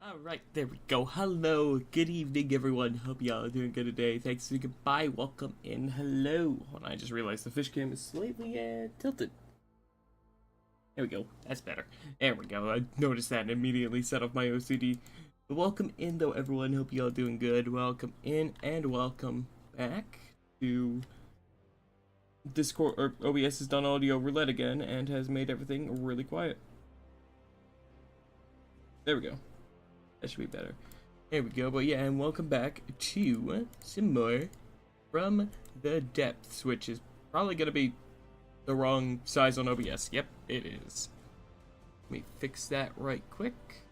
Alright, there we go. Hello, good evening everyone. Hope y'all are doing good today. Thanks for goodbye, welcome in, hello. Hold on, I just realized the fish cam is slightly tilted. There we go, that's better. There we go, I noticed that and immediately set off my OCD. But welcome in though everyone, hope y'all doing good. Welcome in and welcome back to Discord, or OBS has done audio roulette again and has made everything really quiet. There we go. That should be better. There we go. But yeah, and welcome back to some more from the depths, which is probably going to be the wrong size on OBS. Yep, it is. Let me fix that right quick.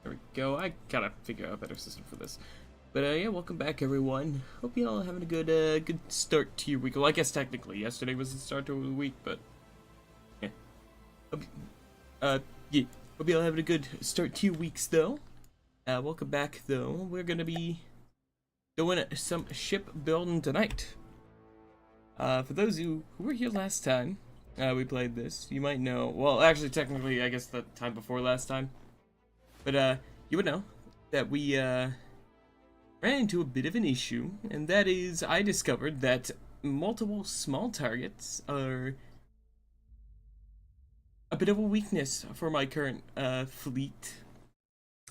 There we go. I gotta figure out a better system for this. But yeah, welcome back everyone. Hope you all having a good start to your week. Well, I guess technically yesterday was the start to the week, but yeah. Yeah. Hope y'all having a good start to your weeks, though. Welcome back, though. We're gonna be doing some ship building tonight. For those who were here last time, we played this, you might know. Well, actually, technically, I guess the time before last time. But you would know that we ran into a bit of an issue, and that is, I discovered that multiple small targets are a bit of a weakness for my current fleet.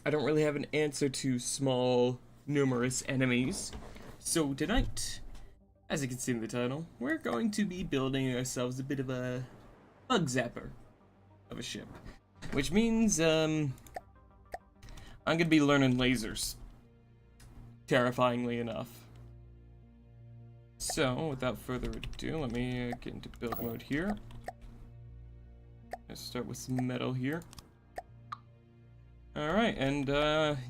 I don't really have an answer to small, numerous enemies. So tonight, as you can see in the title, we're going to be building ourselves a bit of a bug-zapper of a ship. Which means, I'm gonna be learning lasers. Terrifyingly enough. So, without further ado, let me get into build mode here. Let's start with some metal here. Alright, and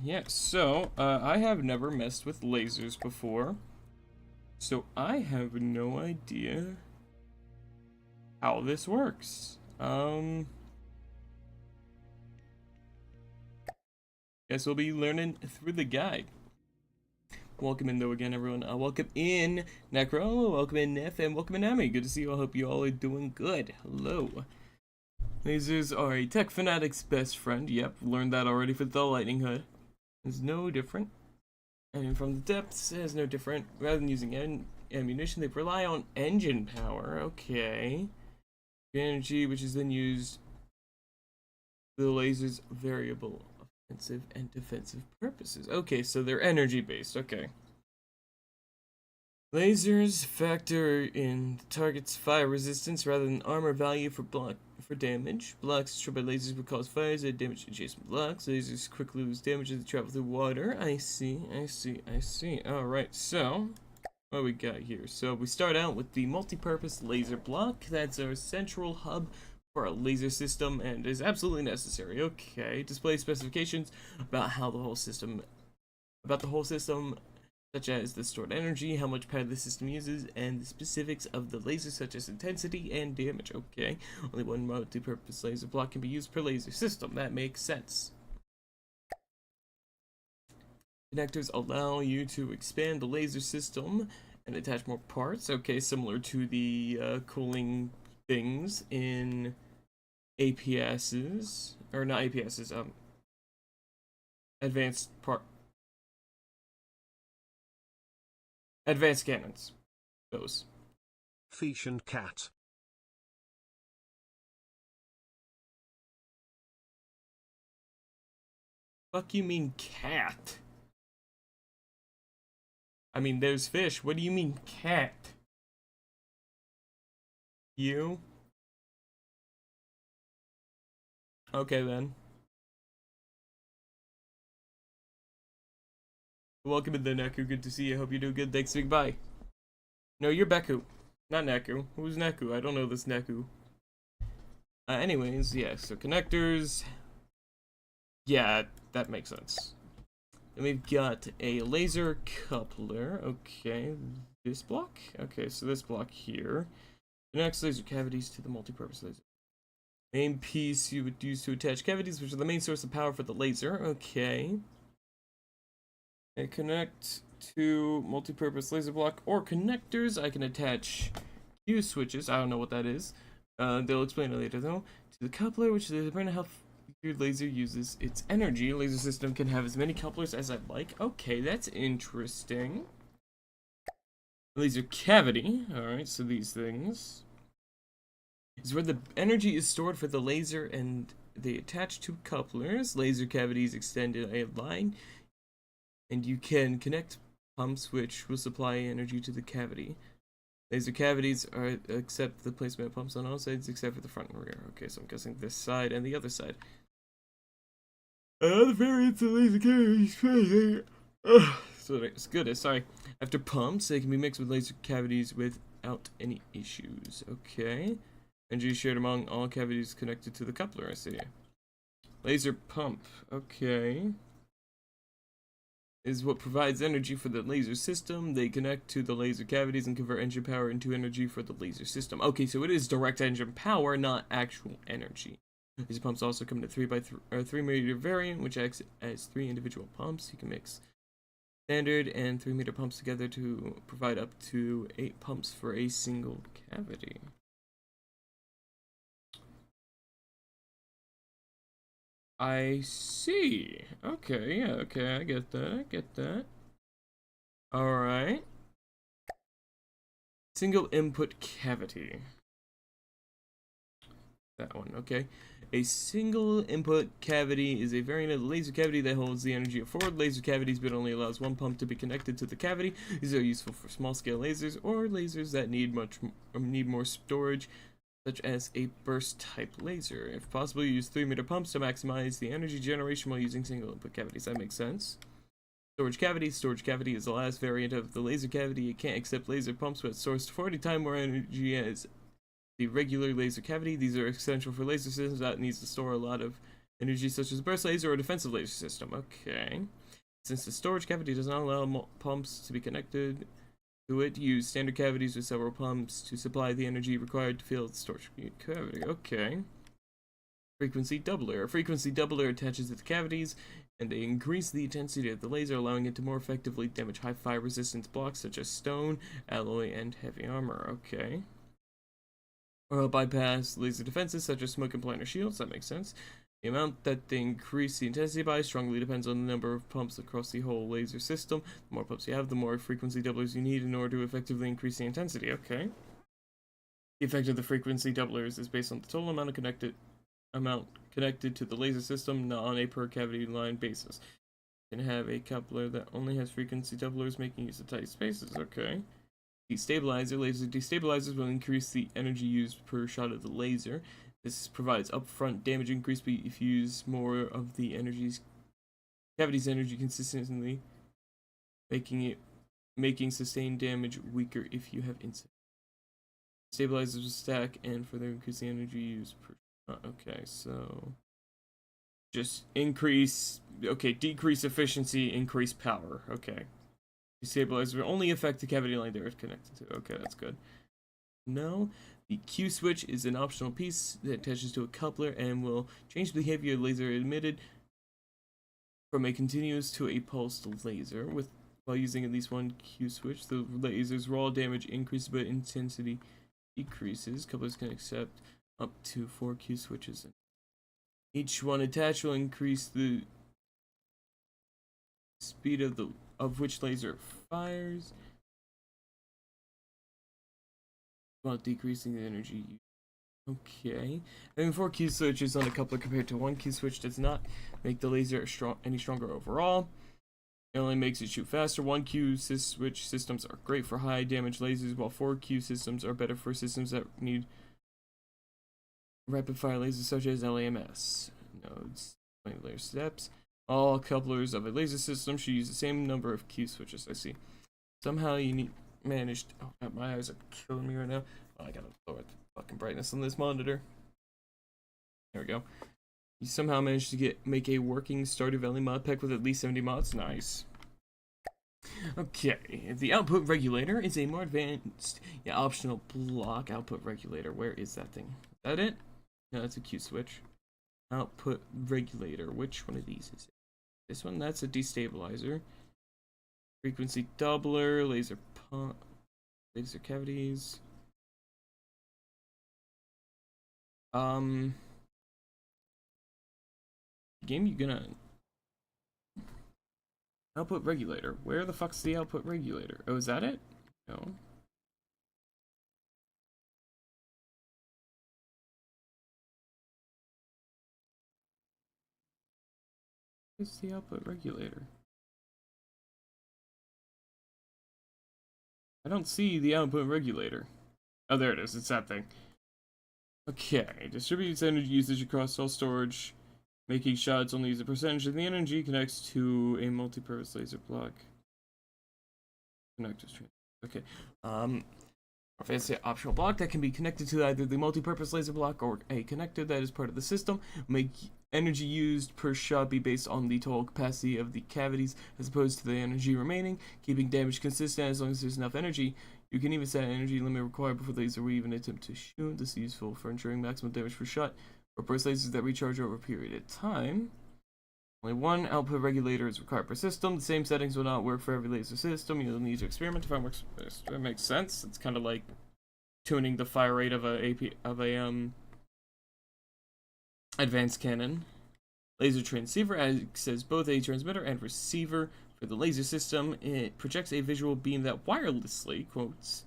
yeah, so I have never messed with lasers before. So I have no idea how this works. Guess we'll be learning through the guide. Welcome in though again everyone. Welcome in Necro, welcome in Neff, and welcome in Ami. Good to see you all, hope you all are doing good. Hello. Lasers are a tech fanatic's best friend. Yep, learned that already for the lightning hood. It's no different. And from the depths, it's no different. Rather than using ammunition, they rely on engine power. Okay. Energy, which is then used for the laser's variable offensive and defensive purposes. Okay, so they're energy based. Okay. Lasers factor in the target's fire resistance rather than armor value for damage. Blocks destroyed by lasers would cause fires that damage adjacent blocks. Lasers quickly lose damage as they travel through water. I see. Alright, so what we got here? So we start out with the multi-purpose laser block. That's our central hub for our laser system and is absolutely necessary. Okay, display specifications about the whole system, such as the stored energy, how much power the system uses, and the specifics of the laser such as intensity and damage. Okay, only one multi-purpose laser block can be used per laser system. That makes sense. Connectors allow you to expand the laser system and attach more parts. Okay, similar to the cooling things in APSs, or not APSs, advanced cannons. Those. Fish and cat. Fuck you mean cat? I mean, there's fish. What do you mean cat? You? Okay then. Welcome in the Neku, good to see you, hope you do good, thanks, big bye. No, you're Beku, not Neku. Who's Neku? I don't know this Neku. Anyways, yeah, so connectors. Yeah, that makes sense. And we've got a laser coupler, okay, this block? Okay, so this block here connects laser cavities to the multi-purpose laser. Main piece you would use to attach cavities, which are the main source of power for the laser, okay. And connect to multi-purpose laser block or connectors. I can attach Q switches. I don't know what that is. They'll explain it later though. To the coupler, which is the help Your laser uses its energy. A laser system can have as many couplers as I'd like. Okay, that's interesting. Laser cavity. Alright, so these things is where the energy is stored for the laser and they attach to couplers. Laser cavities extend in a line and you can connect pumps which will supply energy to the cavity. Laser cavities are accept the placement of pumps on all sides except for the front and rear. Okay, so I'm guessing this side and the other side. The variants of laser cavities. So it's good. Sorry. After pumps, they can be mixed with laser cavities without any issues. Okay. Energy shared among all cavities connected to the coupler. I see. Laser pump. Okay. Is what provides energy for the laser system. They connect to the laser cavities and convert engine power into energy for the laser system. Okay, so it is direct engine power, not actual energy. These pumps also come in a 3-meter variant, which acts as 3 individual pumps. You can mix standard and 3-meter pumps together to provide up to 8 pumps for a single cavity. I see. Okay, yeah, okay, I get that. Alright. Single input cavity. That one, okay. A single input cavity is a variant of the laser cavity that holds the energy of forward laser cavities but only allows one pump to be connected to the cavity. These are useful for small scale lasers or lasers that need more storage, such as a burst type laser. If possible, use 3-meter pumps to maximize the energy generation while using single input cavities. That makes sense. Storage cavity. Storage cavity is the last variant of the laser cavity. It can't accept laser pumps but stores 40 times more energy as the regular laser cavity. These are essential for laser systems that needs to store a lot of energy, such as a burst laser or a defensive laser system. Okay. Since the storage cavity does not allow pumps to be connected to it, use standard cavities with several pumps to supply the energy required to fill the storage cavity. Okay. Frequency doubler. A frequency doubler attaches to the cavities, and they increase the intensity of the laser, allowing it to more effectively damage high fire resistance blocks such as stone, alloy, and heavy armor. Okay. Or bypass laser defenses such as smoke and planar shields. That makes sense. The amount that they increase the intensity by strongly depends on the number of pumps across the whole laser system. The more pumps you have, the more frequency doublers you need in order to effectively increase the intensity. Okay. The effect of the frequency doublers is based on the total amount connected to the laser system, not on a per cavity line basis. You can have a coupler that only has frequency doublers, making use of tight spaces. Okay. Destabilizer. Laser destabilizers will increase the energy used per shot of the laser. This provides upfront damage increase, but if you use more of the cavity's energy consistently, making sustained damage weaker if you have instant. Stabilizers will stack and further increase the energy used per shot. Okay, so just increase. Okay, decrease efficiency, increase power. Okay. Stabilizer will only affect the cavity line they're connected to. Okay, that's good. No. The Q switch is an optional piece that attaches to a coupler and will change the behavior of laser emitted from a continuous to a pulsed laser. While using at least one Q switch, the laser's raw damage increases but intensity decreases. Couplers can accept up to 4 Q switches. Each one attached will increase the speed of which laser fires, while decreasing the energy used. Okay. Having 4 Q switches on a coupler compared to 1 Q switch does not make the laser any stronger overall. It only makes it shoot faster. 1 Q switch systems are great for high damage lasers, while 4 Q systems are better for systems that need rapid fire lasers such as LAMS. Nodes, layer steps. All couplers of a laser system should use the same number of Q switches. I see. Somehow you managed. Oh God, my eyes are killing me right now. Oh, I gotta lower the fucking brightness on this monitor. There we go. You somehow managed to make a working Stardew Valley mod pack with at least 70 mods. Nice. Okay, the output regulator is a more advanced, optional block output regulator. Where is that thing? Is that it? No, that's a Q switch. Output regulator. Which one of these is it? This one? That's a destabilizer. Frequency doubler, laser pump, laser cavities. Game, you gonna... Output regulator. Where the fuck's the output regulator? Oh, is that it? No. Where's the output regulator? I don't see the output regulator. Oh, there it is. It's that thing. Okay. Distributes energy usage across all storage. Making shots only use a percentage of the energy. Connects to a multi-purpose laser block. Connectors. Okay. Fancy optional block that can be connected to either the multi-purpose laser block or a connector that is part of the system. Make energy used per shot be based on the total capacity of the cavities as opposed to the energy remaining, keeping damage consistent as long as there's enough energy. You can even set an energy limit required before the laser will even attempt to shoot. This is useful for ensuring maximum damage per shot or burst lasers that recharge over a period of time. Only one output regulator is required per system. The same settings will not work for every laser system. You'll need to experiment to find what works best. That makes sense. It's kind of like tuning the fire rate of a advanced cannon. Laser transceiver acts as both a transmitter and receiver for the laser system. It projects a visual beam that wirelessly, quotes,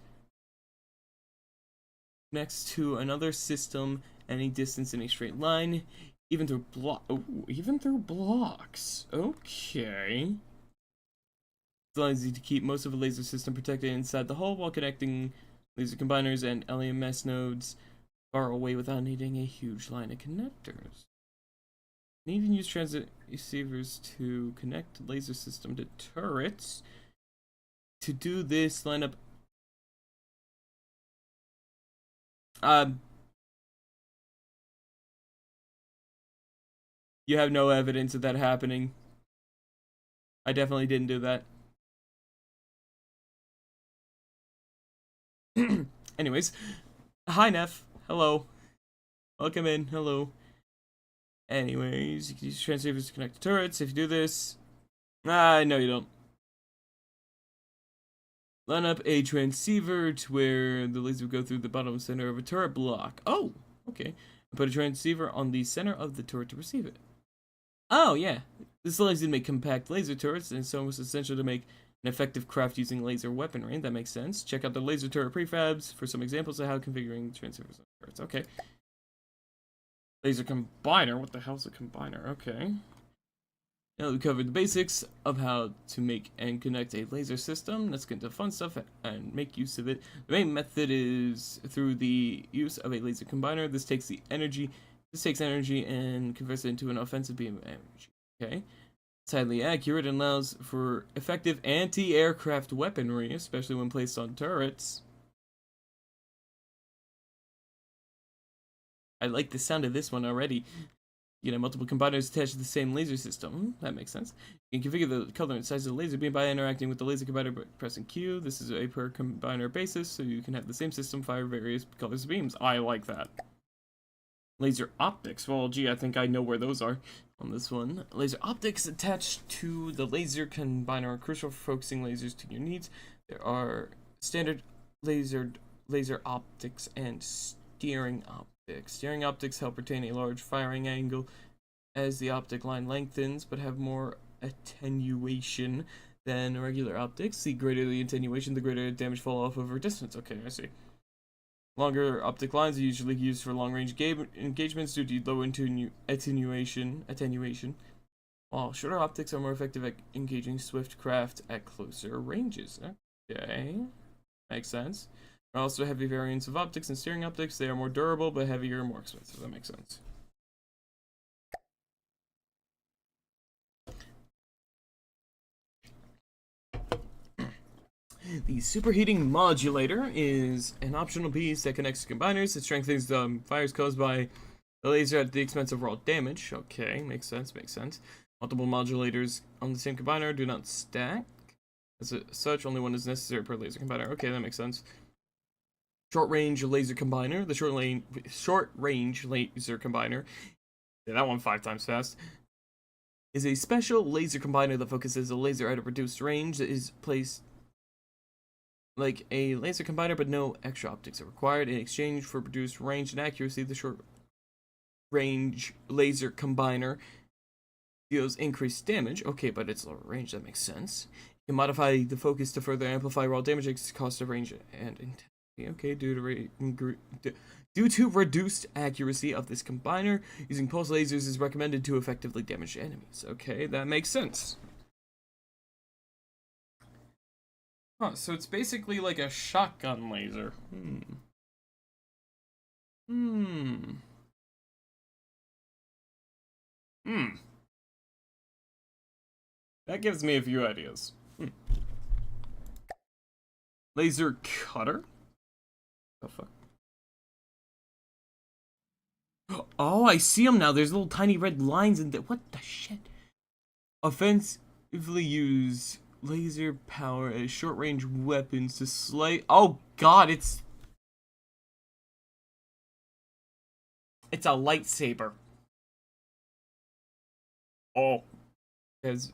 connects to another system any distance in a straight line. Even through blocks. Okay. It's allows you to keep most of a laser system protected inside the hull while connecting laser combiners and LEMS nodes far away without needing a huge line of connectors. You can even use transit receivers to connect the laser system to turrets. To do this, line up you have no evidence of that happening. I definitely didn't do that. Anyways, hi Neff. Hello. Welcome in. Hello. Anyways, you can use transceivers to connect to turrets. If you do this, no, you don't. Line up a transceiver to where the laser will go through the bottom center of a turret block. Oh, okay. Put a transceiver on the center of the turret to receive it. Oh, yeah. This allows you to make compact laser turrets, and it's almost essential to make an effective craft using laser weaponry. That makes sense. Check out the laser turret prefabs for some examples of how configuring transceivers on turrets. Okay. Laser combiner. What the hell's a combiner? Okay. Now we covered the basics of how to make and connect a laser system. Let's get into fun stuff and make use of it. The main method is through the use of a laser combiner. This takes energy and converts it into an offensive beam of energy. Okay. It's highly accurate and allows for effective anti-aircraft weaponry, especially when placed on turrets. I like the sound of this one already. You know, multiple combiners attached to the same laser system. That makes sense. You can configure the color and size of the laser beam by interacting with the laser combiner by pressing Q. This is a per combiner basis, so you can have the same system fire various colors of beams. I like that. Laser optics. Well, gee, I think I know where those are on this one. Laser optics attached to the laser combiner are crucial for focusing lasers to your needs. There are standard laser optics and steering optics. Steering optics help retain a large firing angle as the optic line lengthens, but have more attenuation than regular optics. The greater the attenuation, the greater damage fall off over distance. Okay, I see. Longer optic lines are usually used for long-range engagements due to low attenuation, while shorter optics are more effective at engaging swift craft at closer ranges. Okay, makes sense. There are also heavy variants of optics and steering optics. They are more durable, but heavier and more expensive. That makes sense. The superheating modulator is an optional piece that connects to combiners. It strengthens the fires caused by the laser at the expense of raw damage. Okay, makes sense, makes sense. Multiple modulators on the same combiner do not stack. As such, only one is necessary per laser combiner. Okay, that makes sense. Short-range laser combiner. The short-range laser combiner, say that one 5 times fast, is a special laser combiner that focuses a laser at a reduced range that is placed like a laser combiner, but no extra optics are required. In exchange for reduced range and accuracy, the short-range laser combiner deals increased damage. Okay, but it's lower range. That makes sense. You can modify the focus to further amplify raw damage at cost of range and intensity. Okay, due to reduced accuracy of this combiner, using pulse lasers is recommended to effectively damage enemies. Okay, that makes sense. Huh, so it's basically like a shotgun laser. That gives me a few ideas. Laser cutter? Oh, fuck. Oh, I see them now. There's little tiny red lines in there. What the shit? Offensively use laser power as short-range weapons to slay. Oh god, it's a lightsaber. Oh, has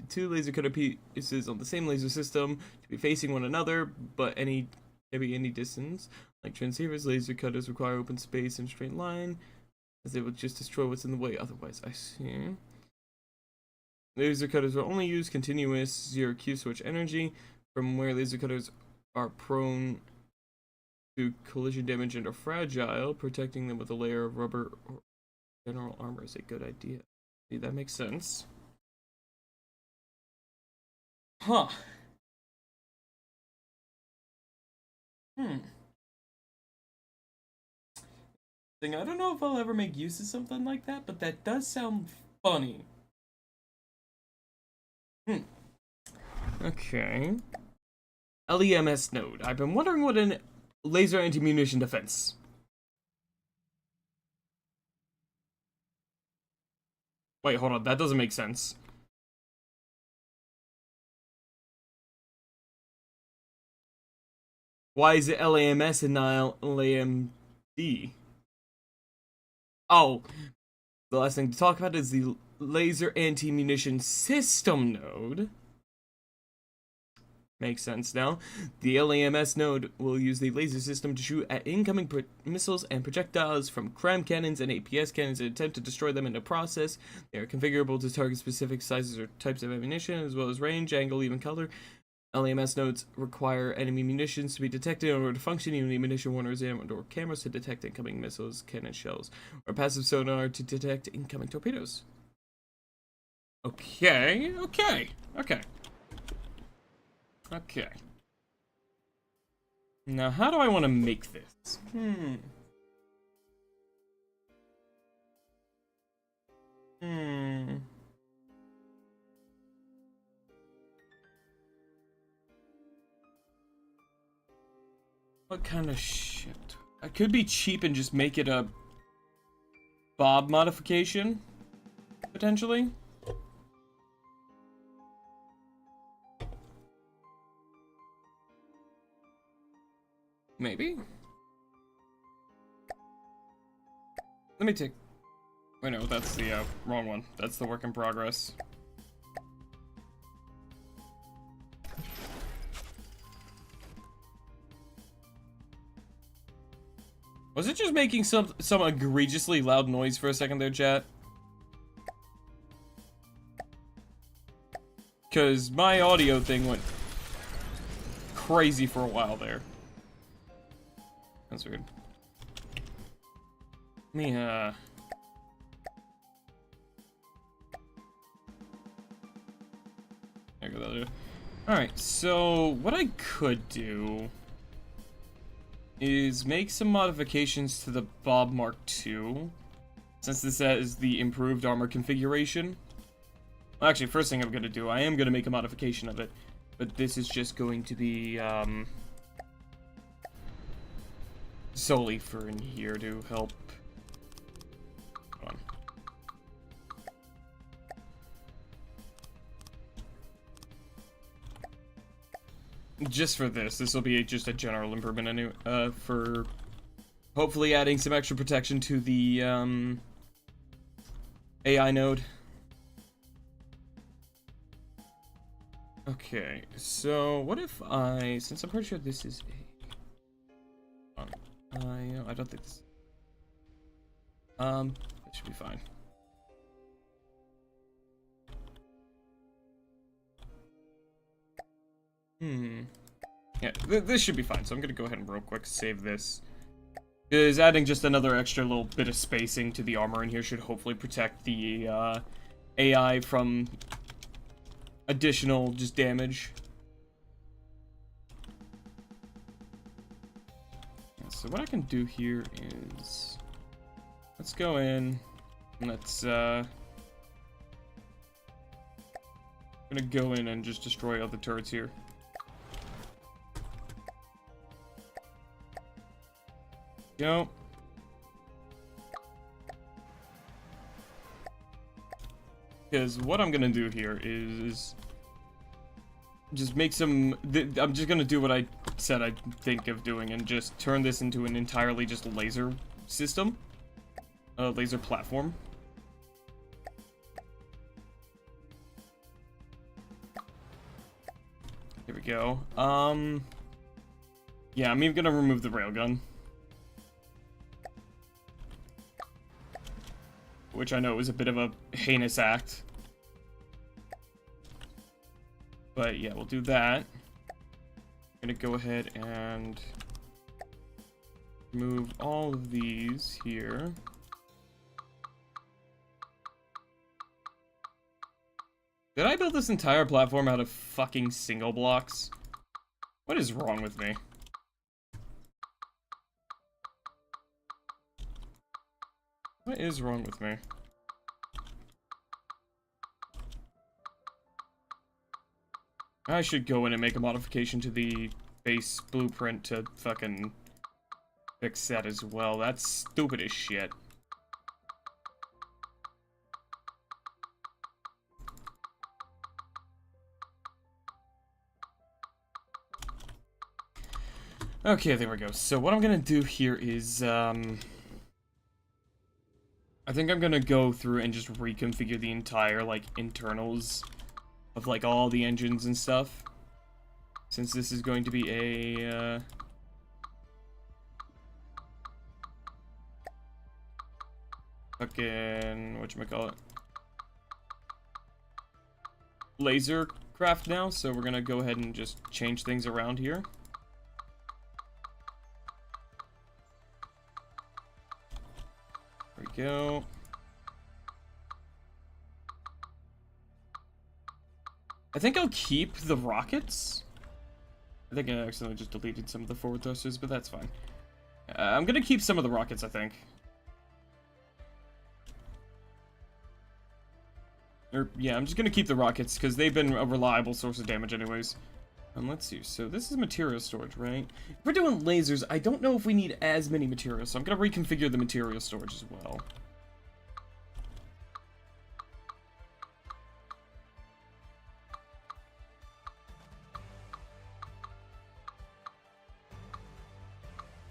two laser cutter pieces on the same laser system to be facing one another, but any distance. Like transceivers, laser cutters require open space and straight line, as they will just destroy what's in the way. Otherwise, I see. Laser cutters will only use continuous 0Q switch energy, from where laser cutters are prone to collision damage and are fragile. Protecting them with a layer of rubber or general armor is a good idea. See, that makes sense. Huh. I don't know if I'll ever make use of something like that, but that does sound funny. Okay. LEMS node. I've been wondering what an laser anti-munition defense. Wait, hold on. That doesn't make sense. Why is it LAMS and not LAMD? Oh, the last thing to talk about is the laser anti-munition system node. Makes sense now. The LAMS node will use the laser system to shoot at incoming missiles and projectiles from cram cannons and APS cannons and attempt to destroy them in the process. They are configurable to target specific sizes or types of ammunition, as well as range, angle, even color. LAMS nodes require enemy munitions to be detected in order to function, using ammunition warners and/or cameras to detect incoming missiles, cannon shells, or passive sonar to detect incoming torpedoes. Okay. Now, how do I want to make this? What kind of shit? I could be cheap and just make it a Bob modification, potentially. Maybe? Let me take... Wait, no, that's the wrong one. That's the work in progress. Was it just making some egregiously loud noise for a second there, chat? Because my audio thing went crazy for a while there. That's weird. Let me, there we go, that'll do. Alright, so what I could do is make some modifications to the Bob Mark II, since this has the improved armor configuration. Well, actually, first thing I'm going to do, I am going to make a modification of it, but this is just going to be, solely for in here to help. Hold on. Just for this will be just a general improvement anyway, for hopefully adding some extra protection to the, AI node. Okay, so what if since I'm pretty sure this is a... I don't think this... It should be fine. Yeah, this should be fine, so I'm gonna go ahead and real quick save this. Because adding just another extra little bit of spacing to the armor in here should hopefully protect the AI from additional just damage. Yeah, so what I can do here is, let's go in, and let's gonna go in and just destroy all the turrets here. Go. Because what I'm gonna do here is just make some. I'm just gonna do what I said I'd think of doing and just turn this into an entirely just laser system, laser platform. Here we go. Yeah, I'm even gonna remove the railgun. Which I know is a bit of a heinous act. But yeah, we'll do that. I'm gonna go ahead and move all of these here. Did I build this entire platform out of fucking single blocks? What is wrong with me? What is wrong with me? I should go in and make a modification to the base blueprint to fucking fix that as well. That's stupid as shit. Okay, there we go. So what I'm gonna do here is, I think I'm gonna go through and just reconfigure the entire, like, internals of, like, all the engines and stuff. Since this is going to be a, fucking, whatchamacallit, laser craft now, so we're gonna go ahead and just change things around here. There we go. I think I'll keep the rockets. I think I accidentally just deleted some of the forward thrusters, but that's fine. I'm gonna keep some of the rockets, I think. Or, yeah, I'm just gonna keep the rockets, because they've been a reliable source of damage anyways. And let's see, so this is material storage, right? If we're doing lasers, I don't know if we need as many materials, so I'm gonna reconfigure the material storage as well.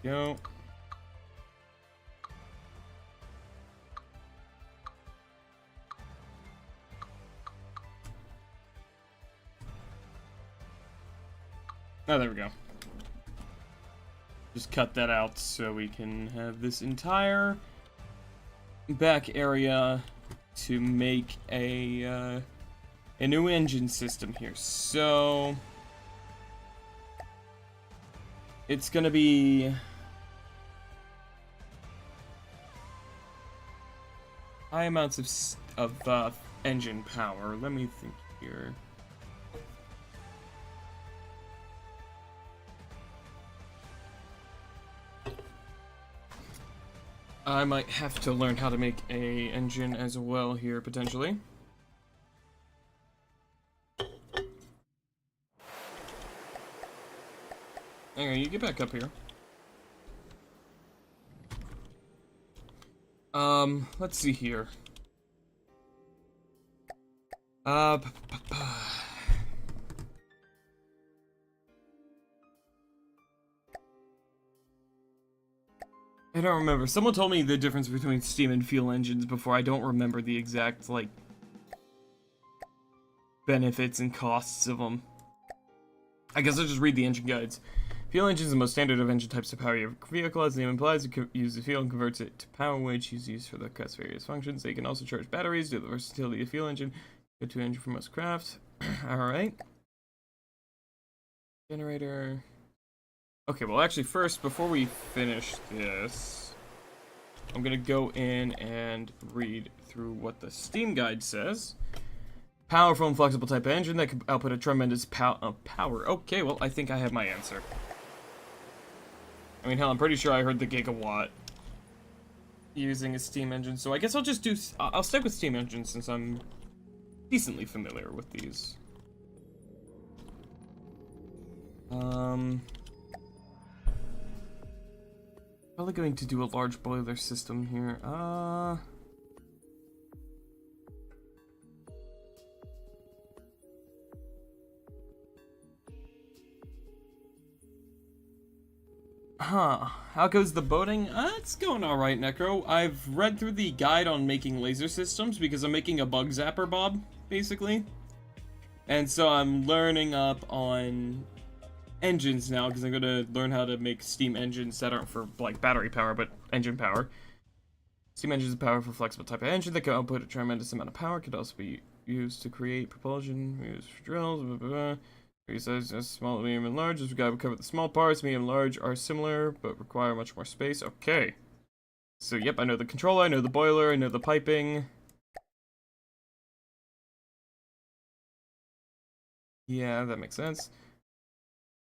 Go. Oh, there we go. Just cut that out so we can have this entire back area to make a new engine system here. So it's gonna be high amounts of engine power. Let me think here. I might have to learn how to make a engine as well here, potentially. Hang on, you get back up here. Let's see here. I don't remember. Someone told me the difference between steam and fuel engines before. I don't remember the exact, like, benefits and costs of them. I guess I'll just read the engine guides. Fuel engine is the most standard of engine types to power your vehicle. As the name implies, it uses fuel and converts it to power, which is used for the car's various functions. They can also charge batteries due to the versatility of fuel engine. Go to engine for most craft. Alright. Generator. Okay, well actually first, before we finish this, I'm gonna go in and read through what the Steam guide says. Powerful and flexible type of engine that can output a tremendous power. Okay, well I think I have my answer. I mean, hell, I'm pretty sure I heard the gigawatt using a steam engine, so I guess I'll just do, I'll stick with steam engine since I'm decently familiar with these. Probably going to do a large boiler system here. How goes the boating? It's going alright, Necro. I've read through the guide on making laser systems because I'm making a bug-zapper bob, basically. And so I'm learning up on engines now because I'm going to learn how to make steam engines that aren't for, like, battery power, but engine power. Steam engines are powerful, flexible type of engine that can output a tremendous amount of power. Could also be used to create propulsion, used for drills, blah, blah, blah. Sizes small, medium, and large. As we gotta cover the small parts, medium and large are similar, but require much more space. Okay. So, yep, I know the controller, I know the boiler, I know the piping. Yeah, that makes sense.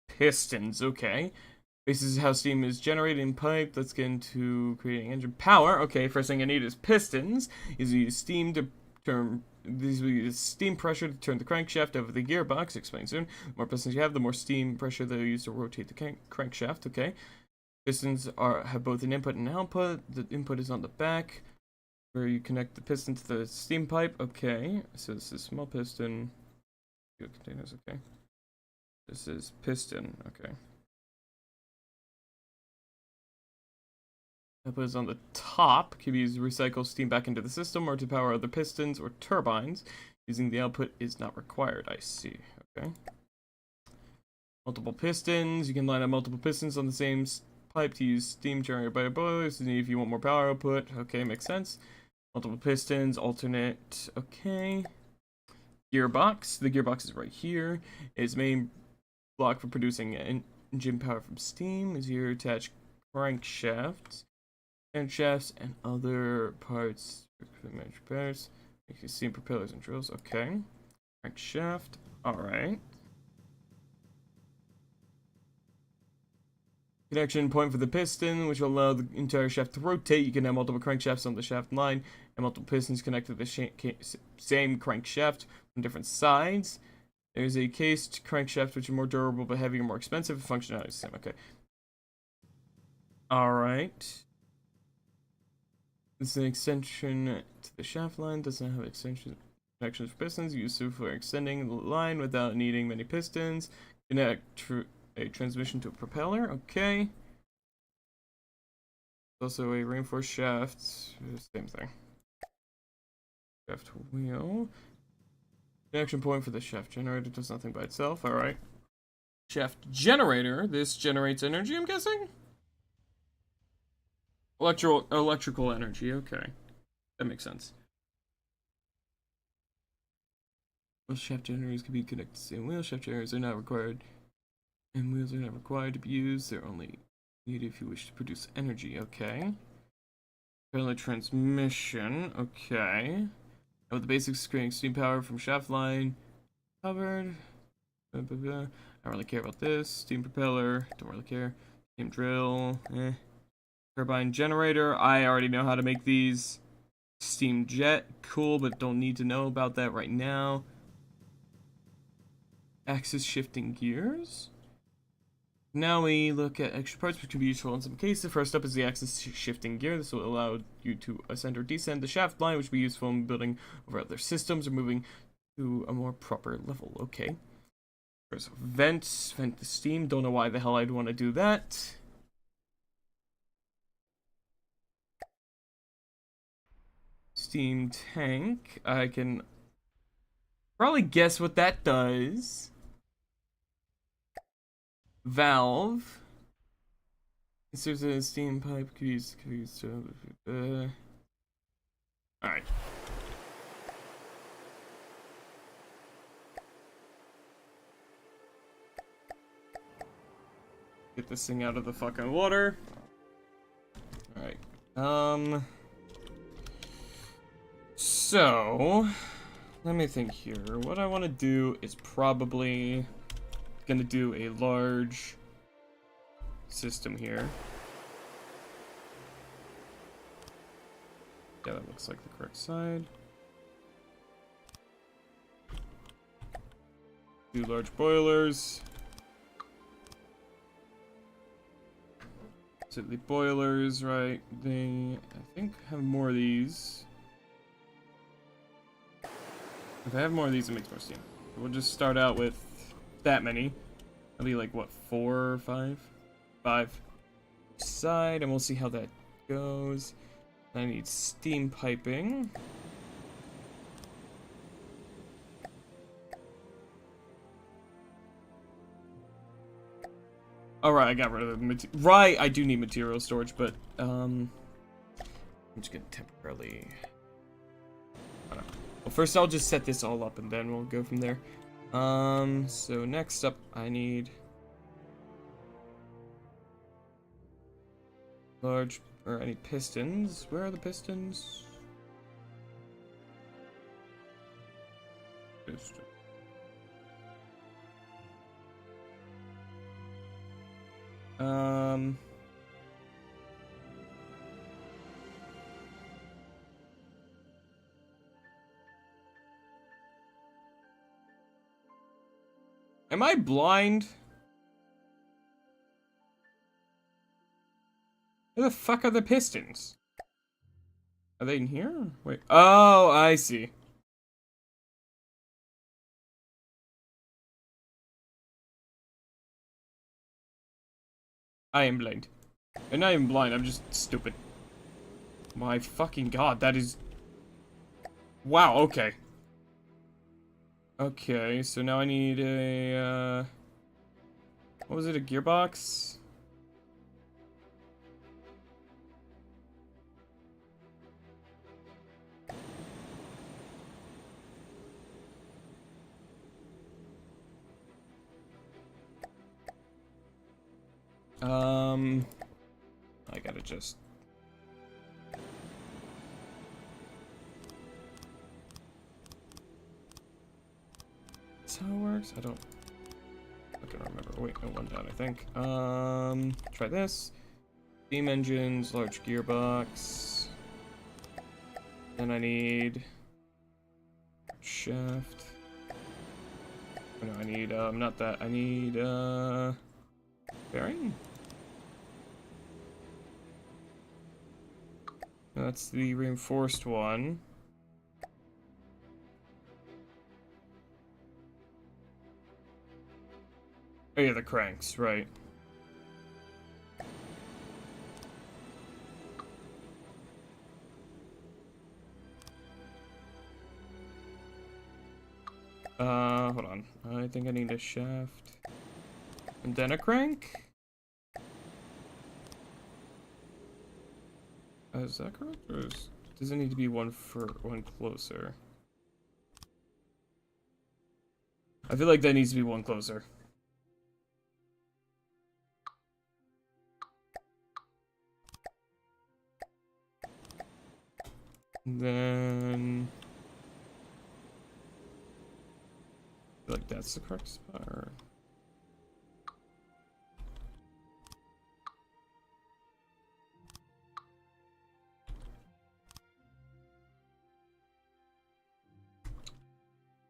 Pistons, okay. This is how steam is generated in pipe. Let's get into creating engine power. Okay, first thing I need is pistons. Is we use steam to turn. These will use steam pressure to turn the crankshaft over the gearbox. Explain soon. The more pistons you have, the more steam pressure they'll use to rotate the crankshaft. Okay. Pistons have both an input and output. The input is on the back, where you connect the piston to the steam pipe. Okay. So this is small piston. Containers. Okay. This is piston. Okay. Output is on the top. Can be used to recycle steam back into the system or to power other pistons or turbines. Using the output is not required. I see. Okay. Multiple pistons. You can line up multiple pistons on the same pipe to use steam generated by a boiler. So if you want more power output. Okay, makes sense. Multiple pistons. Alternate. Okay. Gearbox. The gearbox is right here. Its main block for producing engine power from steam is here attached crankshafts. And shafts and other parts for managed repairs. You can see propellers and drills. Okay. Crankshaft. Alright. Connection point for the piston, which will allow the entire shaft to rotate. You can have multiple crankshafts on the shaft line and multiple pistons connected to the same crankshaft on different sides. There's a cased crankshaft, which is more durable but heavier, more expensive. Functionality is the same. Okay. Alright. This is an extension to the shaft line. Doesn't have extension connections for pistons. Used for extending the line without needing many pistons. Connect a transmission to a propeller. Okay. Also a reinforced shaft. Same thing. Shaft wheel. Connection point for the shaft generator. Does nothing by itself. Alright. Shaft generator. This generates energy, I'm guessing? Electrical energy, okay. That makes sense. Most shaft generators can be connected to the same wheel. Shaft generators are not required, and wheels are not required to be used. They're only needed if you wish to produce energy, okay. Parallel transmission, okay. And with the basics, creating steam power from shaft line covered. I don't really care about this. Steam propeller, don't really care. Steam drill, Turbine generator, I already know how to make these. Steam jet, cool, but don't need to know about that right now. Axis shifting gears. Now we look at extra parts which could be useful in some cases. First up is the axis shifting gear. This will allow you to ascend or descend the shaft line, which will be useful in building over other systems or moving to a more proper level. Okay. There's vents, vent the steam. Don't know why the hell I'd want to do that. Steam tank. I can probably guess what that does. Valve. It serves as a steam pipe. Alright. Get this thing out of the fucking water. Alright. So, let me think here. What I want to do is probably gonna do a large system here. Yeah, that looks like the correct side. Do large boilers. So the boilers, right? They, I think, have more of these. If I have more of these, it makes more steam. We'll just start out with that many. That'll be like, what, 4 or 5? 5 side, and we'll see how that goes. I need steam piping. Alright, I got rid of the right, I do need material storage, but, I'm just gonna temporarily... I don't know. Well, first I'll just set this all up, and then we'll go from there. So next up, I need... large, or any pistons. Where are the pistons? Piston. Am I blind? Where the fuck are the pistons? Are they in here? Wait. Oh, I see. I am blind. I'm not even blind, I'm just stupid. My fucking god, that is... Wow, okay. Okay, so now I need a, what was it, a gearbox? I gotta just... That's how it works? I don't remember. Wait, no, one down, I think. Try this. Steam engines, large gearbox. Then I need... shaft. Oh, no, I need, not that. I need, bearing? That's the reinforced one. Oh yeah, the cranks, right. Hold on. I think I need a shaft. And then a crank? Is that correct? Or does it need to be one closer? I feel like that needs to be one closer. And then... I feel like that's the correct spot, or...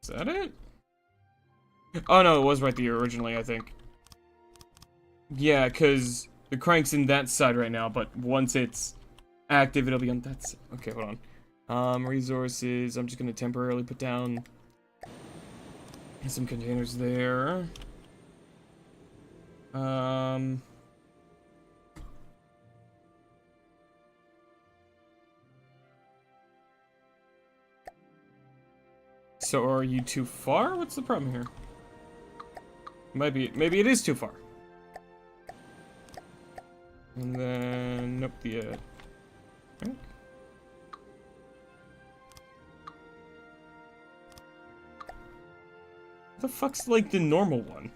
Is that it? Oh no, it was right there originally, I think. Yeah, because the crank's in that side right now, but once it's active, it'll be on that side. Okay, hold on. Resources, I'm just gonna temporarily put down some containers there. So are you too far? What's the problem here? Maybe it is too far. And then, nope, the, okay. What the fuck's like the normal one?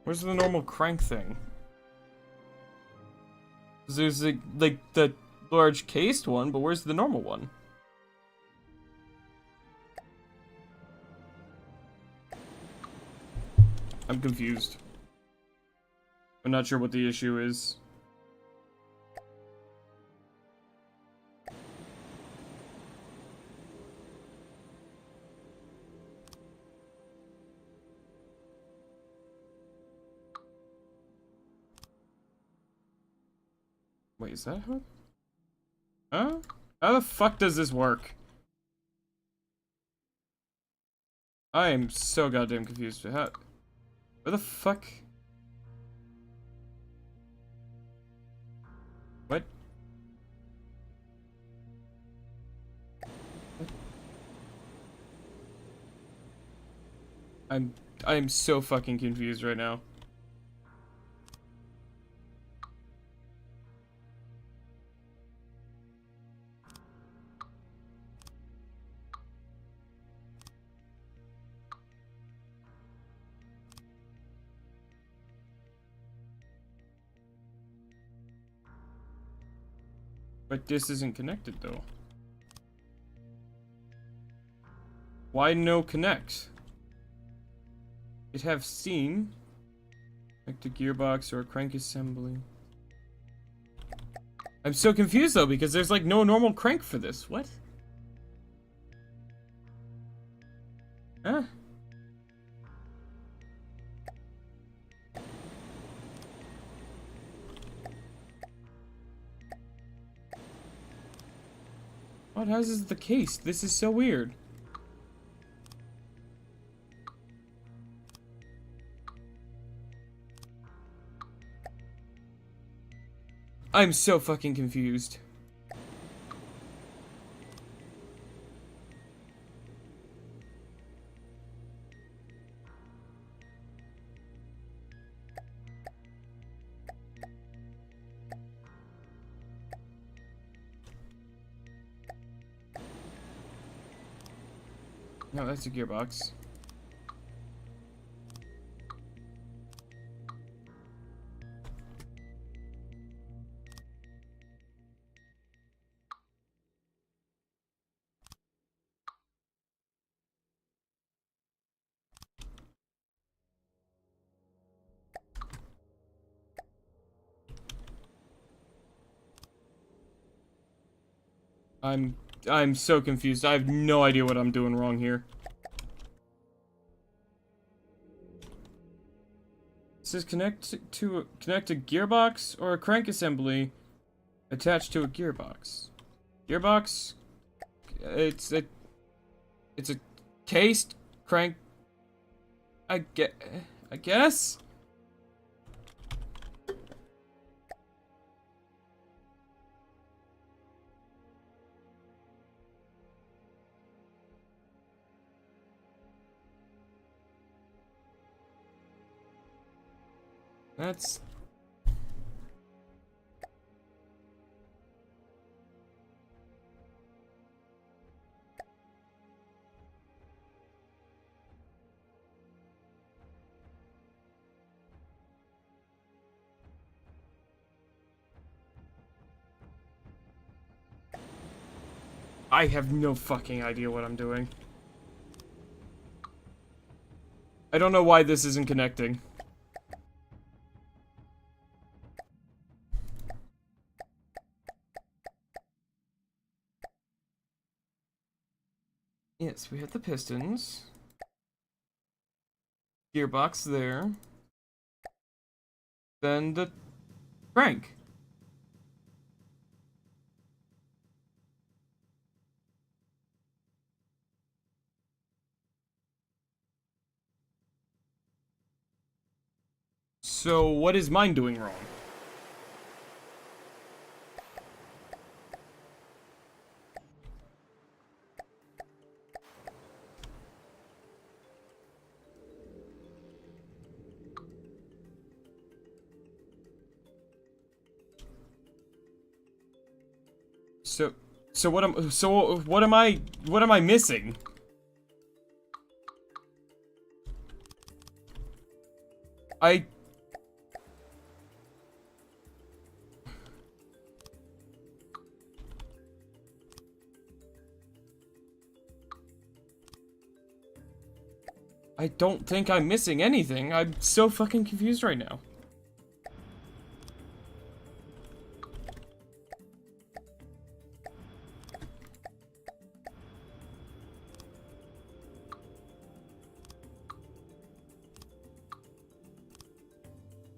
Where's the normal crank thing? 'Cause there's like the large cased one, but where's the normal one? I'm confused. I'm not sure what the issue is. Wait, is that how? Huh? How the fuck does this work? I am so goddamn confused. How? Where the fuck? What? I'm so fucking confused right now. But this isn't connected though. Why no connect? It have steam. Connect a gearbox or a crank assembly. I'm so confused though because there's like no normal crank for this. What? Huh? What? How is this the case? This is so weird. I'm so fucking confused. No, that's a gearbox. I'm so confused. I have no idea what I'm doing wrong here. It says connect a gearbox or a crank assembly attached to a gearbox. Gearbox? It's a cased crank. I guess? That's... I have no fucking idea what I'm doing. I don't know why this isn't connecting. Yes, we have the pistons. Gearbox there. Then the crank. So what is mine doing wrong? So what am I missing? I don't think I'm missing anything. I'm so fucking confused right now.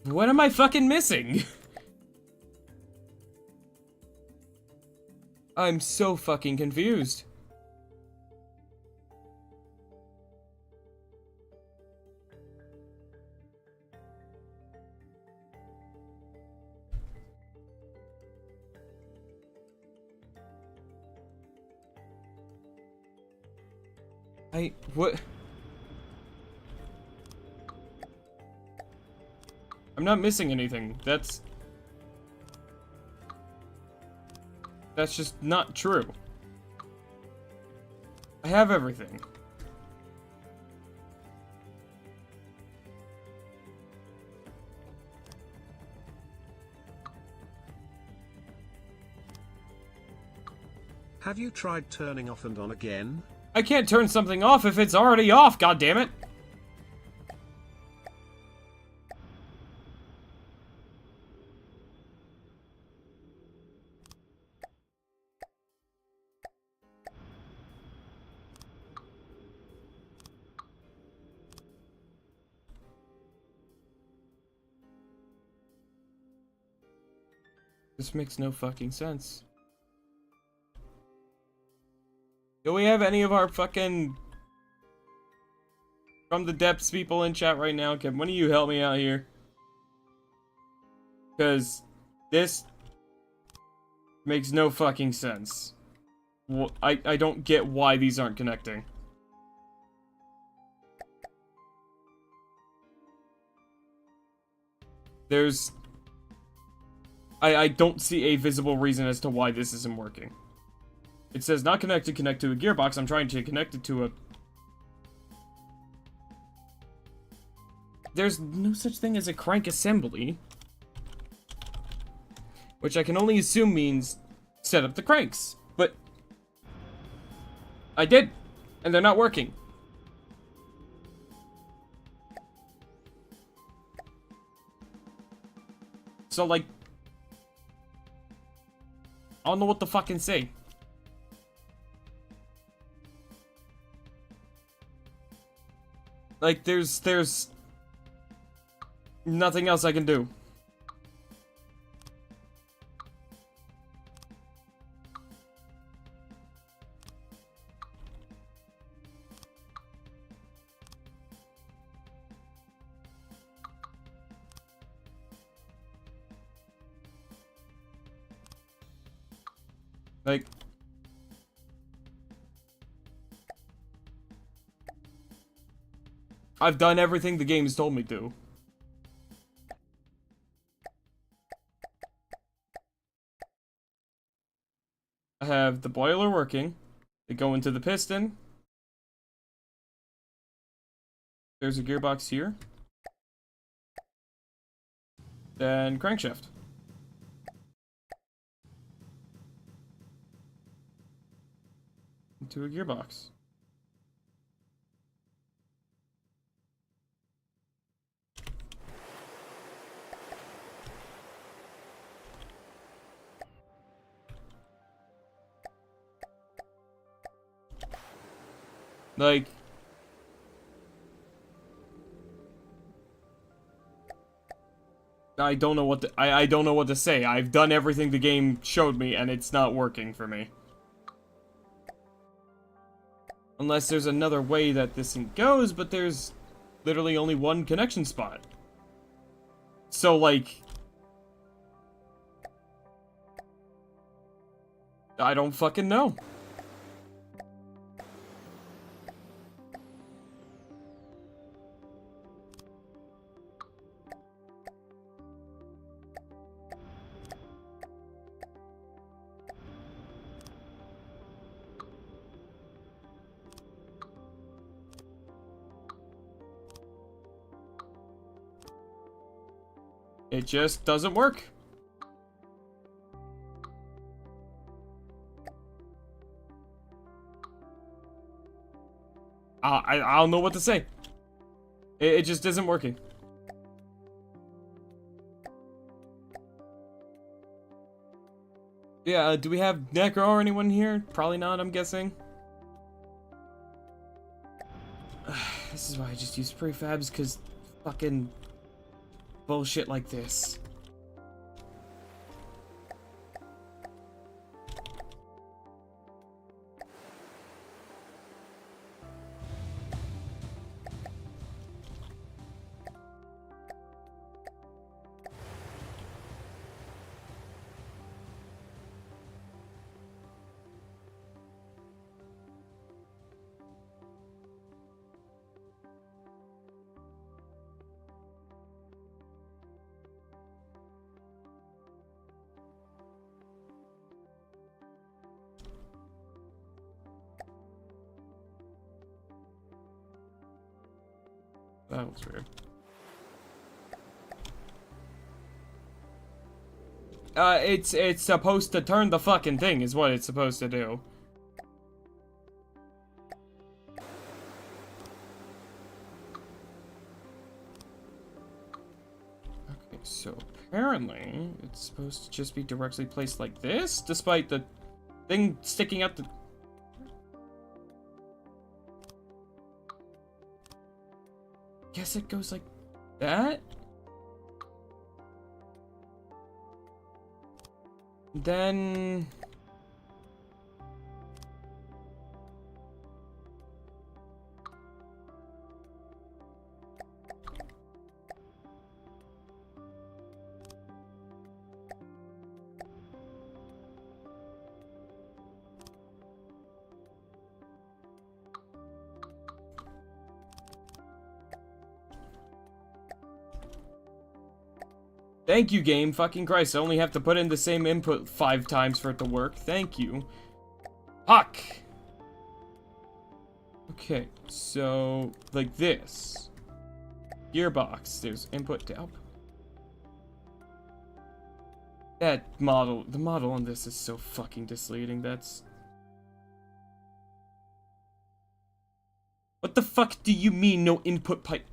What am I fucking missing? I'm so fucking confused. What? I'm not missing anything. That's just not true. I have everything. Have you tried turning off and on again? I can't turn something off if it's already off, goddammit! This makes no fucking sense. Do we have any of our fucking from the depths people in chat right now? Can one of you help me out here? Because this makes no fucking sense. Well, I don't get why these aren't connecting. There's... I don't see a visible reason as to why this isn't working. It says not connected, connect to a gearbox. I'm trying to connect it to a... There's no such thing as a crank assembly. Which I can only assume means set up the cranks. But I did, and they're not working. So, like, I don't know what to fucking say. Like, there's nothing else I can do. Like, I've done everything the game has told me to. I have the boiler working. They go into the piston. There's a gearbox here. Then crankshaft. Into a gearbox. Like, I don't know what to, I don't know what to say. I've done everything the game showed me and it's not working for me. Unless there's another way that this thing goes, but there's literally only one connection spot. So, like, I don't fucking know. It just doesn't work. I don't know what to say. It just isn't working. Yeah, do we have Necro or anyone here? Probably not, I'm guessing. This is why I just use prefabs, because fucking bullshit like this. That was weird. It's supposed to turn the fucking thing, is what it's supposed to do. Okay, so apparently it's supposed to just be directly placed like this, despite the thing sticking out the... Guess it goes like that? Then... Thank you, game. Fucking Christ, I only have to put in the same input 5 times for it to work. Thank you. Fuck! Okay, so, like this. Gearbox, there's input to output. The model on this is so fucking misleading, that's... What the fuck do you mean, no input pipe?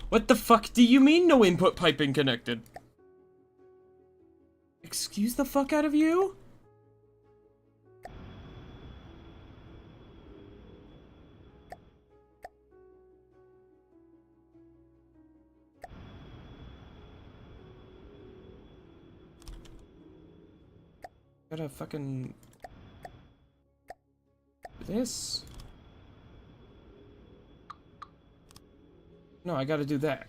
What the fuck do you mean no input piping connected? Excuse the fuck out of you? Gotta fucking... This? No, I gotta do that.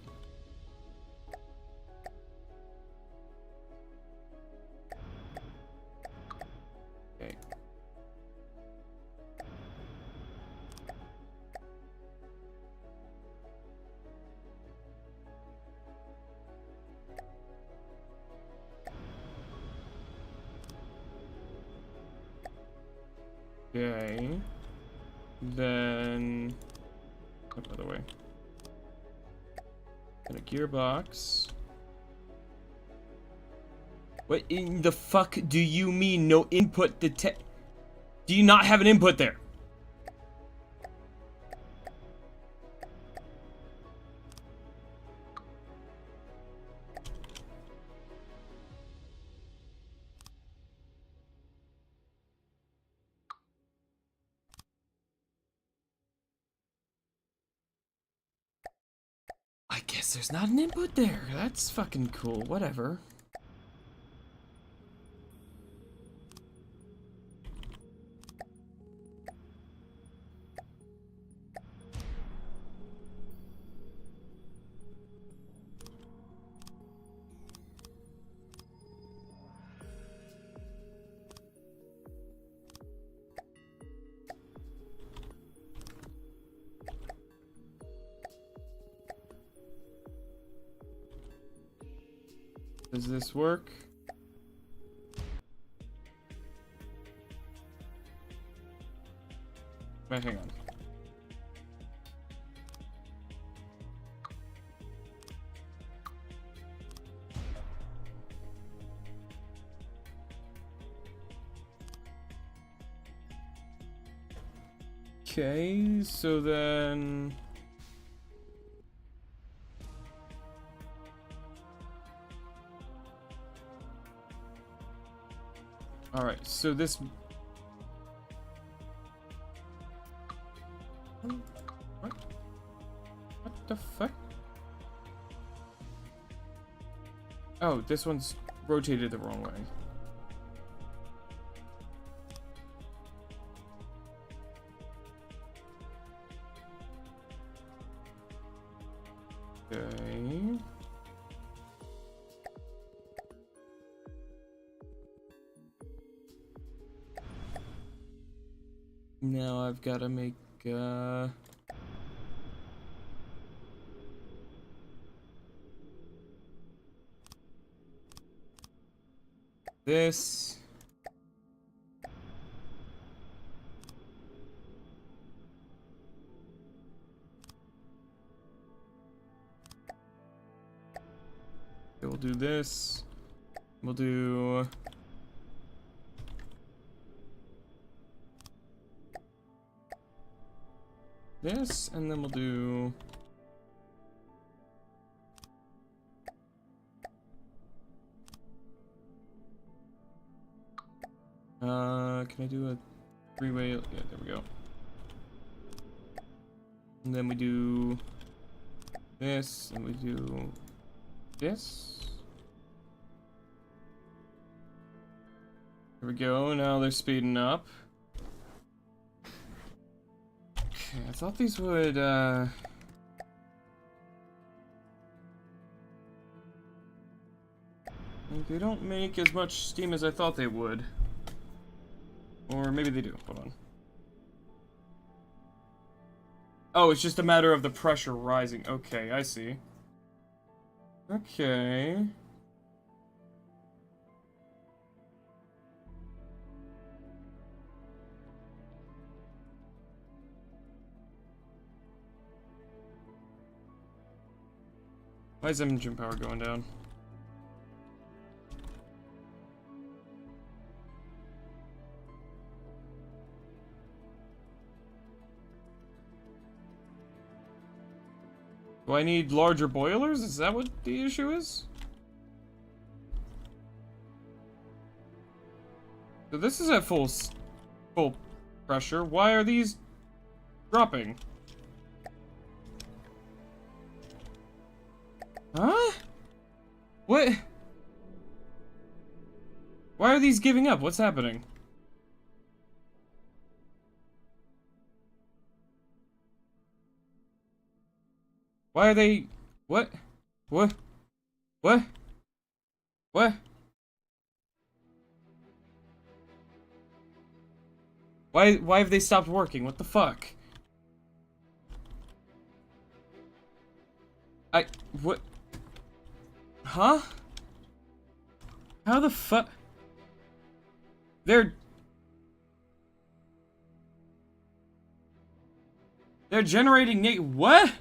Okay. Okay. Then... Another way. And a gearbox. What in the fuck do you mean no input detect? Do you not have an input there? I guess there's not an input there. That's fucking cool. Whatever. Does this work? Wait, hang on. Okay, so then... Alright, so this... What? What the fuck? Oh, this one's rotated the wrong way. Okay. Now I've got to make, this. We'll do this. We'll do... this, and then we'll do... can I do a three-way? Yeah, there we go. And then we do this, and we do this. There we go, now they're speeding up. Okay, I thought these would, like, they don't make as much steam as I thought they would. Or maybe they do, hold on. Oh, it's just a matter of the pressure rising. Okay, I see. Okay. Why is engine power going down? Do I need larger boilers? Is that what the issue is? So this is at full pressure. Why are these dropping? Huh? What? Why are these giving up? What's happening? Why are they... What? What? What? What? Why have they stopped working? What the fuck? What? Huh? How the fuck? They're generating what?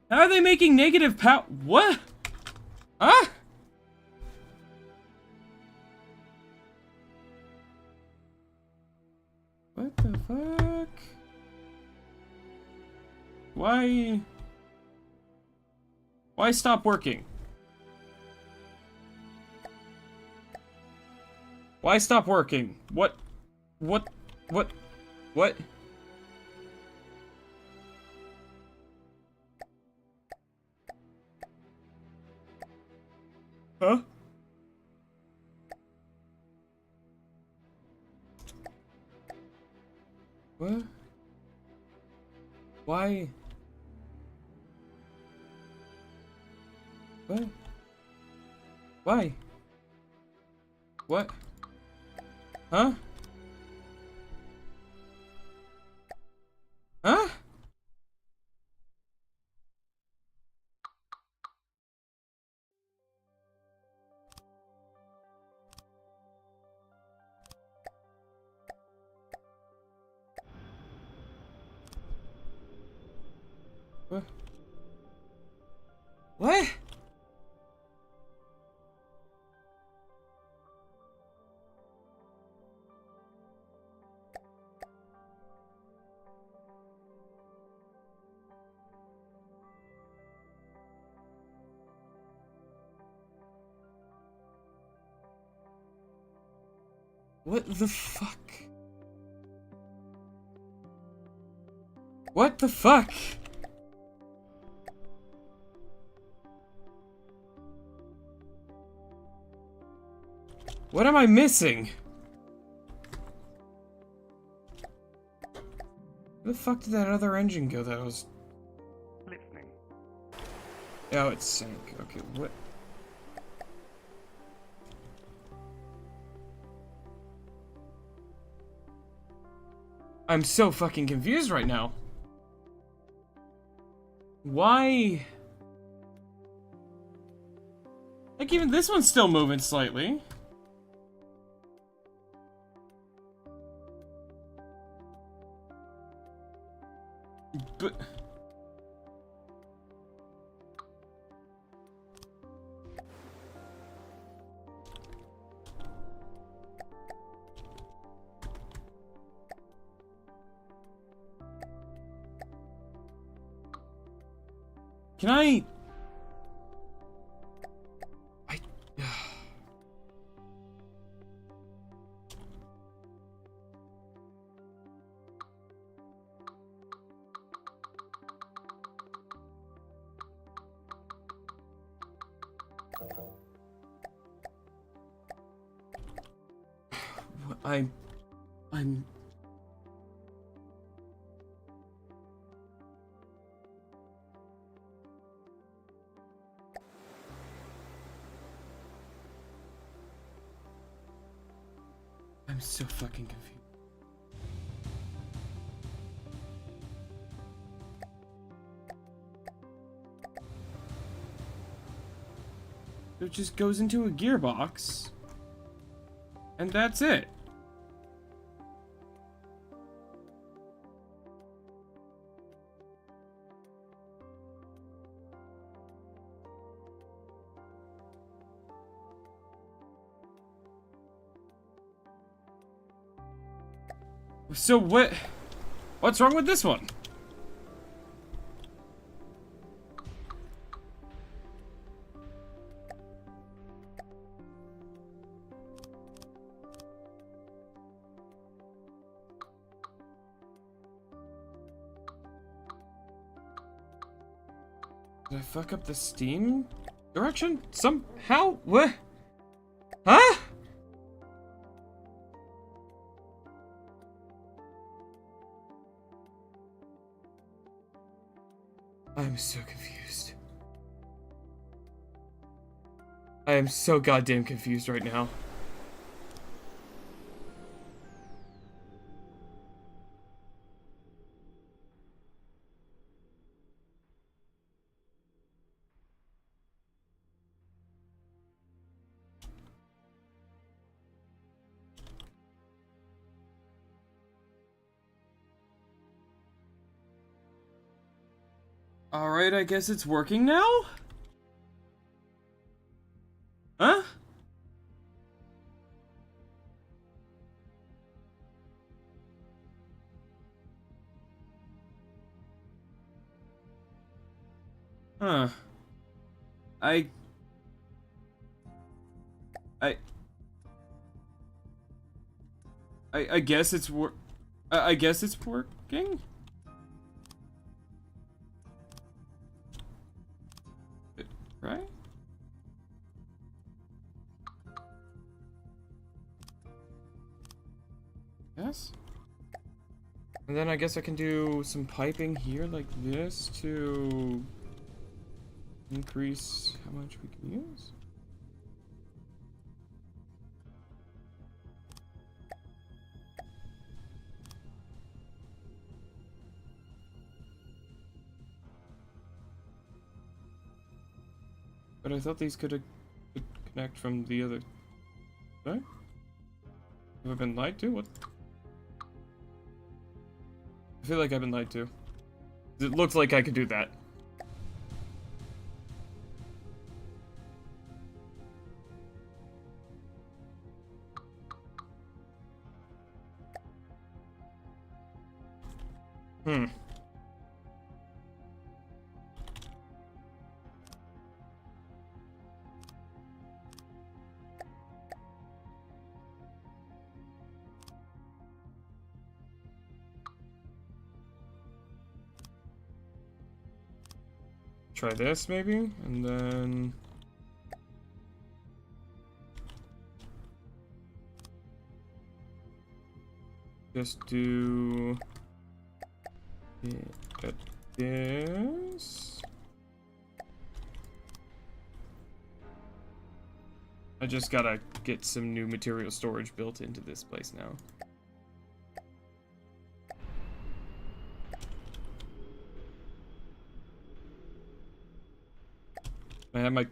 How are they making negative power? What? Huh? What the fuck? Why? Why stop working? Why stop working? What? What? What? What? Huh? What? Why? What? Why? What? Huh? Huh? What? What the fuck? What the fuck? What am I missing? Where the fuck did that other engine go that was... Listening. Oh, it sank. Okay, what? I'm so fucking confused right now. Why? Like, even this one's still moving slightly. But... Can I... I'm... I'm so fucking confused. It just goes into a gearbox. And that's it. So what's wrong with this one? Did I fuck up the steam direction? Somehow? What? Huh? I'm so confused. I am so goddamn confused right now. Alright, I guess it's working now? Huh? Huh. I guess it's I guess it's working? Right? Yes? And then I guess I can do some piping here like this to increase how much we can use. But I thought these could connect from the other side. Have I been lied to? What? I feel like I've been lied to. It looks like I could do that. Hmm. Try this maybe, and then just do this. I just gotta get some new material storage built into this place now. I have my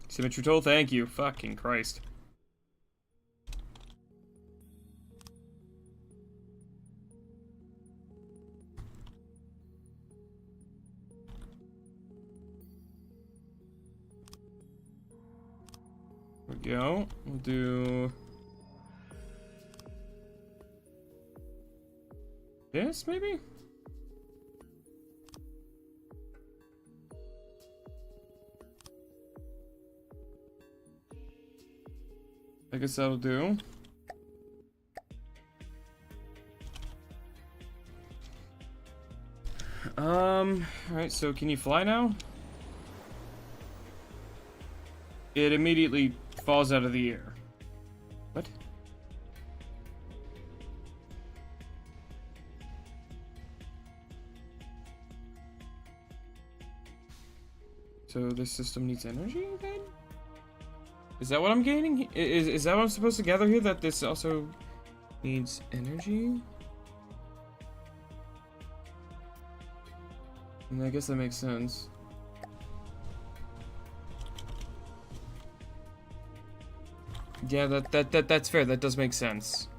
symmetry tool. Thank you. Fucking Christ. There we go. We'll do this maybe? I guess that'll do. Alright, so can you fly now? It immediately falls out of the air. What? So this system needs energy then? Is that what I'm gaining? Is that what I'm supposed to gather here? That this also needs energy? And I guess that makes sense. Yeah, that's fair. That does make sense.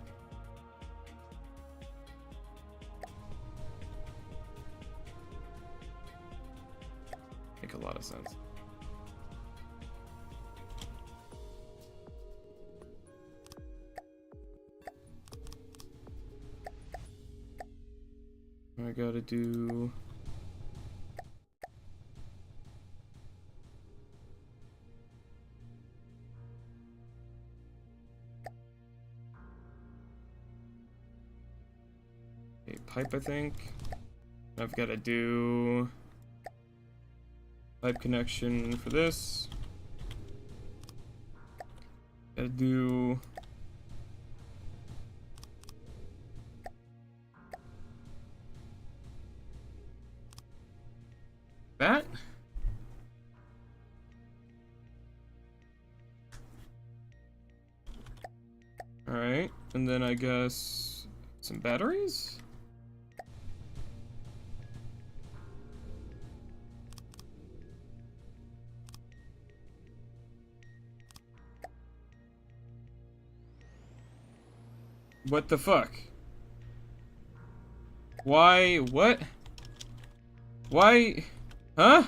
Make a lot of sense. I gotta do a pipe, I think. I've got to do pipe connection for this. Gotta do that. Alright, and then I guess some batteries? What the fuck? Why? What? Why? Huh?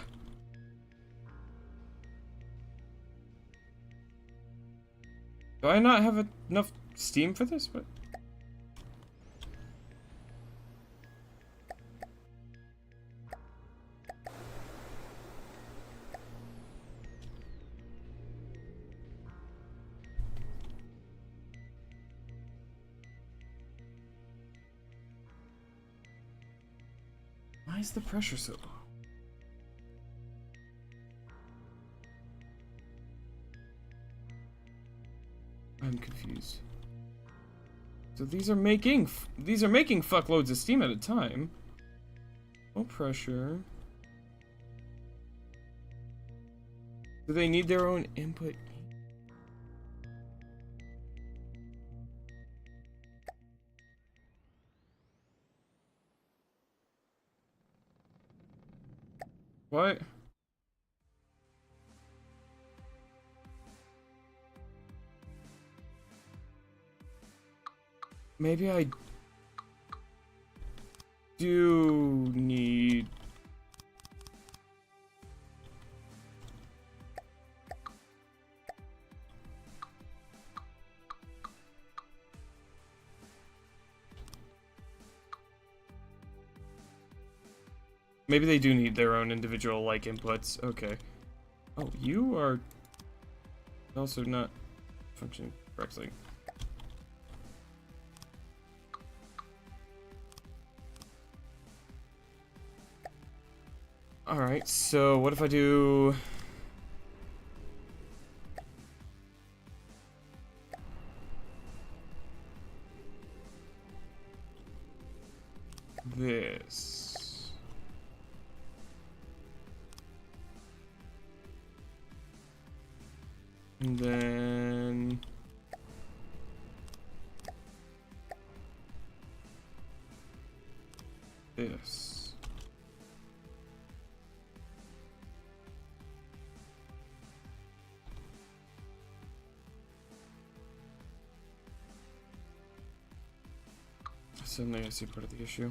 Do I not have enough steam for this? What? Why is the pressure so low? I'm confused. So these are making fuckloads of steam at a time. Low pressure. Do they need their own input? What? Maybe I do need... Maybe they do need their own individual, like, inputs. Okay. Oh, you are also not functioning correctly. Alright, so what if I do... this? And then... this. Suddenly I see part of the issue.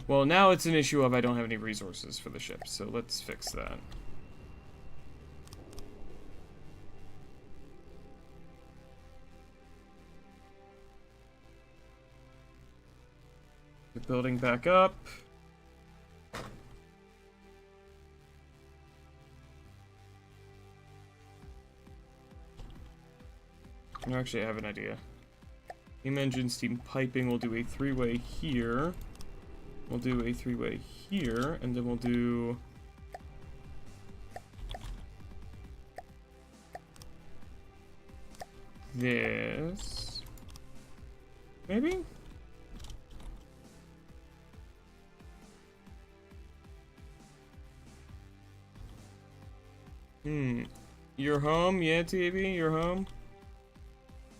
Well, now it's an issue of I don't have any resources for the ship, so let's fix that. The building back up. Actually, I have an idea. Steam engine, steam piping, we'll do a three-way here. We'll do a three-way here, and then we'll do... this. Maybe? You're home? Yeah, TV, you're home?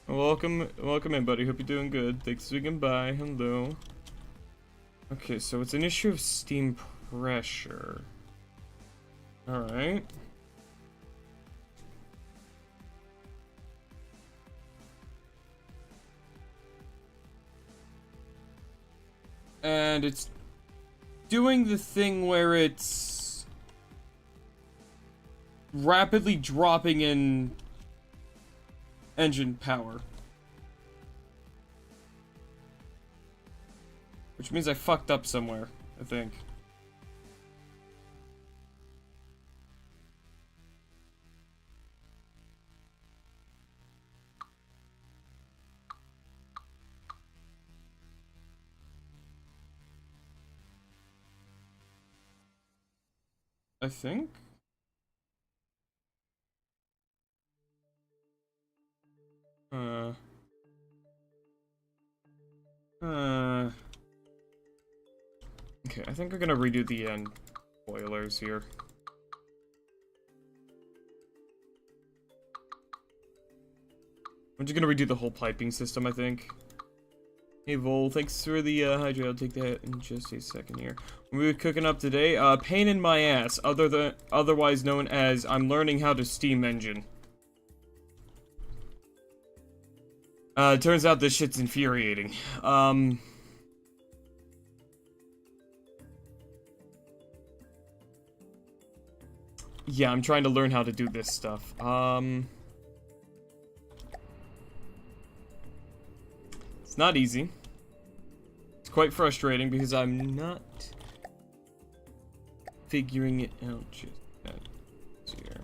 Welcome in, buddy. Hope you're doing good. Thanks for swinging by. Hello. Okay, so it's an issue of steam pressure. Alright. And it's doing the thing where it's rapidly dropping in engine power. Which means I fucked up somewhere, I think. I think? Okay, I think we're gonna redo the end boilers here. I'm just gonna redo the whole piping system, I think. Hey Vol, thanks for the hydrate. I'll take that in just a second here. What we were cooking up today, pain in my ass, otherwise known as I'm learning how to steam engine. Turns out this shit's infuriating. Yeah, I'm trying to learn how to do this stuff. It's not easy. It's quite frustrating because I'm not figuring it out just yet. Here.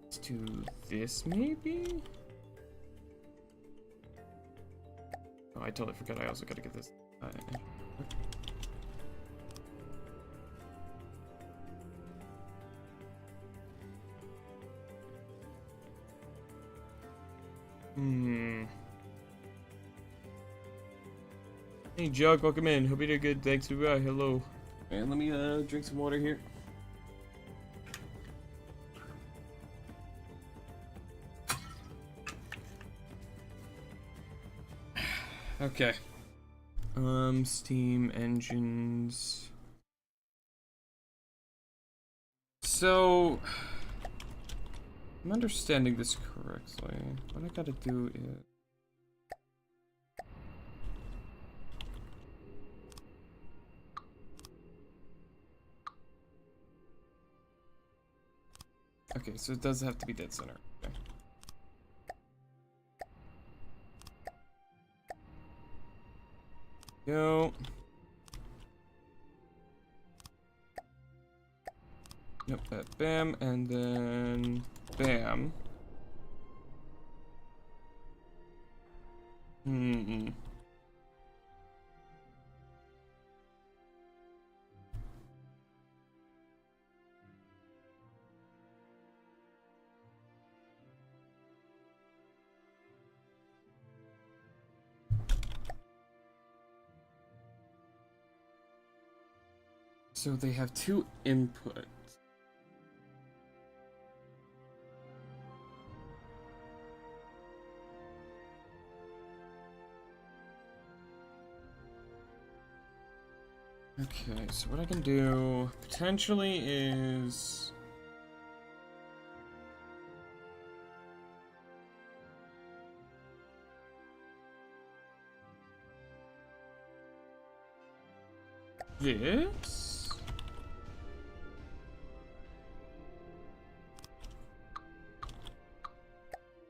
Let's do this, maybe? Oh, I totally forgot I also gotta get this. Hey, Jug, welcome in. Hope you did good. Thanks. Goodbye. Hello. And let me drink some water here. Okay. Steam engines. So, I'm understanding this correctly. What I gotta do is... Okay, so it does have to be dead center. Okay. Go. Yep, that bam, and then bam. So they have two inputs. Okay, so what I can do potentially is... this?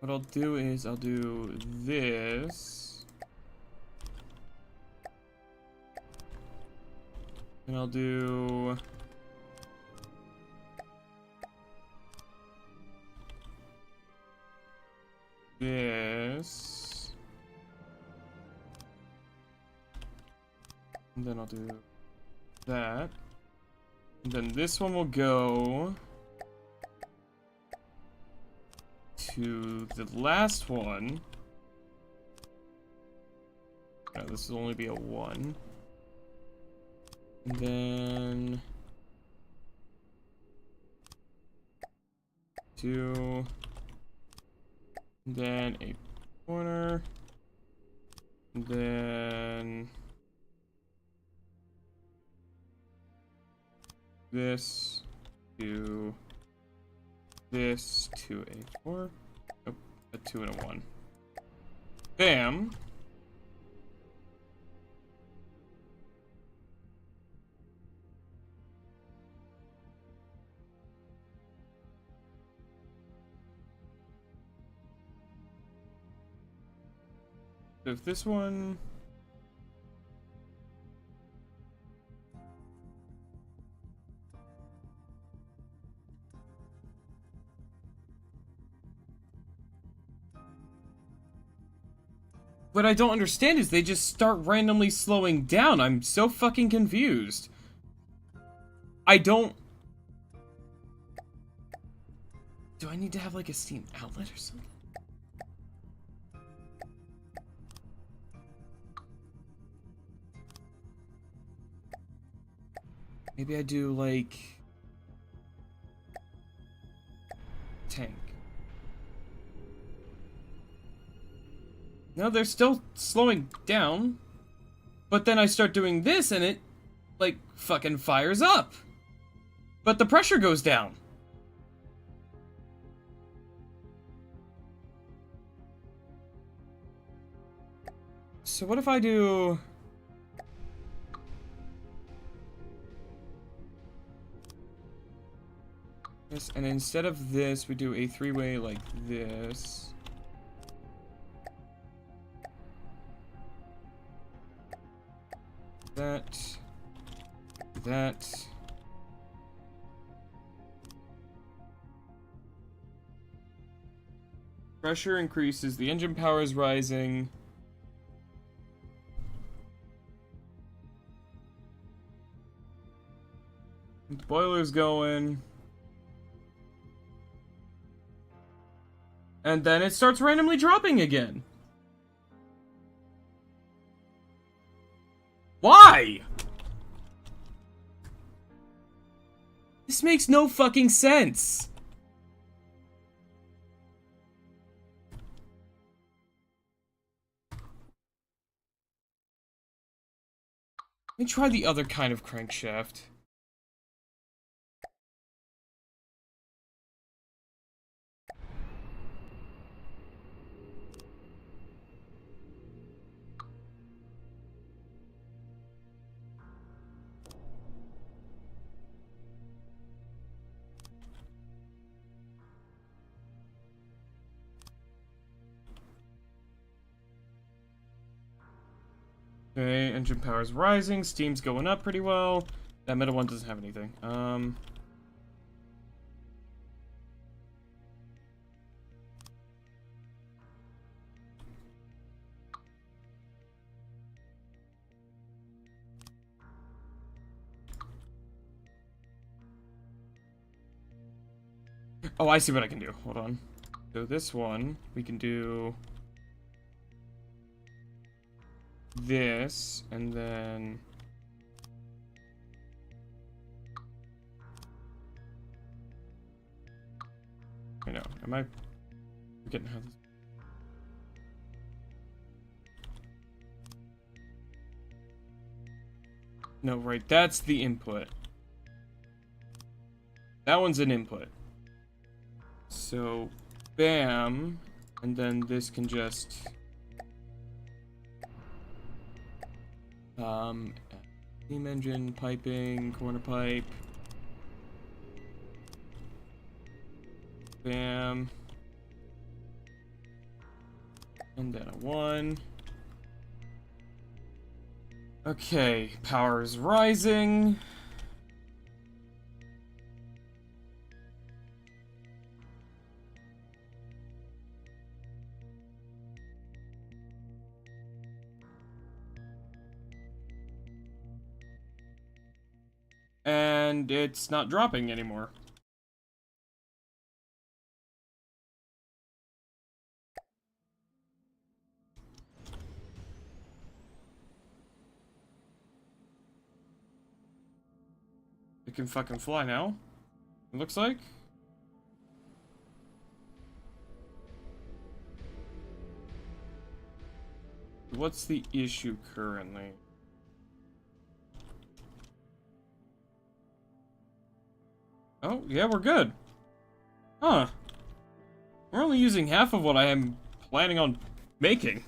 What I'll do is I'll do this. And I'll do... this. And then I'll do that. And then this one will go to the last one. No, this will only be a 1. And then 2. And then a corner. And then this to this to a 4. Oh, a 2 and a 1. Bam. So if this one... What I don't understand is they just start randomly slowing down. I'm so fucking confused. I don't... Do I need to have like a Steam outlet or something? Maybe I do like... tank. No, they're still slowing down. But then I start doing this and it, like, fucking fires up. But the pressure goes down. So what if I do... this, and instead of this, we do a 3-way like this. That. Pressure increases, the engine power is rising. The boiler's going. And then it starts randomly dropping again. Why? This makes no fucking sense. Let me try the other kind of crankshaft. Okay, engine power is rising, steam's going up pretty well. That middle one doesn't have anything. Oh, I see what I can do. Hold on. So this one, we can do this, and then I know. Am I forgetting how this? No, right. That's the input. That one's an input. So, bam, and then this can just steam engine, piping, corner pipe. Bam. And then a 1. Okay, power is rising. And it's not dropping anymore. It can fucking fly now. It looks like. What's the issue currently? Oh, yeah, we're good. Huh. We're only using half of what I am planning on making.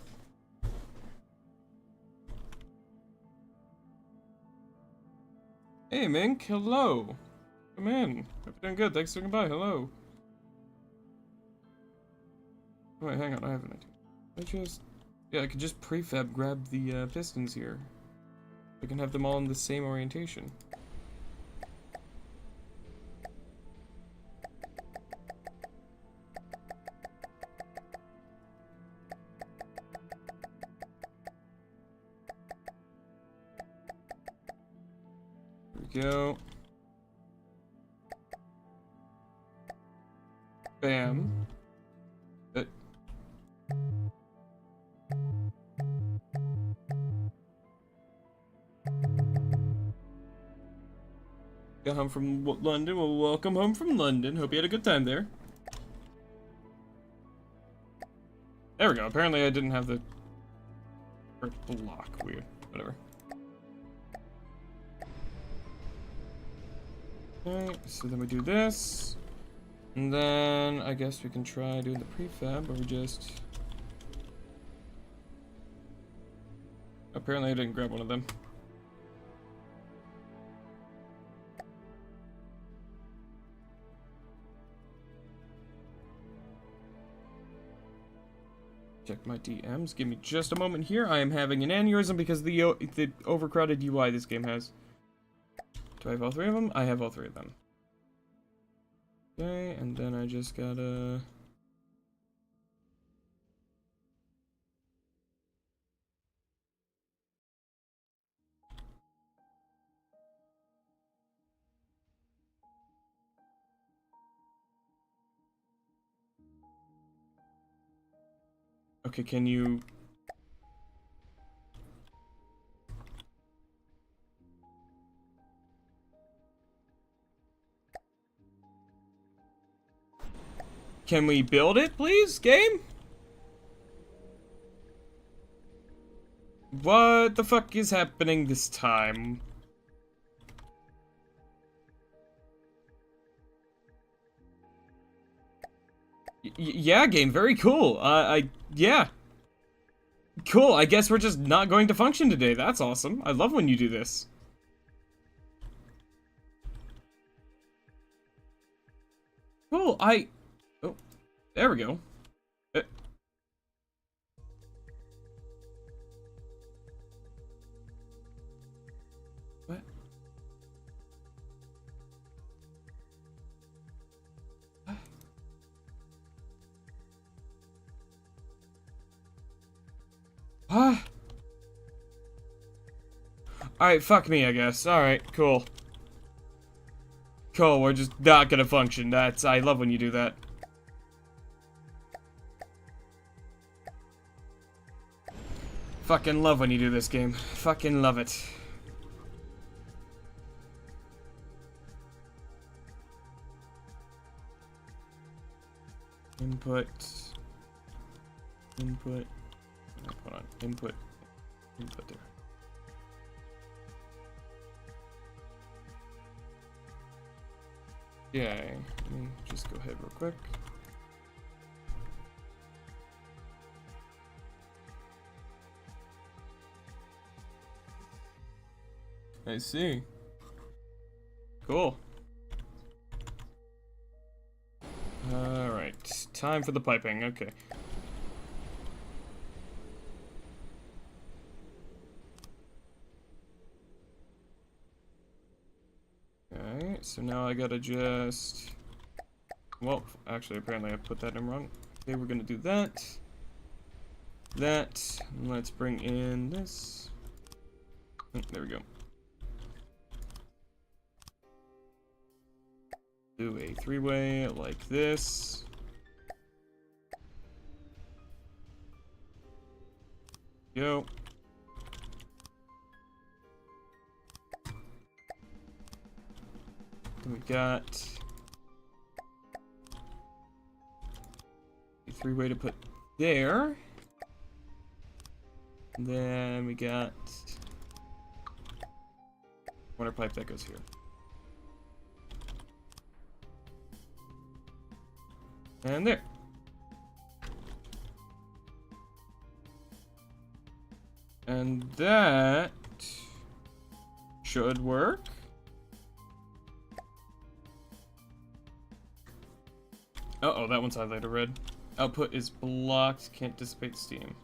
Hey, Mink, hello. Come in. Hope you're doing good. Thanks for coming by. Hello. Wait, hang on. I have an idea. Yeah, I could just prefab grab the pistons here. I can have them all in the same orientation. Go. Bam. Got home from London. Well, welcome home from London. Hope you had a good time there. There we go. Apparently I didn't have the block. Weird. Whatever. Okay, so then we do this. And then I guess we can try doing the prefab, or we just... Apparently I didn't grab one of them. Check my DMs. Give me just a moment here. I am having an aneurysm because of the overcrowded UI this game has. Do I have all 3 of them? I have all 3 of them. Okay, and then I just gotta... Okay, can you... Can we build it, please, game? What the fuck is happening this time? Yeah, game, very cool. Yeah. Cool, I guess we're just not going to function today. That's awesome. I love when you do this. Cool, oh, there we go. What? What? Alright, fuck me, I guess. Alright, cool. Cool, we're just not gonna function. I love when you do that. Fucking love when you do this game. Fucking love it. Input. Hold on. Input there. Okay, let me just go ahead real quick. I see. Cool. Alright, time for the piping, okay. Alright, so now I gotta just... Well, actually, apparently I put that in wrong. Okay, we're gonna do that. That. Let's bring in this. Oh, there we go. Do a three-way like this. Go. Then we got a three-way to put there. And then we got water pipe that goes here. And there. And that should work. Uh-oh, that one's highlighted red. Output is blocked, can't dissipate steam.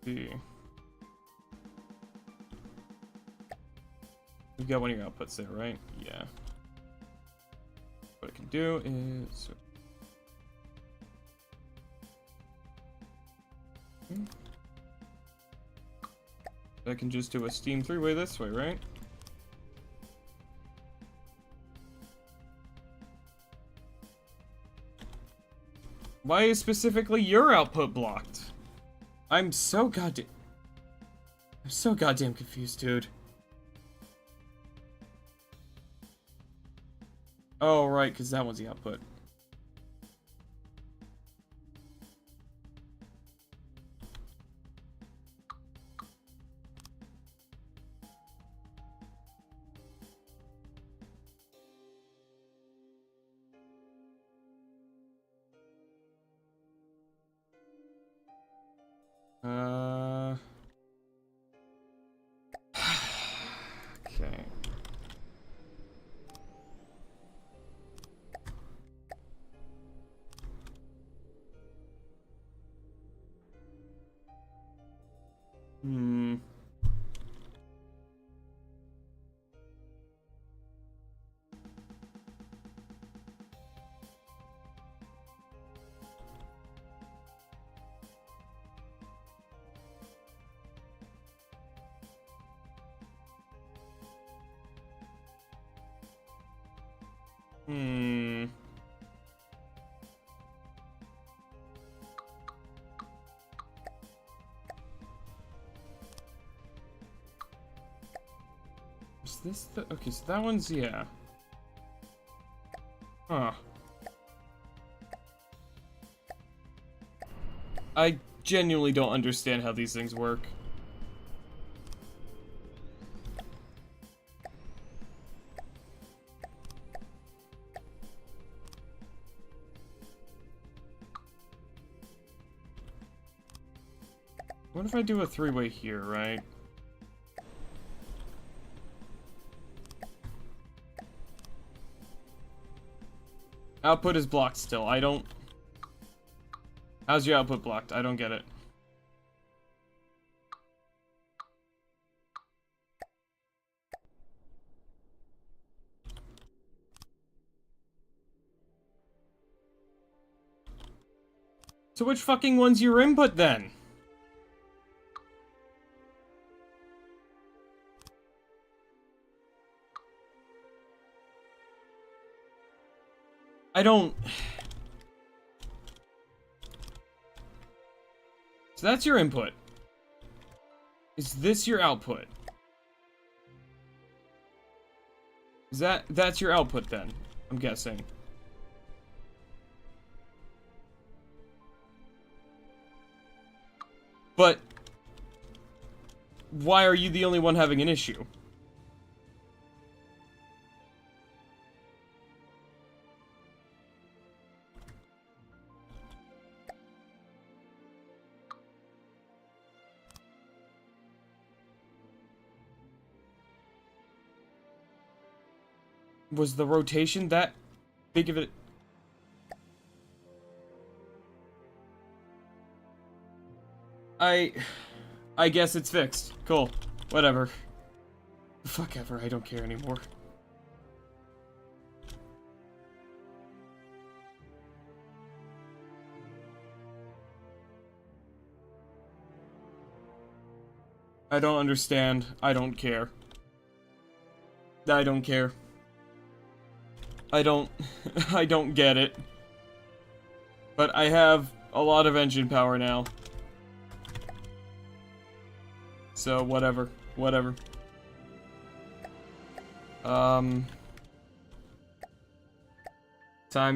See. You've got one of your outputs there, right? Yeah. What I can do is... I can just do a steam three-way this way, right? Why is specifically your output blocked? I'm so goddamn confused, dude. Oh, right, because that was the output. Okay. Hmm. Hmm. Is this the... Okay, so that one's... Yeah. Huh. I genuinely don't understand how these things work. What if I do a three-way here, right? Output is blocked still. I don't... How's your output blocked? I don't get it. So which fucking one's your input then? I don't... So that's your input. Is this your output? Is that's your output then? I'm guessing. But why are you the only one having an issue? Was the rotation that big of a... I guess it's fixed. Cool. Whatever. Fuck ever, I don't care anymore. I don't understand. I don't care. I don't care. I don't get it. But I have a lot of engine power now. So, whatever. Whatever. Time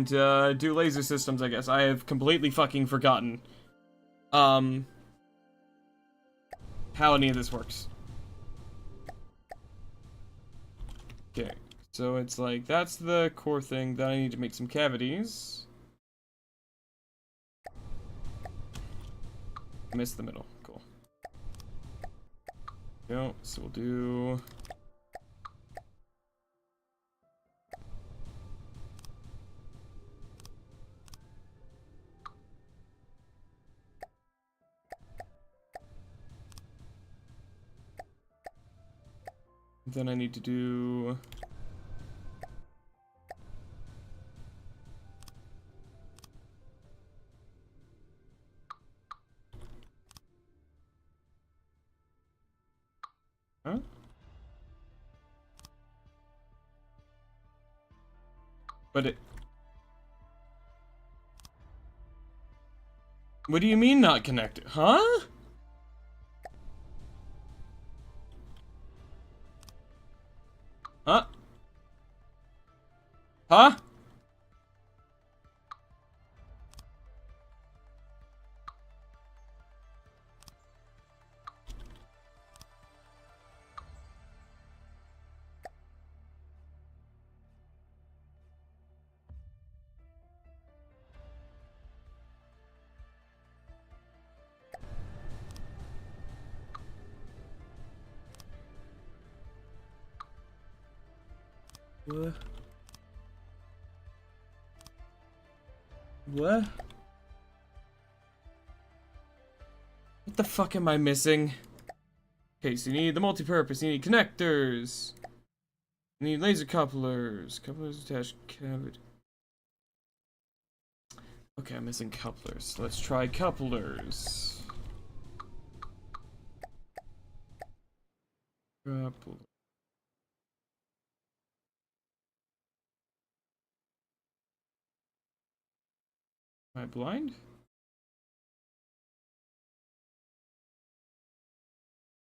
to do laser systems, I guess. I have completely fucking forgotten, how any of this works. Okay. So it's like, that's the core thing, then I need to make some cavities. Missed the middle, cool. Go, so we'll do... Then I need to do... Huh? But it... What do you mean not connected? Huh? Huh? Huh? What? What? What the fuck am I missing? Okay, so you need the multi-purpose, you need connectors. You need laser couplers. Couplers attached cavity. Okay, I'm missing couplers. Let's try couplers. Coupler. Am I blind?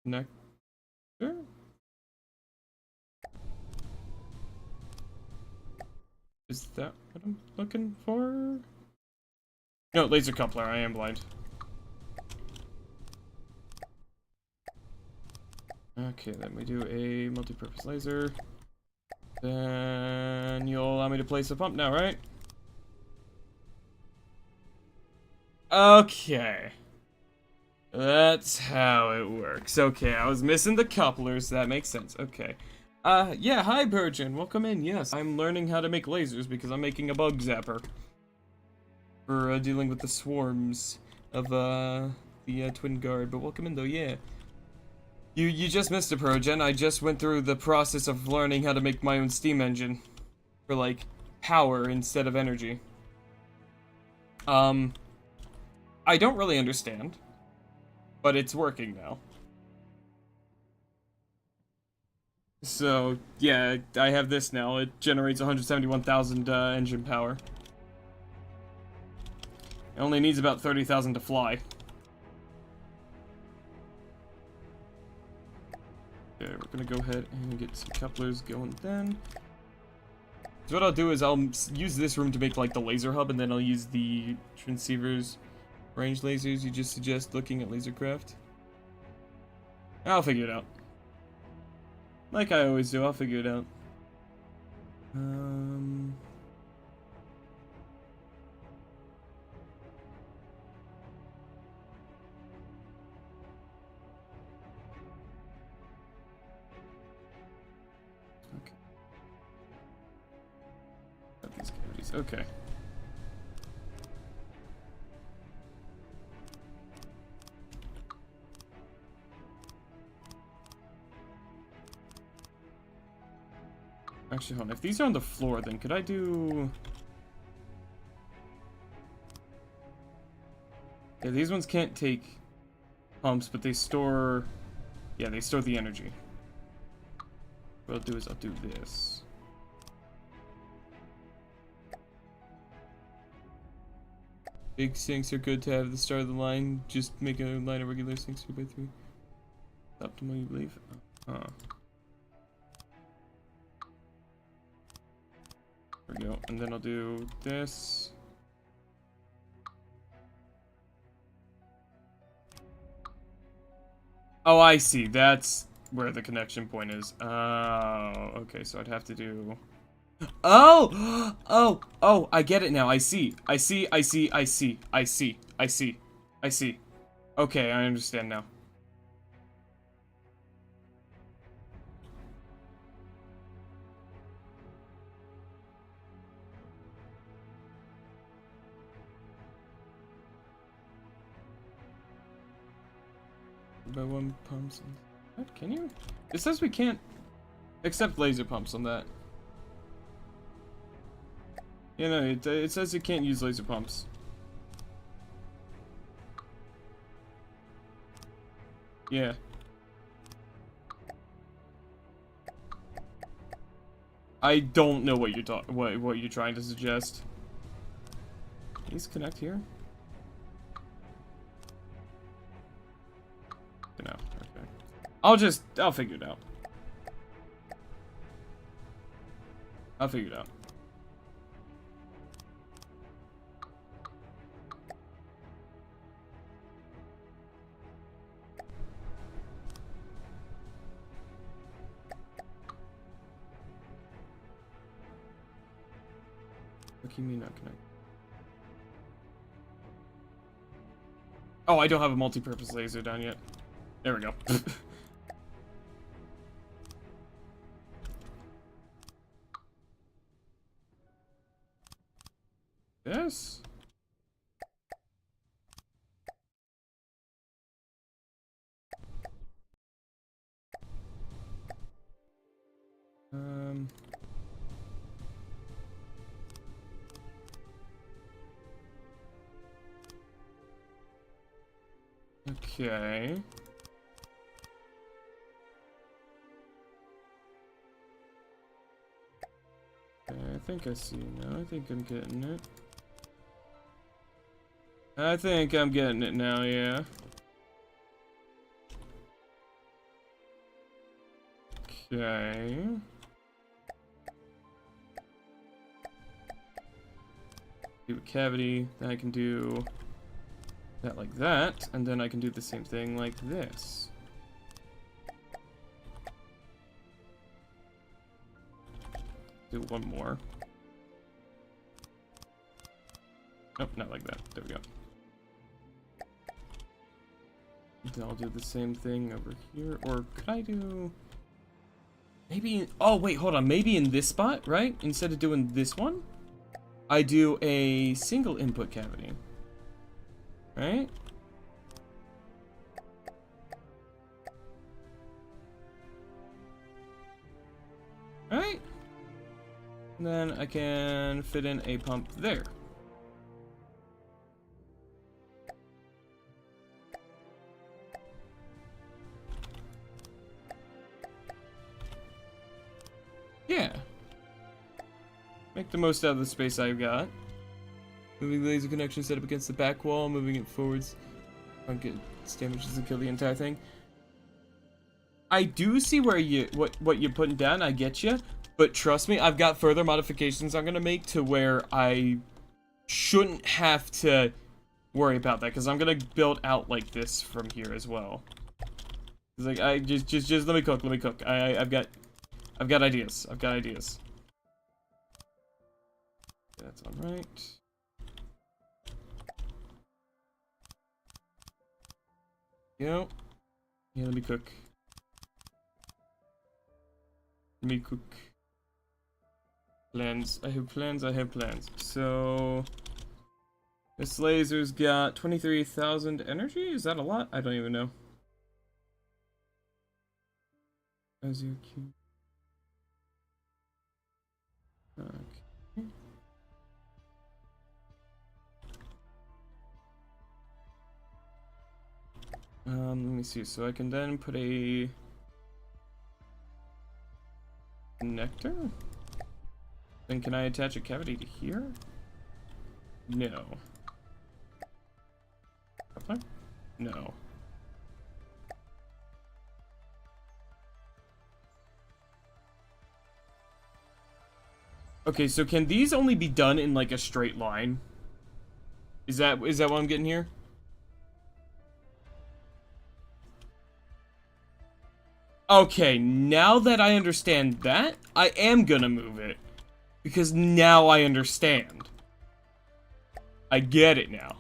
Connector? Is that what I'm looking for? No, laser coupler. I am blind. Okay, then we do a multi-purpose laser. Then you'll allow me to place a pump now, right? Okay. That's how it works. Okay, I was missing the couplers. That makes sense. Okay. Yeah, hi, Virgin. Welcome in. Yes, I'm learning how to make lasers because I'm making a bug-zapper. For, dealing with the swarms of, the, Twin Guard. But welcome in, though, yeah. You just missed it, Progen. I just went through the process of learning how to make my own steam engine. For, like, power instead of energy. I don't really understand. But it's working now. So, yeah, I have this now. It generates 171,000 engine power. It only needs about 30,000 to fly. Okay, we're gonna go ahead and get some couplers going then. So what I'll do is I'll use this room to make like the laser hub, and then I'll use the transceivers range lasers you just suggest looking at lasercraft. I'll figure it out. Like I always do, I'll figure it out. Okay. Got these cavities. Okay. Actually, hold on. If these are on the floor, then could I do... Yeah, these ones can't take pumps, but they store... Yeah, they store the energy. What I'll do is I'll do this. Big sinks are good to have at the start of the line. Just make a line of regular sinks 2x3. Optimal, you believe? Huh. There we go. And then I'll do this. Oh, I see. That's where the connection point is. Oh, okay. So I'd have to do... Oh! Oh, I get it now. I see. I see. Okay, I understand now. By one pumps. What? Can you? It says we can't accept laser pumps on that. Yeah, no, it says you can't use laser pumps. Yeah. I don't know what you're what you're trying to suggest. These connect here? No, okay. I'll figure it out. I'll figure it out. What do you mean not connect? Oh, I don't have a multi-purpose laser down yet. There we go. Yes. Okay. Okay, I think I see now. I think I'm getting it. I think I'm getting it now, yeah. Okay. Do a cavity, then I can do that like that, and then I can do the same thing like this. do one more. Nope, not like that. There we go. Then I'll do the same thing over here. Or could I do... Maybe... Oh, wait, hold on. Maybe in this spot, right? Instead of doing this one, I do a single input cavity. Right? Alright. And then I can fit in a pump there. Yeah. Make the most out of the space I've got. Moving the laser connection set up against the back wall, moving it forwards. Damages and kill the entire thing. I do see where what you're putting down. I get you, but trust me, I've got further modifications I'm gonna make to where I shouldn't have to worry about that, because I'm gonna build out like this from here as well. It's like I just let me cook. I've got ideas. I've got ideas. That's all right. Yeah, let me cook. Let me cook. Plans. I have plans. So this laser's got 23,000 energy. Is that a lot? I don't even know. As your cube. Okay. Let me see. So I can then put a connector. Then can I attach a cavity to here? No. Coupler? No. Okay, so can these only be done in like a straight line? Is that what I'm getting here? Okay, now that I understand that, I am gonna move it. Because now I understand. I get it now.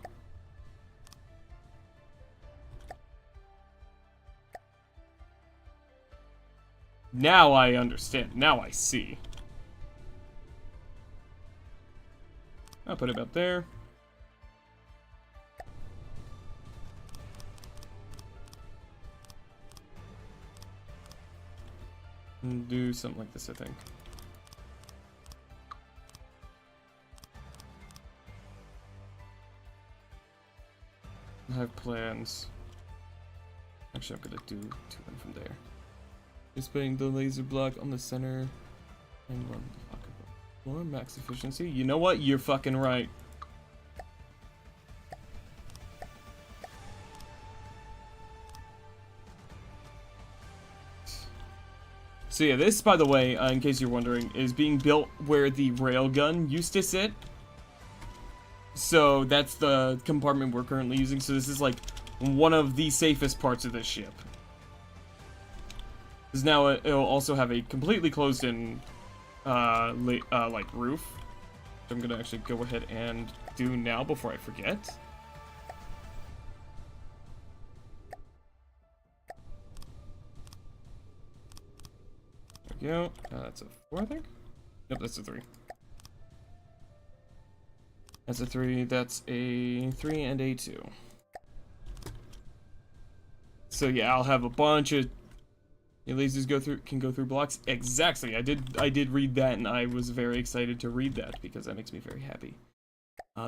Now I understand. Now I see. I'll put it about there. And do something like this, I think. I have plans. Actually, I'm gonna do two in from there. Just putting the laser block on the center and one block above. More max efficiency. You know what? You're fucking right. So yeah, this, by the way, in case you're wondering, is being built where the railgun used to sit. So that's the compartment we're currently using. So this is like one of the safest parts of this ship. Because now it'll also have a completely closed-in, like roof. Which I'm gonna actually go ahead and do now before I forget. There we go. That's a 4, I think. Nope, that's a 3. That's a 3, that's a 3 and a 2. So yeah, I'll have a bunch of lasers can go through blocks. Exactly. I did read that, and I was very excited to read that because that makes me very happy.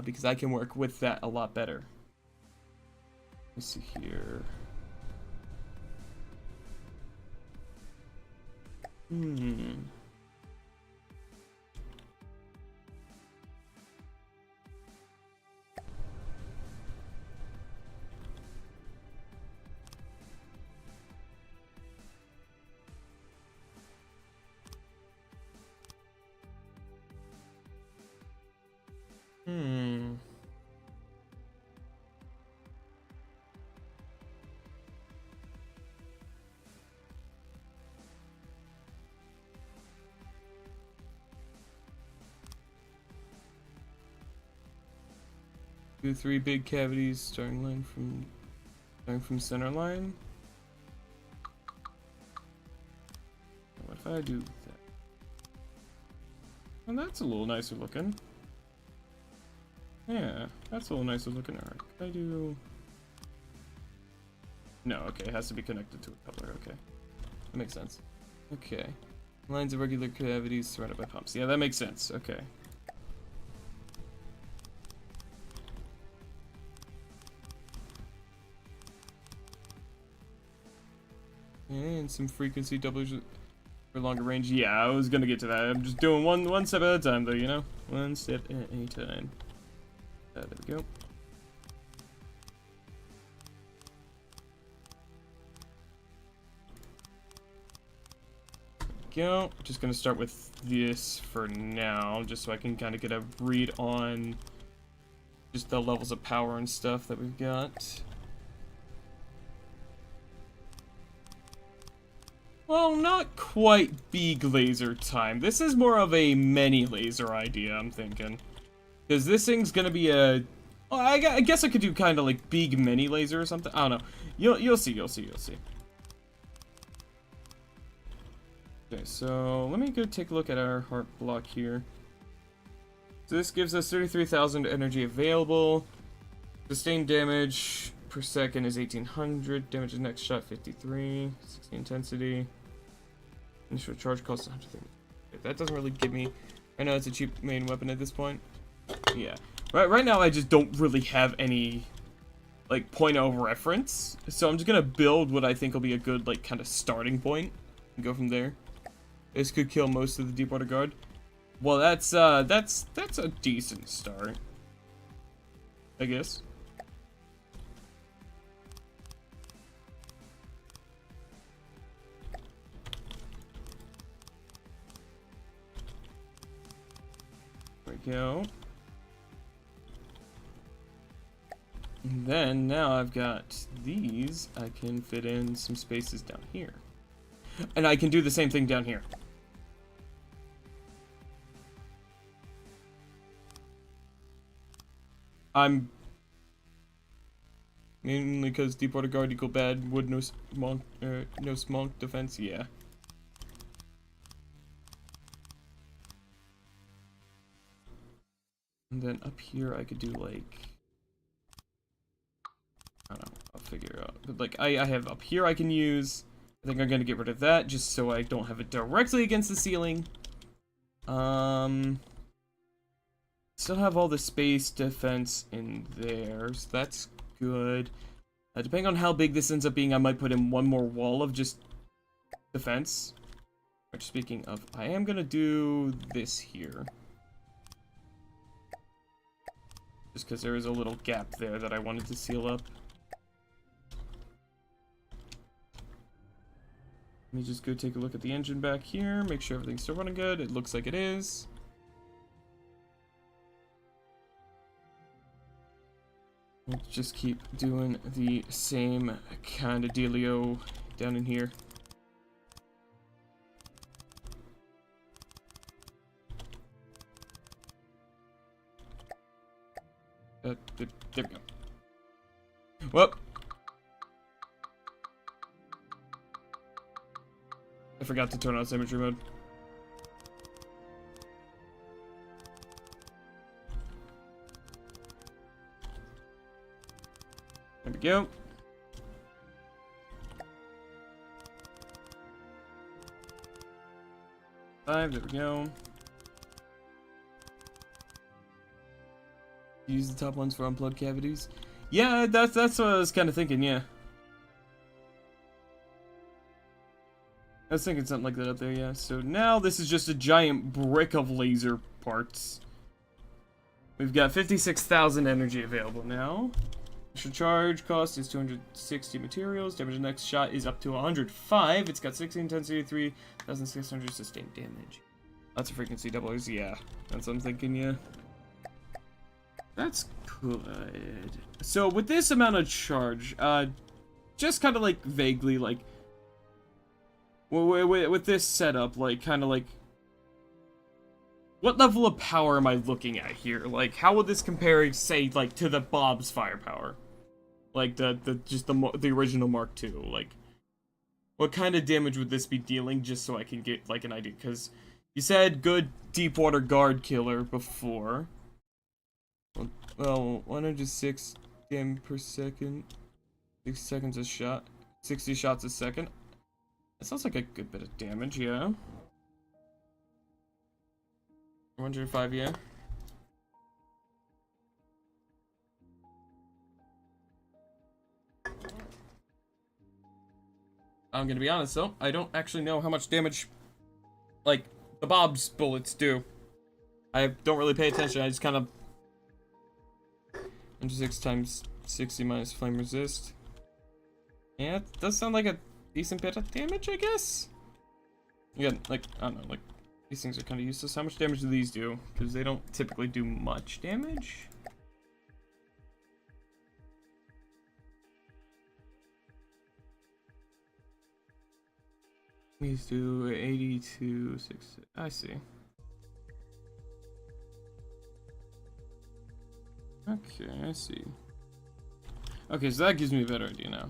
Because I can work with that a lot better. Let's see here. Do 3 big cavities starting from center line. What if I do that? Well, that's a little nicer looking. Yeah, that's a little nicer looking. Alright, can I do... No, okay, it has to be connected to a coupler, okay. That makes sense. Okay. Lines of regular cavities surrounded by pumps. Yeah, that makes sense, okay. And some frequency doublers for longer range. Yeah, I was gonna get to that. I'm just doing one step at a time, though, you know? One step at a time. There we go. Go. Just gonna start with this for now, just so I can kind of get a read on just the levels of power and stuff that we've got. Well, not quite big laser time. This is more of a mini laser idea, I'm thinking. Because this thing's gonna be a... Well, I guess I could do kind of like big mini laser or something. I don't know. You'll see. Okay, so let me go take a look at our heart block here. So this gives us 33,000 energy available. Sustained damage per second is 1800. Damage to next shot 53. 60 intensity. Initial charge cost 130. That doesn't really give me... I know it's a cheap main weapon at this point. Yeah. Right now I just don't really have any like point of reference. So I'm just gonna build what I think will be a good like kind of starting point and go from there. This could kill most of the deep water guard. Well, that's a decent start, I guess. There we go. And then now I've got these. I can fit in some spaces down here, and I can do the same thing down here. I'm mainly because deep water guard equal bad wood no smonk defense. Yeah. And then up here I could do like, I don't know, I'll figure it out. But like I have up here I can use. I think I'm gonna get rid of that just so I don't have it directly against the ceiling. Still have all the space defense in there, so that's good. Depending on how big this ends up being, I might put in one more wall of just defense. Which, speaking of, I am gonna do this here. Just because there is a little gap there that I wanted to seal up. Let me just go take a look at the engine back here, make sure everything's still running good. It looks like it is. Let's just keep doing the same kind of dealio down in here. There we go. Well, I forgot to turn on symmetry mode. There we go. There we go. Use the top ones for unplugged cavities. Yeah, that's what I was kind of thinking, yeah. I was thinking something like that up there, yeah. So now this is just a giant brick of laser parts. We've got 56,000 energy available now. Initial charge cost is 260 materials. Damage to next shot is up to 105. It's got 16 intensity, 3,600 sustained damage. Lots of frequency doublers, yeah. That's what I'm thinking, yeah. That's good. So with this amount of charge, just kind of like vaguely like, with this setup, like kind of like, what level of power am I looking at here? Like, how would this compare, say, like, to the Bob's firepower? Like, the original Mark II, like, what kind of damage would this be dealing, just so I can get, like, an idea? Because you said good deep water guard killer before. Well, 106 damage per second, 6 seconds a shot, 60 shots a second. That sounds like a good bit of damage, yeah. 105, yeah. I'm gonna be honest though, I don't actually know how much damage, like, the Bob's bullets do. I don't really pay attention, I just kind of... 106 times 60 minus flame resist. Yeah, it does sound like a decent bit of damage, I guess? Yeah, like, I don't know, like, these things are kind of useless. How much damage do these do? Because they don't typically do much damage. These do 82, 6. I see. Okay, I see. Okay, so that gives me a better idea now.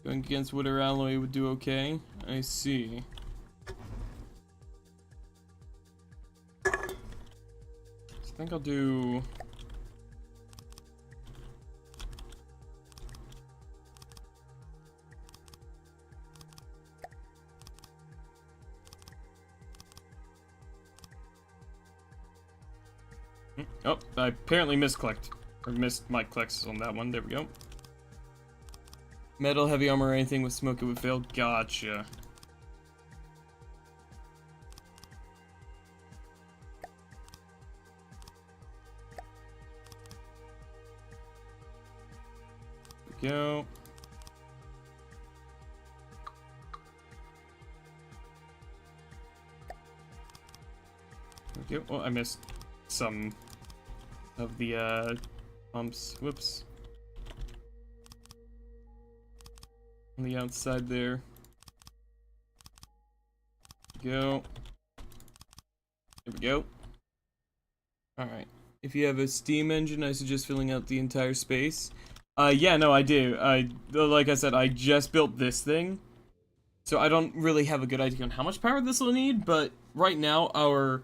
Going against Wither Alloy would do okay. I see. So I think I'll do... Oh, I apparently misclicked. Or missed my clicks on that one. There we go. Metal, heavy armor, or anything with smoke, it would fail. Gotcha. There we go. There we go. Oh, I missed some of the pumps. Whoops. On the outside there. Go. There we go. Alright. If you have a steam engine, I suggest filling out the entire space. Yeah, no, I do. Like I said, I just built this thing. So I don't really have a good idea on how much power this will need, but right now our...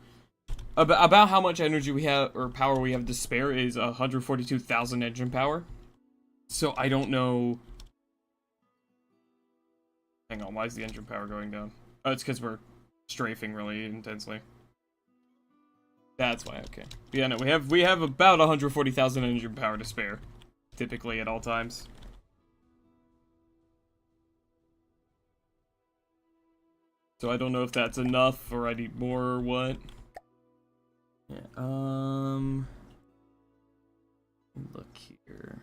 About how much energy we have, or power we have to spare is 142,000 engine power. So I don't know... Hang on, why is the engine power going down? Oh, it's because we're strafing really intensely. That's why, okay. But yeah, no, we have about 140,000 engine power to spare, typically at all times. So I don't know if that's enough, or I need more, or what. Yeah, look here.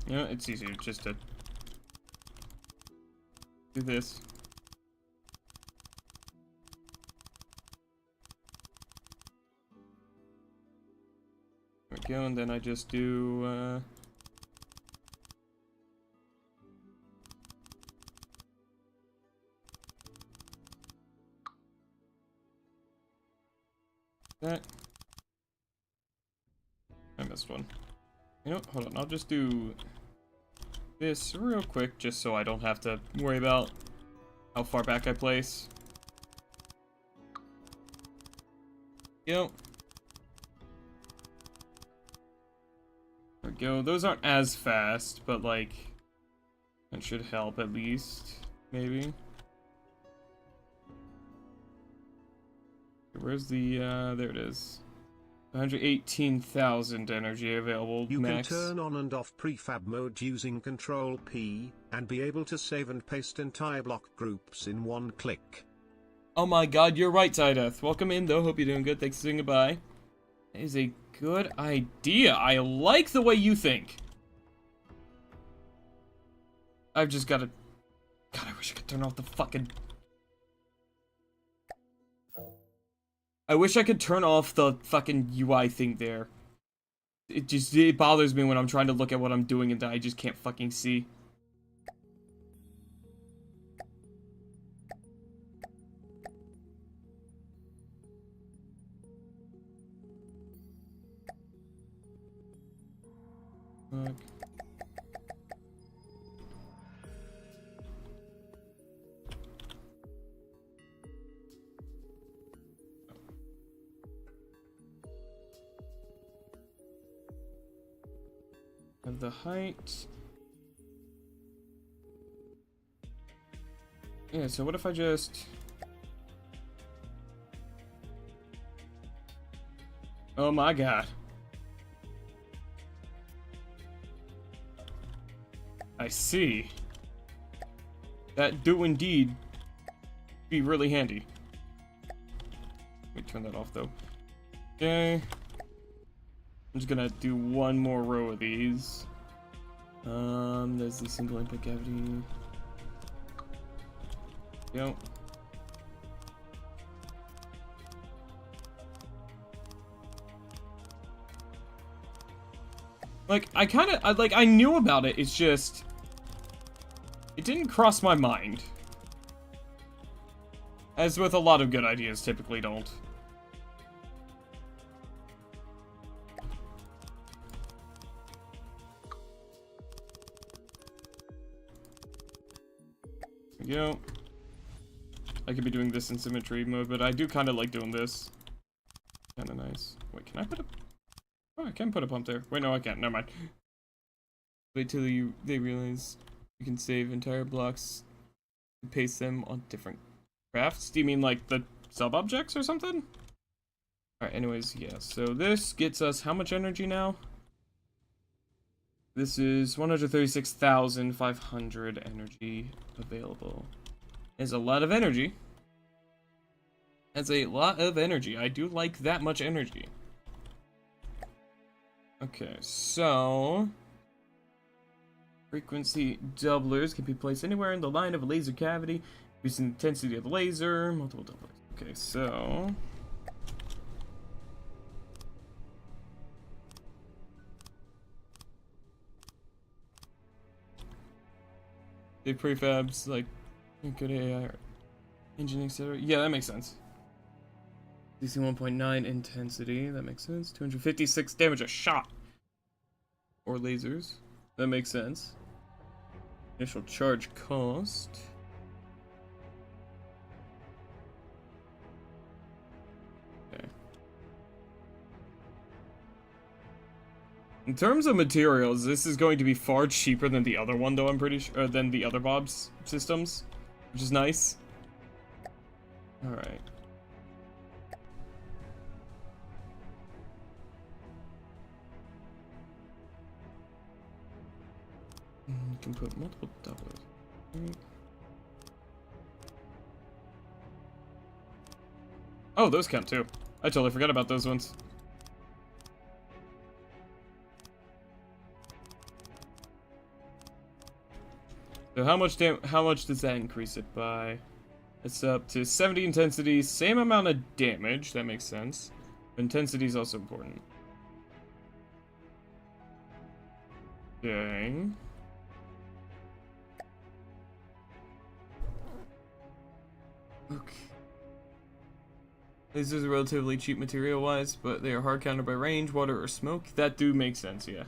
You know, it's easier just to do this. There we go, and then I just do, that. I missed one. You know, hold on, I'll just do this real quick, just so I don't have to worry about how far back I place. Yep. There we go. Those aren't as fast, but like, that should help at least, maybe. Where's the, there it is. 118,000 energy available You max. can turn on and off prefab mode using Control P, and be able to save and paste entire block groups in one click. Oh my god, you're right, Tideth. Welcome in, though. Hope you're doing good. Thanks for saying goodbye. That is a good idea. I like the way you think. I've just gotta... God, I wish I could turn off the fucking... I wish I could turn off the fucking UI thing there. It bothers me when I'm trying to look at what I'm doing and I just can't fucking see. Fuck. And the height. Yeah, so what if I just... Oh my god. I see. That do indeed be really handy. Let me turn that off though. Okay. I'm just gonna do one more row of these. There's the single input cavity. Yep. Like, I knew about it, it's just... It didn't cross my mind. As with a lot of good ideas, typically don't. There we go. I could be doing this in symmetry mode, but I do kind of like doing this. Kind of nice. Wait, can I put a... Oh, I can put a pump there. Wait, no, I can't. Never mind. Wait till they realize you can save entire blocks and paste them on different crafts. Do you mean like the sub-objects or something? Alright, anyways, yeah. So this gets us how much energy now? This is 136,500 energy available. There's a lot of energy. That's a lot of energy. I do like that much energy. Okay, so... Frequency doublers can be placed anywhere in the line of a laser cavity, reducing the intensity of the laser. Multiple doublers. Okay, so... Big prefabs, like, good AI, engine, etc. Yeah, that makes sense. DC 1.9 intensity, that makes sense. 256 damage a shot. Or lasers. That makes sense. Initial charge cost. Okay. In terms of materials, this is going to be far cheaper than the other one, though, I'm pretty sure, than the other Bob's systems, which is nice. Alright. You can put multiple doublers. Oh, those count too. I totally forgot about those ones. So how much does that increase it by? It's up to 70 intensity, same amount of damage, that makes sense. Intensity is also important. Okay. Okay. Lasers are relatively cheap material-wise, but they are hard countered by range, water, or smoke. That do make sense, yeah.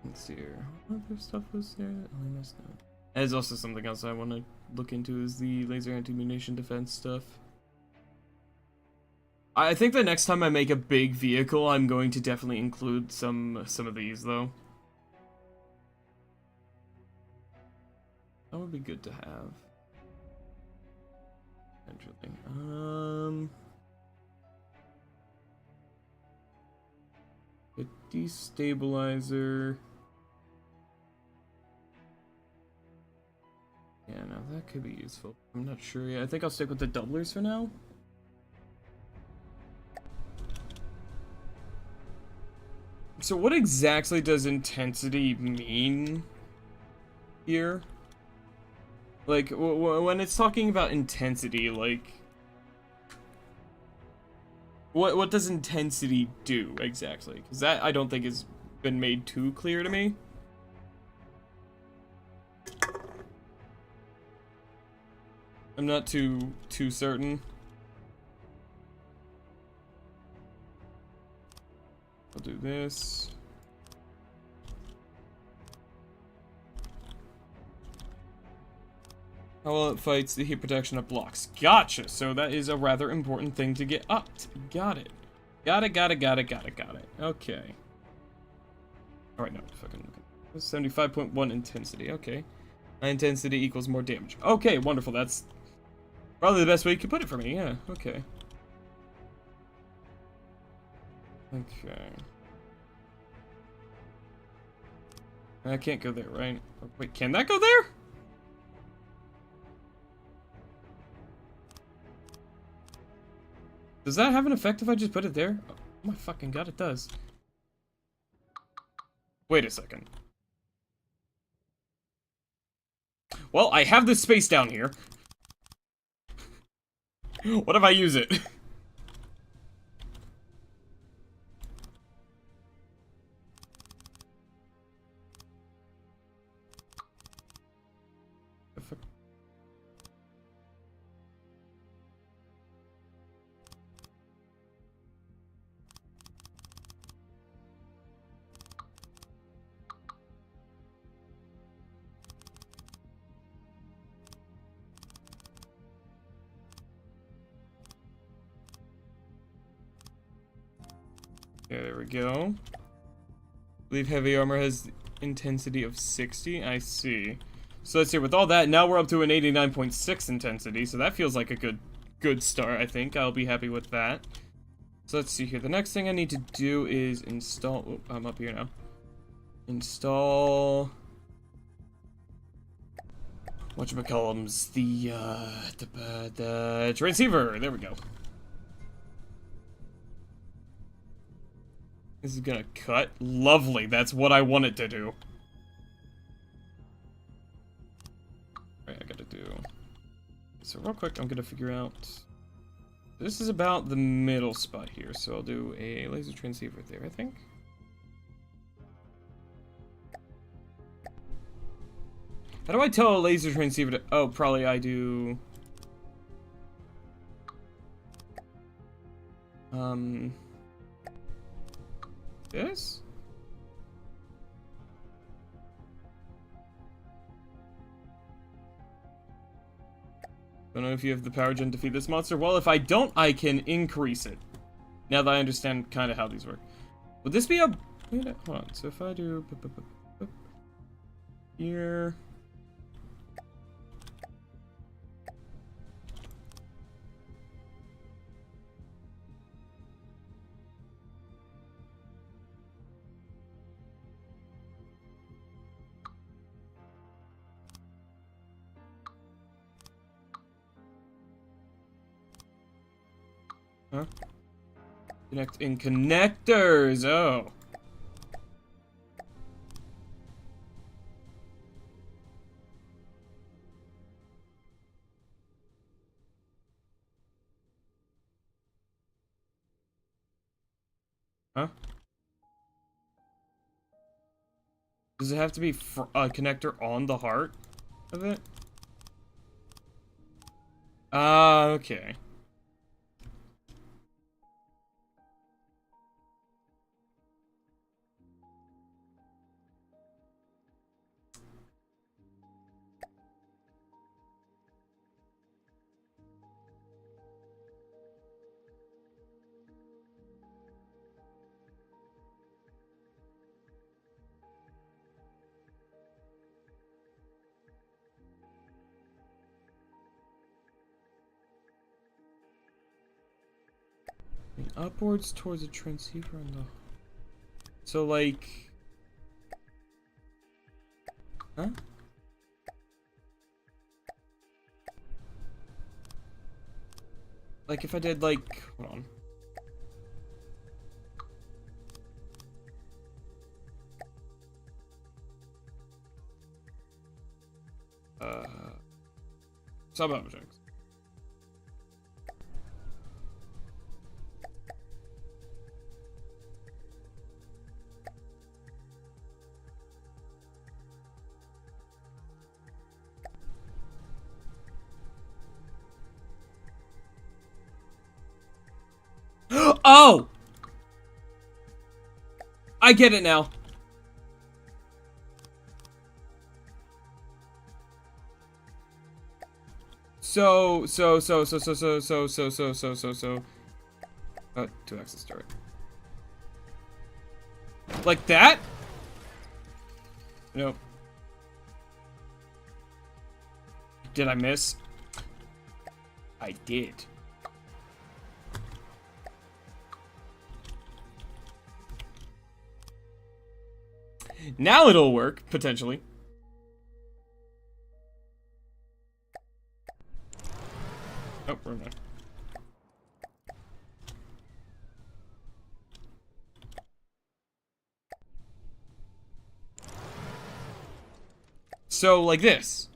Let's see here. What other stuff was there? There's also something else I want to look into is the laser anti-munition defense stuff. I think the next time I make a big vehicle, I'm going to definitely include some of these, though. That would be good to have. Interesting. A destabilizer. Yeah, no, that could be useful. I'm not sure yet. I think I'll stick with the doublers for now. So what exactly does intensity mean here? Like, when it's talking about intensity, like... What does intensity do, exactly? Because that, I don't think, has been made too clear to me. I'm not too certain. I'll do this. How well it fights the heat protection of blocks. Gotcha! So that is a rather important thing to get upped. Got it. Got it. Okay. Alright, no, fucking... 75.1 intensity, okay. High intensity equals more damage. Okay, wonderful, that's... probably the best way you could put it for me, yeah, okay. Okay. I can't go there, right? Oh, wait, can that go there? Does that have an effect if I just put it there? Oh my fucking god, it does. Wait a second. Well, I have this space down here. What if I use it? Okay, there we go. I believe heavy armor has intensity of 60. I see. So let's see, with all that, now we're up to an 89.6 intensity, so that feels like a good start, I think. I'll be happy with that. So let's see here. The next thing I need to do is install... Oh, I'm up here now. Install... whatchamacallums? The transceiver. There we go. This is gonna cut. Lovely. That's what I want it to do. Alright, I gotta do... So real quick, I'm gonna figure out... This is about the middle spot here, so I'll do a laser transceiver there, I think. How do I tell a laser transceiver to... Oh, probably I do... This? Don't know if you have the power gen to defeat this monster. Well, if I don't, I can increase it. Now that I understand kind of how these work. Would this be a... Wait, hold on. So if I do... Here... Huh? Connect in connectors. Oh. Huh? Does it have to be a connector on the heart of it? Ah, okay. And upwards towards a transceiver on the... So, like... Huh? Like, if I did, like... Hold on. Sub-objects. Oh! I get it now. So. 2-axis turret. Like that? Nope. Did I miss? I did. Now it'll work, potentially. Oh, wrong one. So, like this.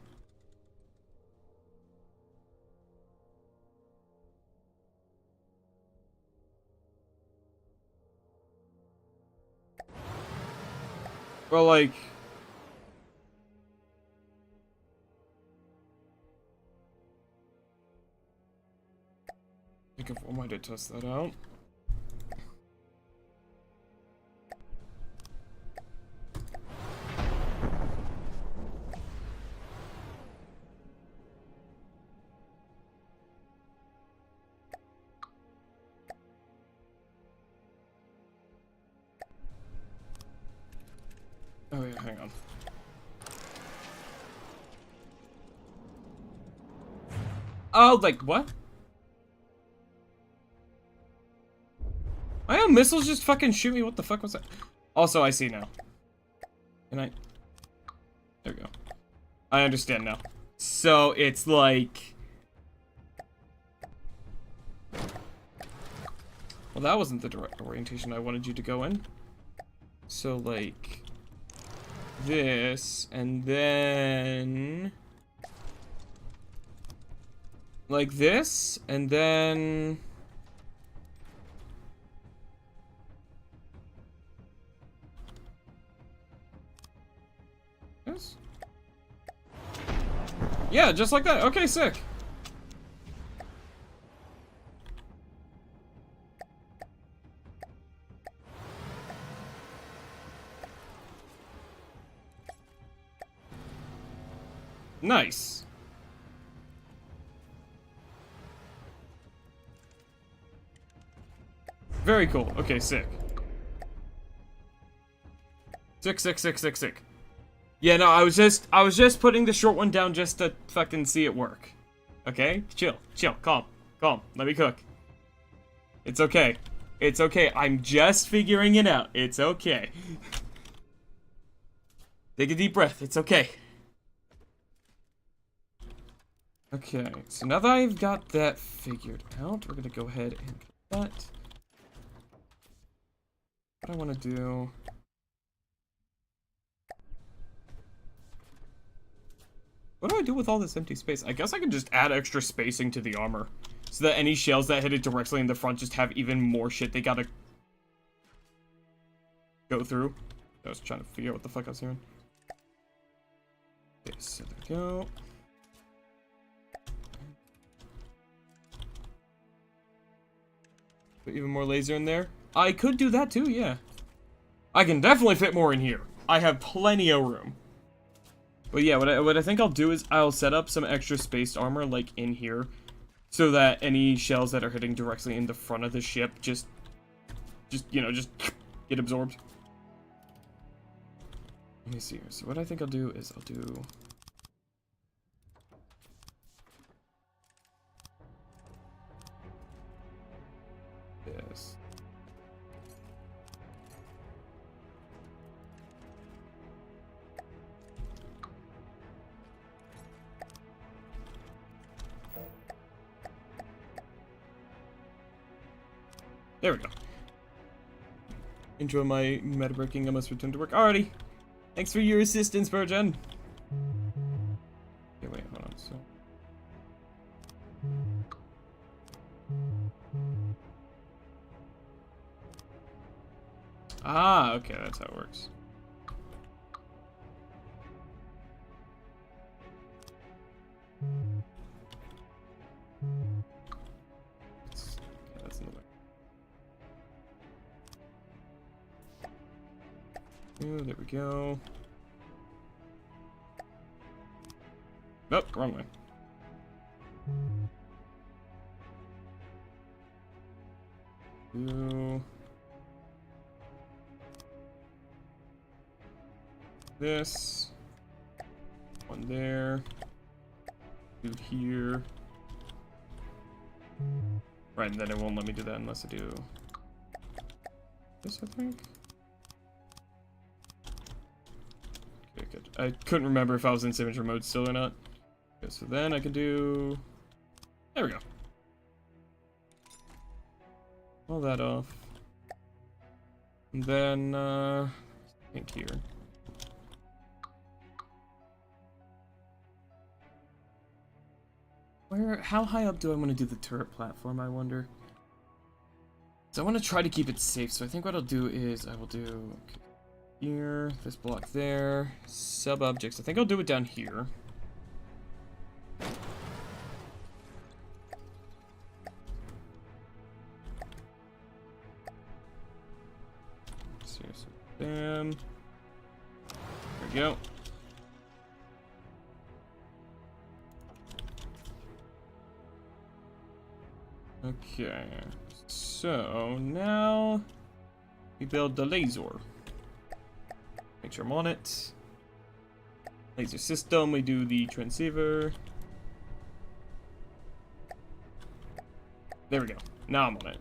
Well, like... I think of one way to test that out. Oh yeah, hang on. Oh, like what? My own missiles just fucking shoot me. What the fuck was that? Also, I see now. Can I? There we go. I understand now. So it's like. Well, that wasn't the direct orientation I wanted you to go in. So like. This, and then like this, and then this. Yeah, just like that. Okay, sick. Nice. Very cool. Okay, sick. Sick. Yeah, no, I was just putting the short one down just to fucking see it work. Okay? Chill, calm. Let me cook. It's okay. It's okay. I'm just figuring it out. It's okay. Take a deep breath. It's okay. Okay, so now that I've got that figured out, we're gonna go ahead and cut that. What I want to do... What do I do with all this empty space? I guess I can just add extra spacing to the armor. So that any shells that hit it directly in the front just have even more shit they gotta go through. I was trying to figure out what the fuck I was hearing. Okay, so there we go. Put even more laser in there. I could do that too, yeah. I can definitely fit more in here. I have plenty of room. But yeah, what I think I'll do is I'll set up some extra spaced armor like in here, so that any shells that are hitting directly in the front of the ship just get absorbed. Let me see here. So what I think I'll do is I'll do... this. There we go. Enjoy my meta breaking. I must return to work. Alrighty. Thanks for your assistance, Virgin. Okay, wait, hold on. So Ah, okay, that's how it works. Okay, that's in the way. Oh, there we go. Oh, wrong way. Do this. One there. Do here. Right, and then it won't let me do that unless I do this, I think. Okay, good. I couldn't remember if I was in signature mode still or not. Okay, so then I can do... There we go. All that off. And then, I think here. How high up do I want to do the turret platform, I wonder? So I want to try to keep it safe, so I think what I'll do is I will do here, this block there, sub-objects. I think I'll do it down here. Seriously, bam. There we go. Okay, so now we build the laser. Make sure I'm on it. Laser system, we do the transceiver. There we go. Now I'm on it.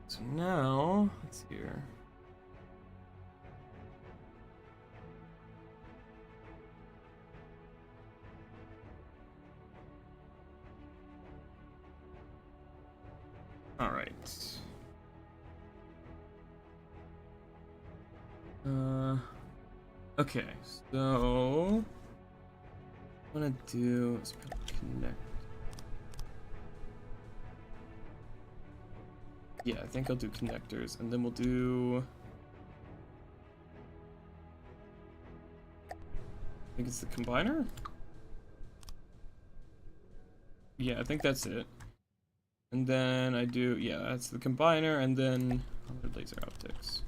So now, let's see here. All right. Okay, so what I want to do is connect. Yeah, I think I'll do connectors, and then we'll do. I think it's the combiner. Yeah, I think that's it. And then I do, yeah, that's the combiner, and then laser optics.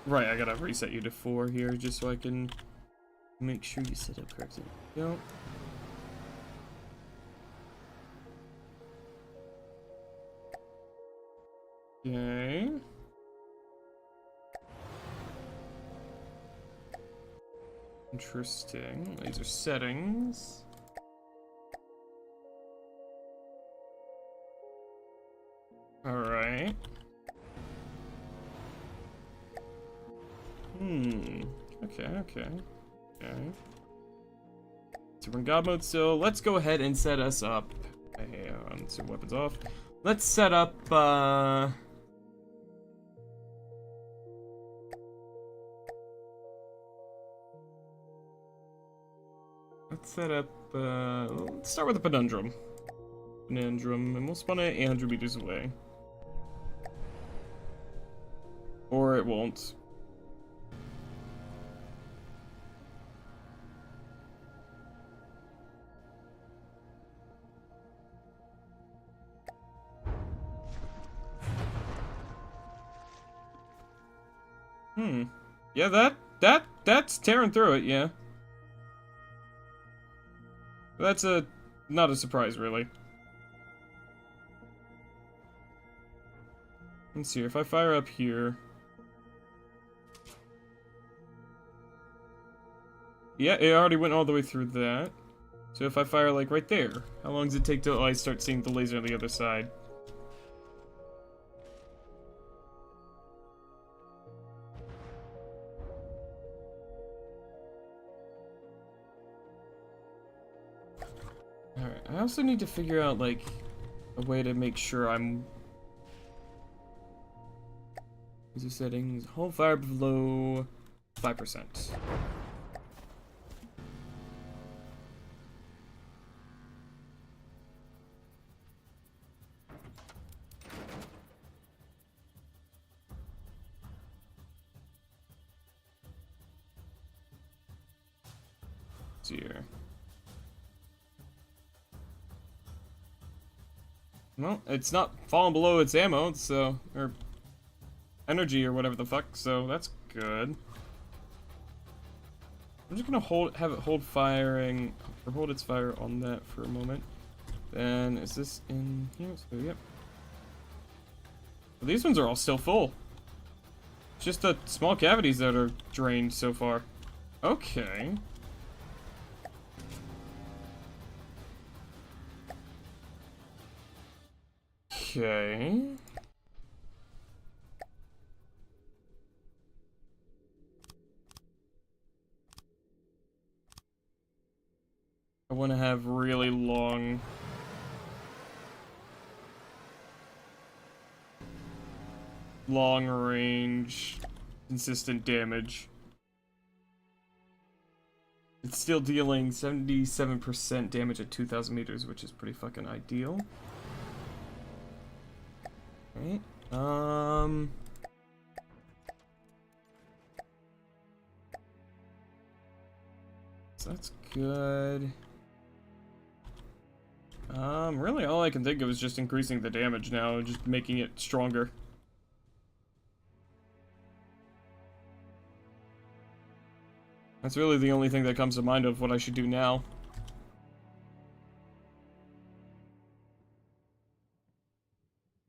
Right, I gotta reset you to 4 here just so I can make sure you set up correctly. Go. Okay. Interesting. Laser settings. Alright. Okay. So we're in God mode still. Let's go ahead and set us up. Some weapons off. Let's set up, let's set up, let's start with a Conundrum. And we'll spawn it 800 meters away. Or it won't. Yeah, that's tearing through it, yeah. That's not a surprise, really. Let's see, if I fire up here... Yeah, it already went all the way through that. So if I fire, like, right there, how long does it take till I start seeing the laser on the other side? Alright, I also need to figure out, like, a way to make sure I'm User settings. Hold fire below 5%. Here. Well, it's not falling below its ammo, so or energy or whatever the fuck, so that's good. I'm just gonna have it hold firing or hold its fire on that for a moment. Then is this in here? So yep. Well, these ones are all still full. It's just the small cavities that are drained so far. Okay. Okay. I want to have really long range consistent damage. It's still dealing 77% damage at 2,000 meters, which is pretty fucking ideal. Right. So that's good. Really all I can think of is just increasing the damage now, just making it stronger. That's really the only thing that comes to mind of what I should do now.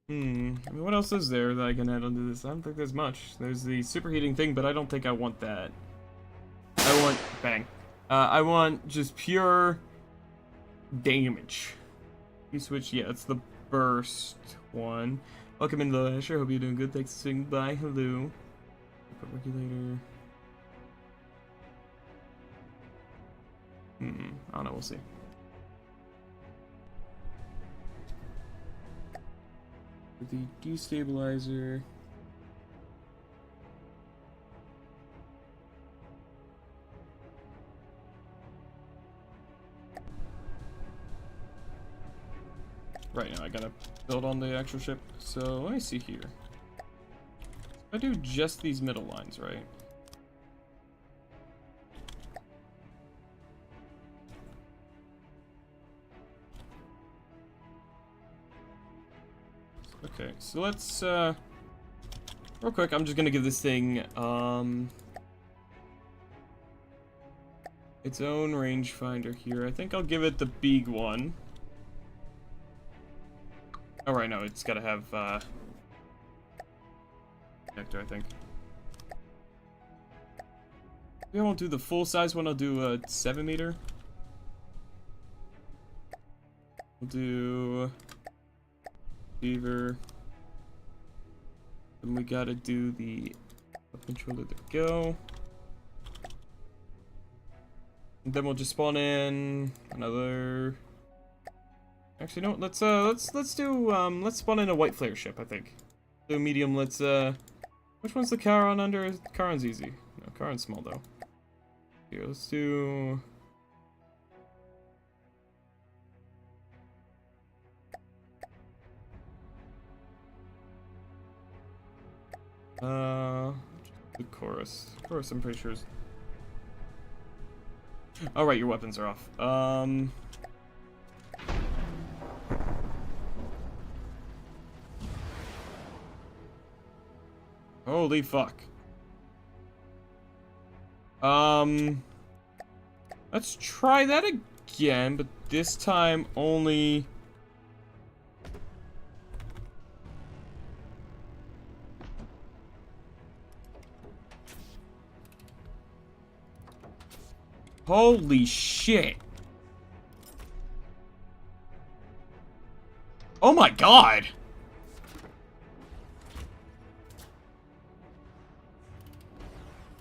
I mean, what else is there that I can add onto this? I don't think there's much. There's the superheating thing, but I don't think I want that. I want... bang. I want just pure damage. You switch... yeah, it's the burst one. Welcome in, the Asher. Hope you're doing good. Thanks for swinging by. Hello. Put regulator... I don't know. We'll see. The destabilizer. Right now I gotta build on the actual ship. So let me see here. I do just these middle lines, right? Okay, so let's, real quick, I'm just gonna give this thing, its own rangefinder here. I think I'll give it the big one. Oh, right, no, it's gotta have, connector, I think. Maybe I won't do the full-size one, I'll do a 7 meter. We'll do... Beaver. Then we gotta do the controller. There we go. And then we'll just spawn in another. Actually, no. Let's spawn in a white flare ship. I think. Do medium. Let's Which one's the Charon under? Charon's easy. No, Charon's small though. Here, let's do. The chorus. Chorus, I'm pretty sure is... oh, right, your weapons are off. Holy fuck. Let's try that again, but this time only... holy shit. Oh my god.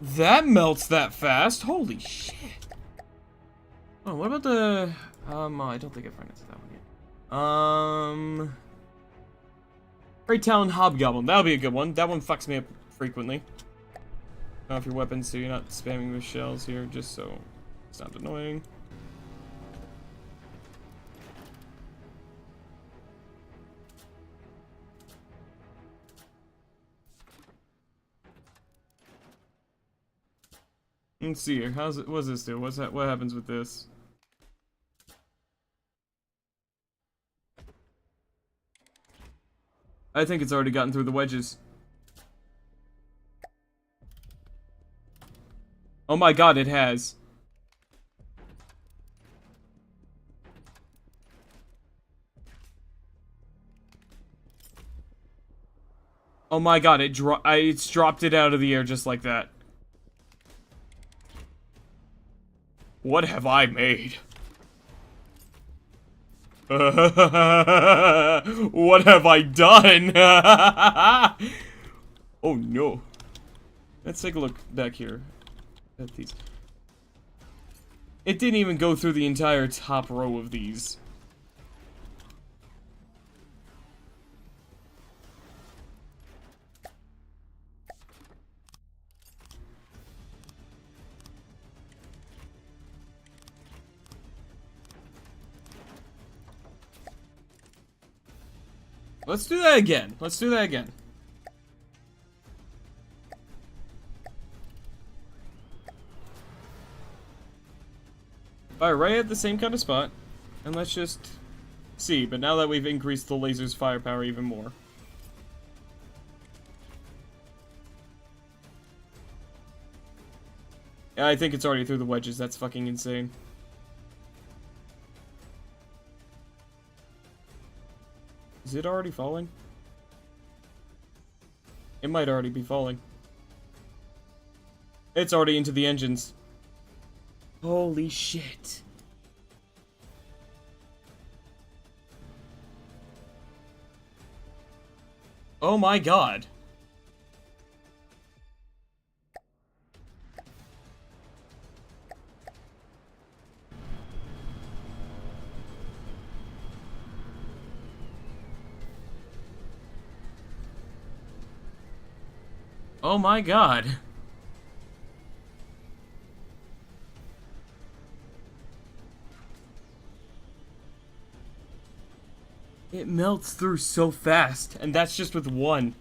That melts that fast. Holy shit. Oh, what about the... oh, I don't think I've run into that one yet. Great Talon Hobgoblin. That'll be a good one. That one fucks me up frequently. Turn off your weapons so you're not spamming with shells here, just so it's not annoying. Let's see here. What does this do? What happens with this? I think it's already gotten through the wedges. Oh my god, it has. Oh my god, it's dropped it out of the air just like that. What have I made? What have I done? Oh no. Let's take a look back here at these. It didn't even go through the entire top row of these. Let's do that again. Let's do that again. Fire right at the same kind of spot. And let's just see. But now that we've increased the laser's firepower even more. Yeah, I think it's already through the wedges. That's fucking insane. Is it already falling? It might already be falling. It's already into the engines. Holy shit. Oh my god. Oh my god. It melts through so fast, and that's just with one.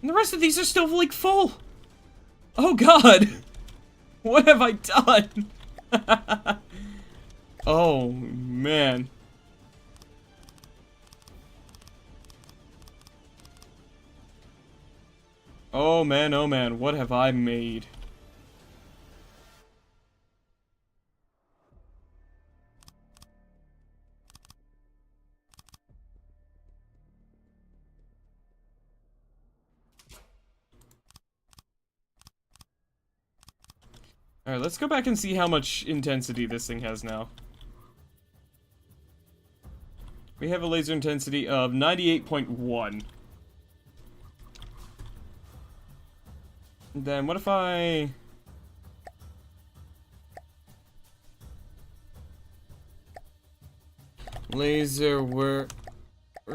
And the rest of these are still, like, full. Oh god. What have I done? Oh, man. Oh man, what have I made? Alright, let's go back and see how much intensity this thing has now. We have a laser intensity of 98.1. Then what if I... Laser work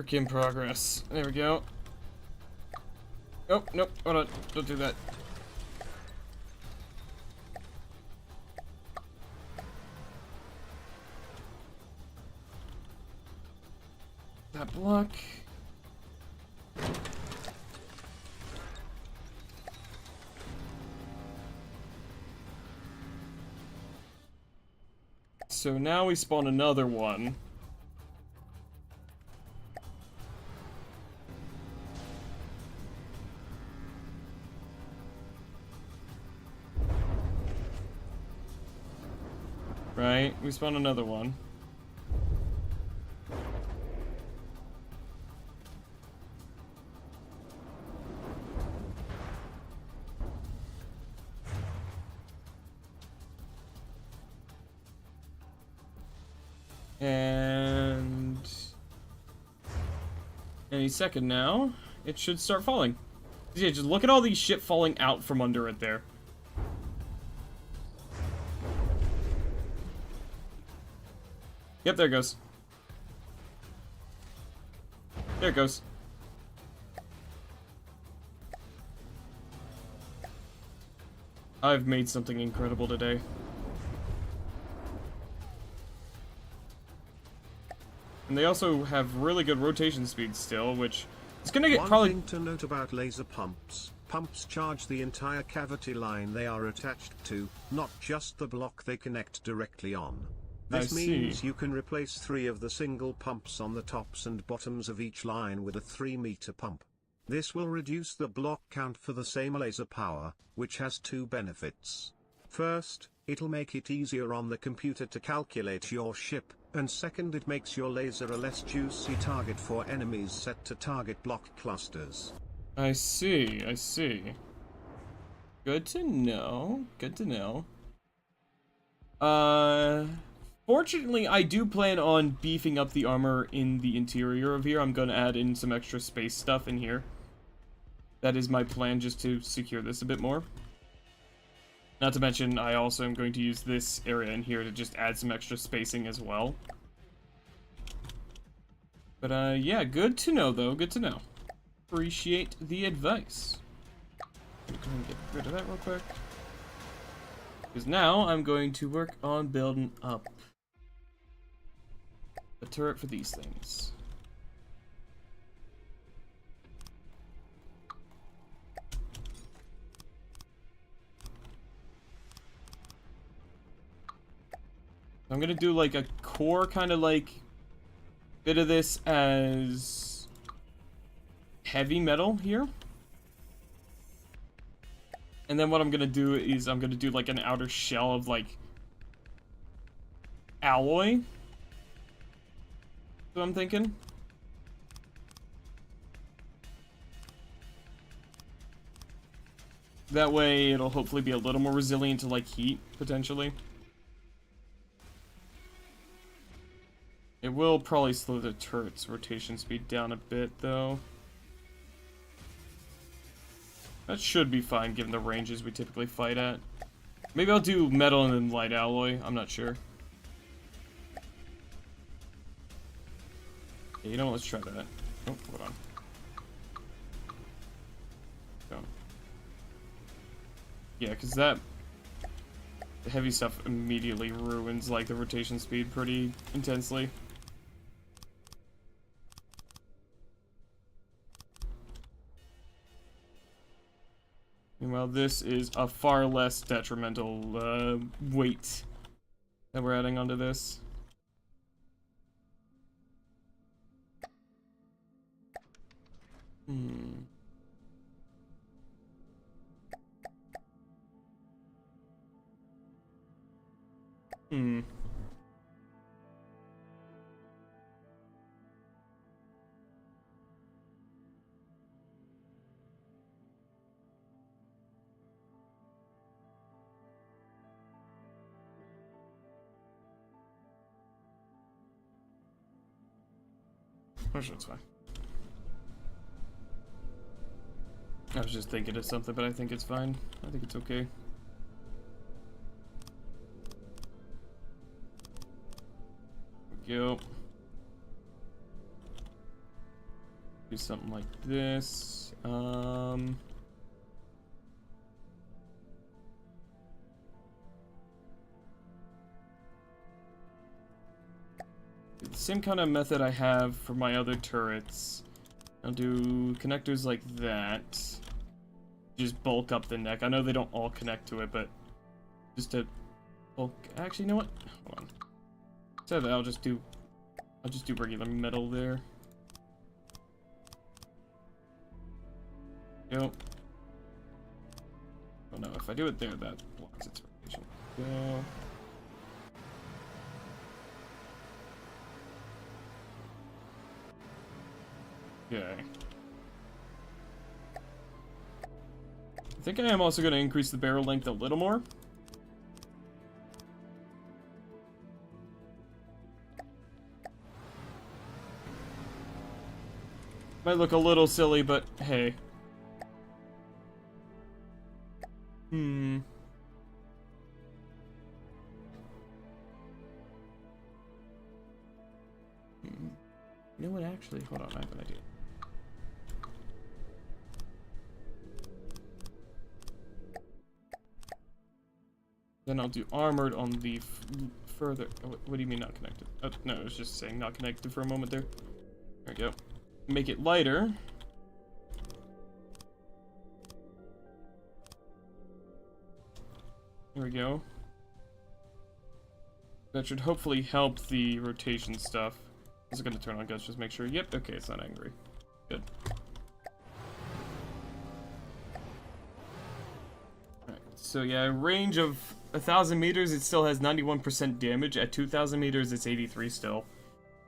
in progress. There we go. Oh, nope, hold on, don't do that. That block. So now we spawn another one. Right, we spawn another one. And any second now, it should start falling. Yeah, just look at all these shit falling out from under it there. Yep, there it goes. There it goes. I've made something incredible today. And they also have really good rotation speed still, which is gonna get One thing to note about laser pumps. Pumps charge the entire cavity line they are attached to, not just the block they connect directly on. This means you can replace 3 of the single pumps on the tops and bottoms of each line with a 3-meter pump. This will reduce the block count for the same laser power, which has 2 benefits. First, it'll make it easier on the computer to calculate your ship, and second, it makes your laser a less juicy target for enemies set to target block clusters. I see, I see. Good to know, good to know. Fortunately, I do plan on beefing up the armor in the interior of here. I'm gonna add in some extra space stuff in here. That is my plan, just to secure this a bit more. Not to mention, I also am going to use this area in here to just add some extra spacing as well. But, yeah, good to know, though. Good to know. Appreciate the advice. Go ahead and get rid of that real quick. Because now I'm going to work on building up a turret for these things. I'm gonna do like a core kind of like bit of this as heavy metal here. And then what I'm gonna do is I'm gonna do like an outer shell of like alloy. That's what I'm thinking. That way it'll hopefully be a little more resilient to like heat, potentially. It will probably slow the turret's rotation speed down a bit, though. That should be fine, given the ranges we typically fight at. Maybe I'll do metal and then light alloy. I'm not sure. Yeah, you know what? Let's try that. Oh, hold on. Go. Yeah, because that... the heavy stuff immediately ruins, like, the rotation speed pretty intensely. Meanwhile, this is a far less detrimental weight that we're adding onto this. Hmm. Oh, sure, it's fine. I was just thinking of something, but I think it's fine. I think it's okay. There we go. Do something like this. The same kind of method I have for my other turrets. I'll do connectors like that. Just bulk up the neck. I know they don't all connect to it, but just to bulk. Actually, you know what? Hold on. Instead of that, I'll just do regular metal there. Go. Oh no, if I do it there, that blocks its rotation. Go. Okay. I think I am also going to increase the barrel length a little more. Might look a little silly, but hey. You know what, actually? Hold on, I have an idea. Then I'll do armored on the further... Oh, what do you mean not connected? Oh, no, it was just saying not connected for a moment there. There we go. Make it lighter. There we go. That should hopefully help the rotation stuff. Is it going to turn on, guys? Just make sure. Yep, okay, it's not angry. Good. Alright, so yeah, range of 1,000 meters, it still has 91% damage. At 2,000 meters, it's 83 still.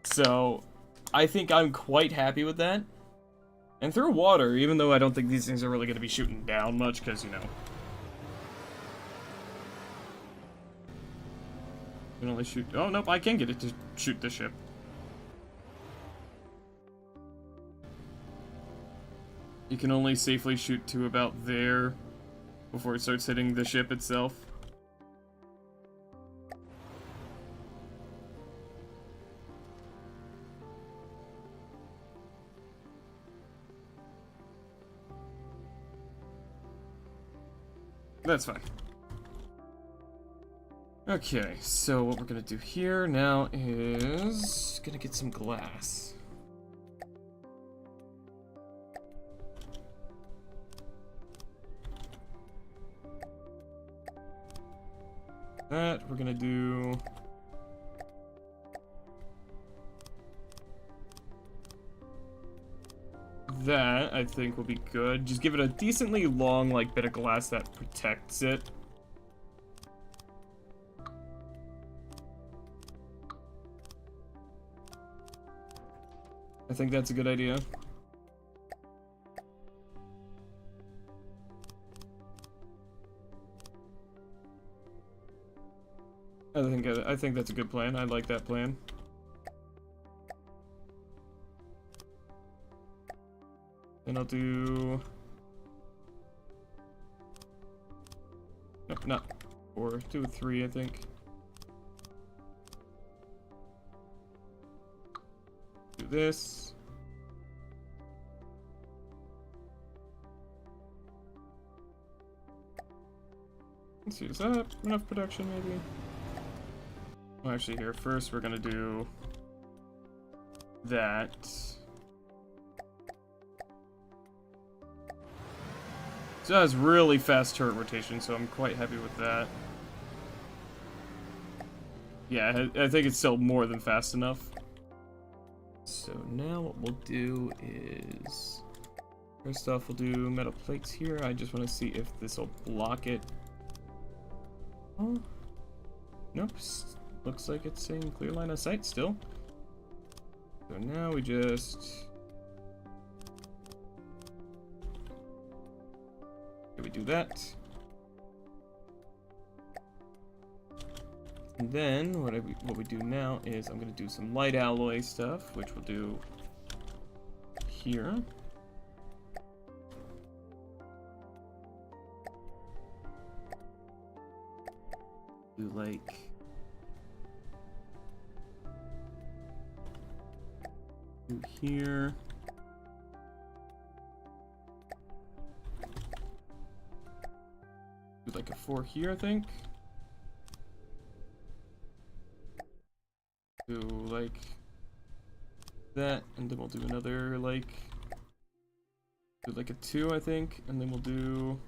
So, I think I'm quite happy with that. And through water, even though I don't think these things are really going to be shooting down much, because, you know... can only shoot... Oh, nope, I can get it to shoot the ship. You can only safely shoot to about there before it starts hitting the ship itself. That's fine. Okay, so what we're gonna do here now is gonna get some glass. That we're gonna do that. I think will be good. Just give it a decently long, like, bit of glass that protects it. I think that's a good idea. I think that's a good plan. I like that plan. And I'll do... Nope, not 4. Do 3, I think. Do this. Let's see, is that enough production, maybe? Well, actually, here, first we're gonna do that. So that has really fast turret rotation, so I'm quite happy with that. Yeah, I think it's still more than fast enough. So now what we'll do is... First off, we'll do metal plates here. I just want to see if this will block it. Oh. Nope. Looks like it's saying clear line of sight still. So now we just... we do that. And then what we do now is I'm going to do some light alloy stuff, which we'll do here. Do like do here. Do like a 4 here, I think. Do like that, and then we'll do another like do like a 2, I think, and then we'll do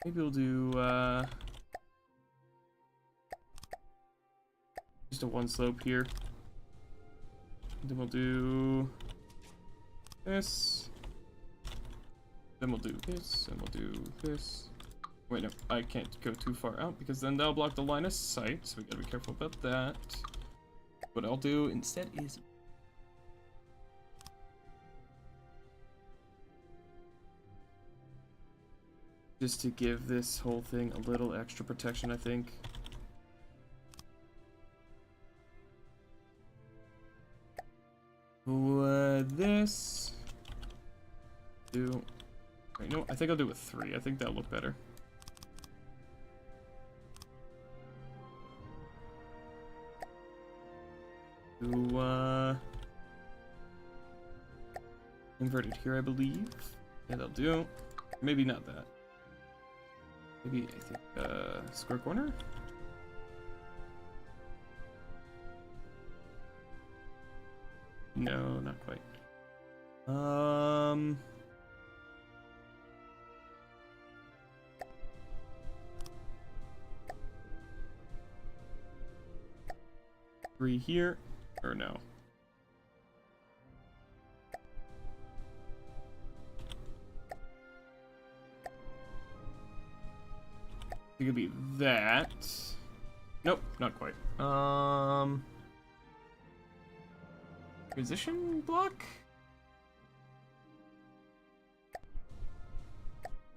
maybe we'll do just a 1 slope here. And then we'll do this. Then we'll do this, and we'll do this. Wait, no, I can't go too far out because then that'll block the line of sight, so we gotta be careful about that. What I'll do instead is just to give this whole thing a little extra protection, I think. This. Do. Wait, no, I think I'll do a 3. I think that'll look better. to invert it here, I believe. Yeah, that'll do. Maybe not that. Maybe, I think, square corner? No, not quite. Three here, or no? It could be that. Nope, not quite. Position block?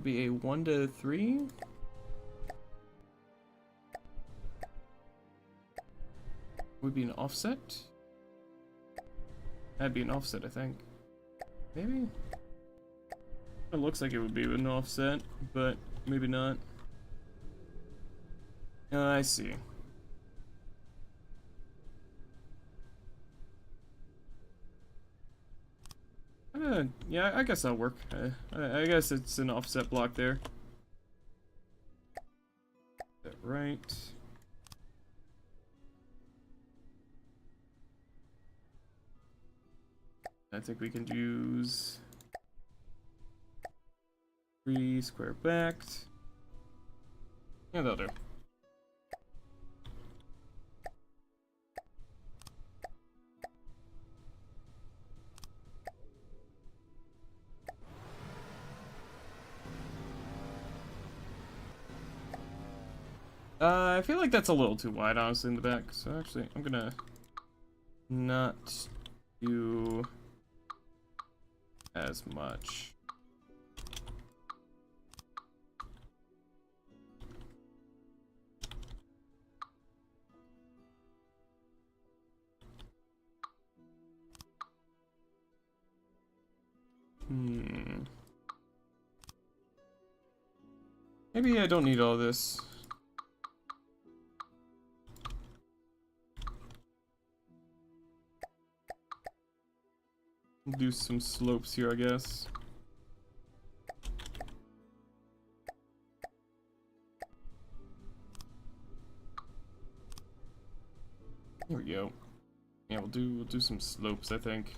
Be a 1 to 3. Would be an offset. That'd be an offset, I think. Maybe? It looks like it would be an offset, but maybe not. I see. Yeah, I guess that'll work. I guess it's an offset block there. That right. I think we can use 3 square backed. Yeah, that'll do. I feel like that's a little too wide, honestly, in the back. So actually, I'm gonna not do as much. Maybe I don't need all this. Do some slopes here, I guess. Here we go. Yeah, we'll do some slopes, I think.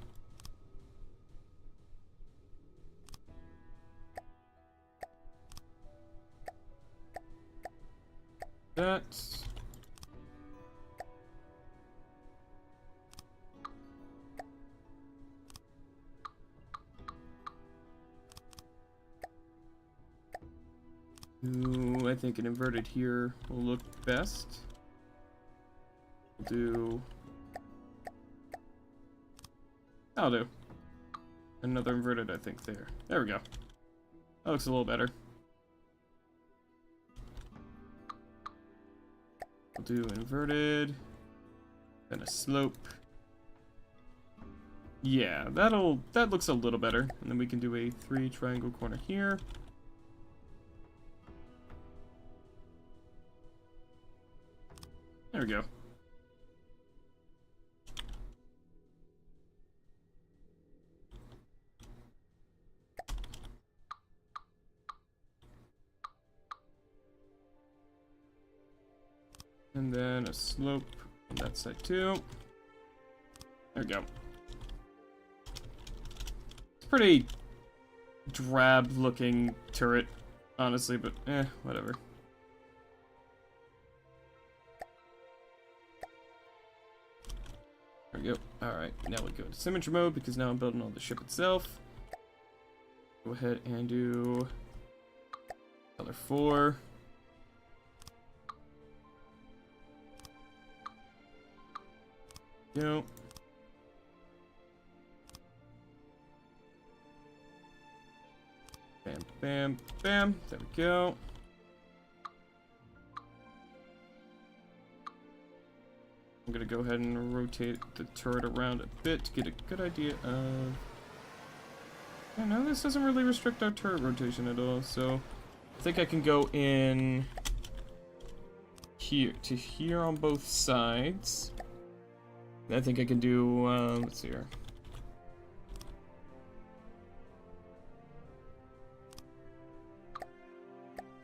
That. Ooh, I think an inverted here will look best. We'll do... That'll do. Another inverted, I think, there. There we go. That looks a little better. We'll do inverted, then a slope. Yeah, that looks a little better. And then we can do a 3 triangle corner here. There we go. And then a slope on that side too. There we go. It's a pretty drab looking turret, honestly, but whatever. There we go. Alright, now we go to symmetry mode because now I'm building on the ship itself. Go ahead and do color 4. Go. Bam, bam, bam. There we go. I'm gonna go ahead and rotate the turret around a bit to get a good idea of... Yeah, no, this doesn't really restrict our turret rotation at all, so... I think I can go in... here to here on both sides. I think I can do, let's see here.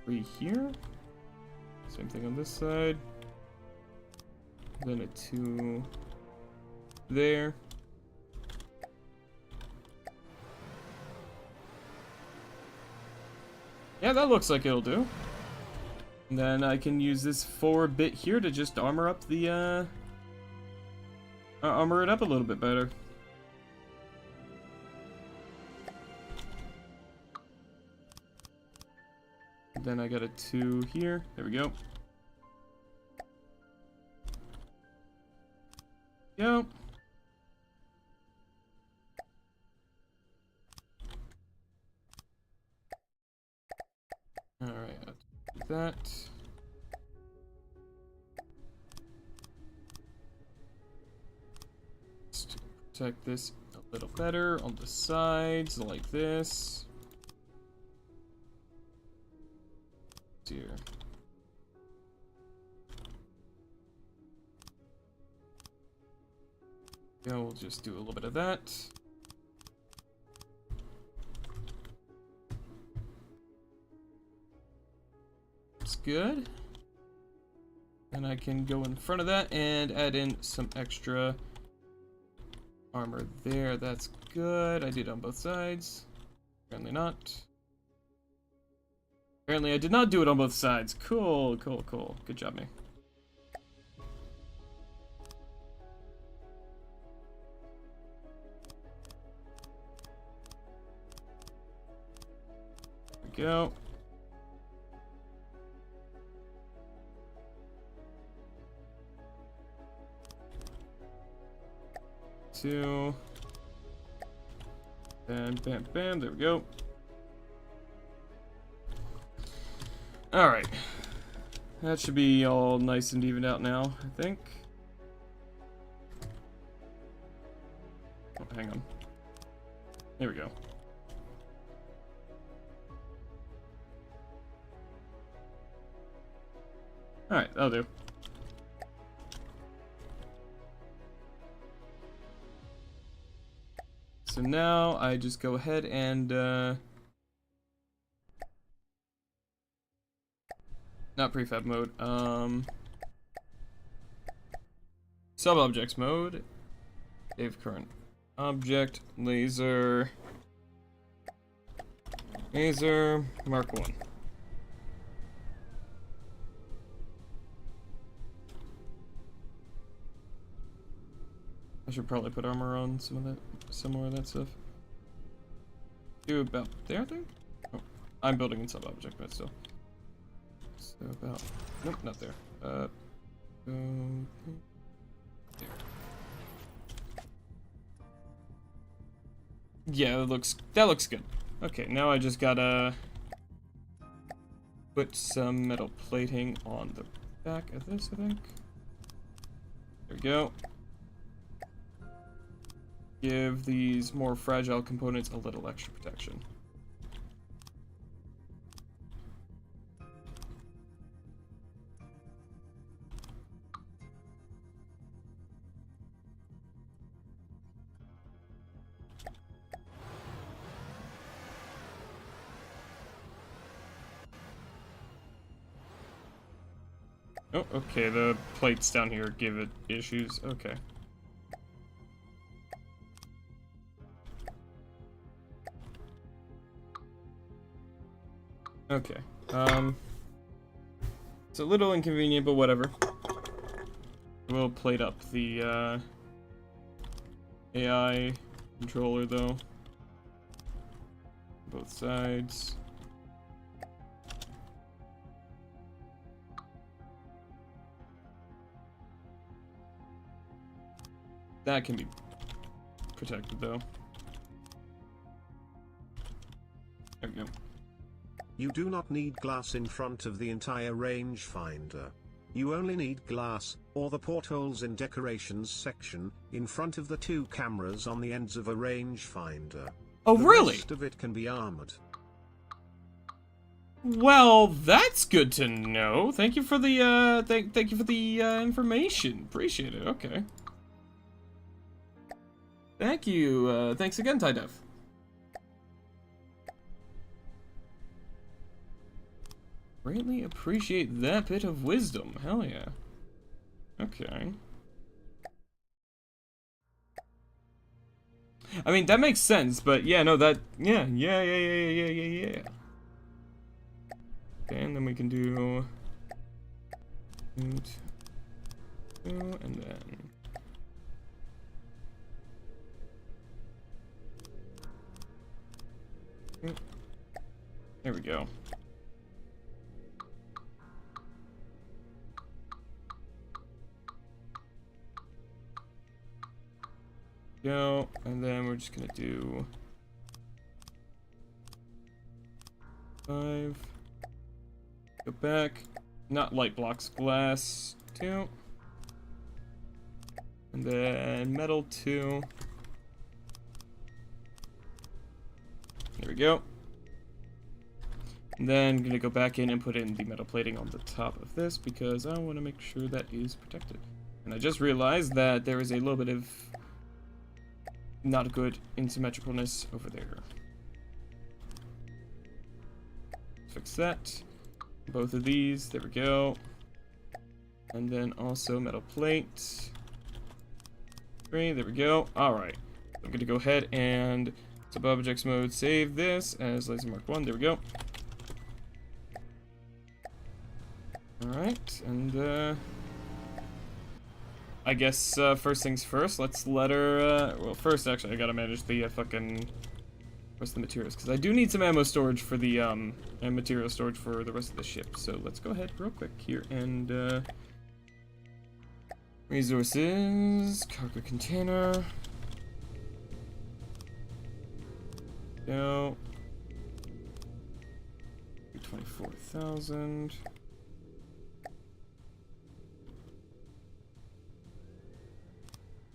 Three here. Same thing on this side. Then a 2 there. Yeah, that looks like it'll do. And then I can use this forward bit here to just armor up the, armor it up a little bit better. Then I got a 2 here. There we go. Go. All right, I'll do that. Just to protect this a little better on the sides, like this. Dear. Yeah, we'll just do a little bit of that. That's good. And I can go in front of that and add in some extra armor there. That's good. I did on both sides. Apparently not. Apparently I did not do it on both sides. Cool, cool, cool. Good job, me. There we go. Two. And bam, bam. There we go. Alright. That should be all nice and evened out now, I think. Oh, hang on. There we go. Alright, that'll do. So now I just go ahead and not prefab mode, sub-objects mode, save current object, laser, mark 1. I should probably put armor on some more of that stuff. Do about there, I think? Oh, I'm building in sub-object, but still. So about, nope, not there. There. Yeah, that looks good. Okay, now I just gotta put some metal plating on the back of this, I think. There we go. Give these more fragile components a little extra protection. Oh, okay, the plates down here give it issues. Okay. Okay. It's a little inconvenient, but whatever. We'll plate up the AI controller though. Both sides. That can be protected though. There we go. You do not need glass in front of the entire rangefinder. You only need glass, or the portholes in decorations section, in front of the 2 cameras on the ends of a rangefinder. Oh, really? The rest of it can be armored. Well, that's good to know. Thank you for the thank you for the information. Appreciate it. Okay. Thank you. Thanks again, Ty Def. Greatly appreciate that bit of wisdom. Hell yeah. Okay. I mean, that makes sense, but yeah, no, that, yeah. Okay, and then we can do 2, and then there we go. Go, and then we're just gonna do 5. Go back. Not light blocks, glass 2. And then metal 2. There we go. And then I'm gonna go back in and put in the metal plating on the top of this because I want to make sure that is protected. And I just realized that there is a little bit of not good asymmetricalness over there. Fix that. Both of these, there we go. And then also metal plate. 3, there we go. Alright. I'm gonna go ahead and sub objects mode, save this as laser mark 1, there we go. Alright, and I guess first things first, let's let her, well first actually I gotta manage the rest of the materials, because I do need some ammo storage for the, and material storage for the rest of the ship, so let's go ahead real quick here and, resources, cargo container, go, 24,000.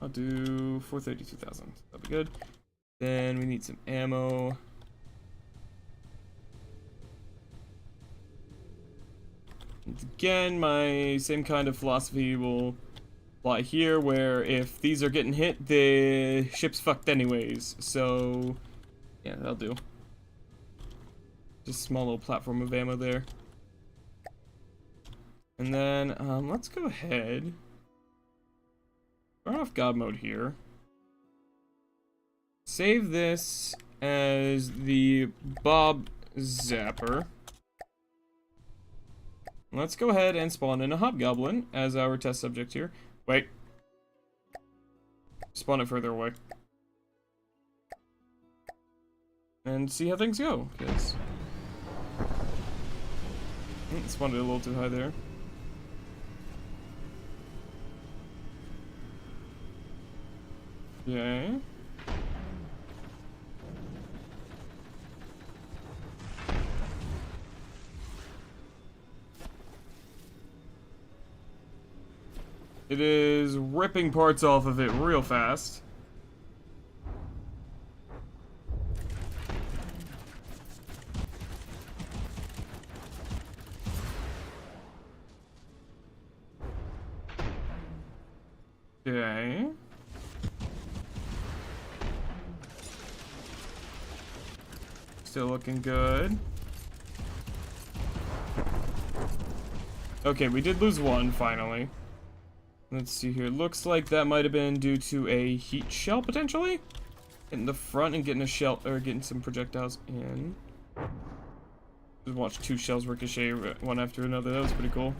I'll do 432,000. That'll be good. Then we need some ammo. And again, my same kind of philosophy will apply here, where if these are getting hit, the ship's fucked anyways. So, yeah, that'll do. Just a small little platform of ammo there. And then, let's go ahead. Turn off God mode here. Save this as the bug-zapper. Let's go ahead and spawn in a hobgoblin as our test subject here. Wait. Spawn it further away. And see how things go, because spawned it a little too high there. Okay. It is ripping parts off of it real fast. Okay. Still looking good. Okay, we did lose one, finally. Let's see here. Looks like that might have been due to a heat shell, potentially? Hitting the front and getting a shell, or getting some projectiles in. Just watch 2 shells ricochet one after another. That was pretty cool.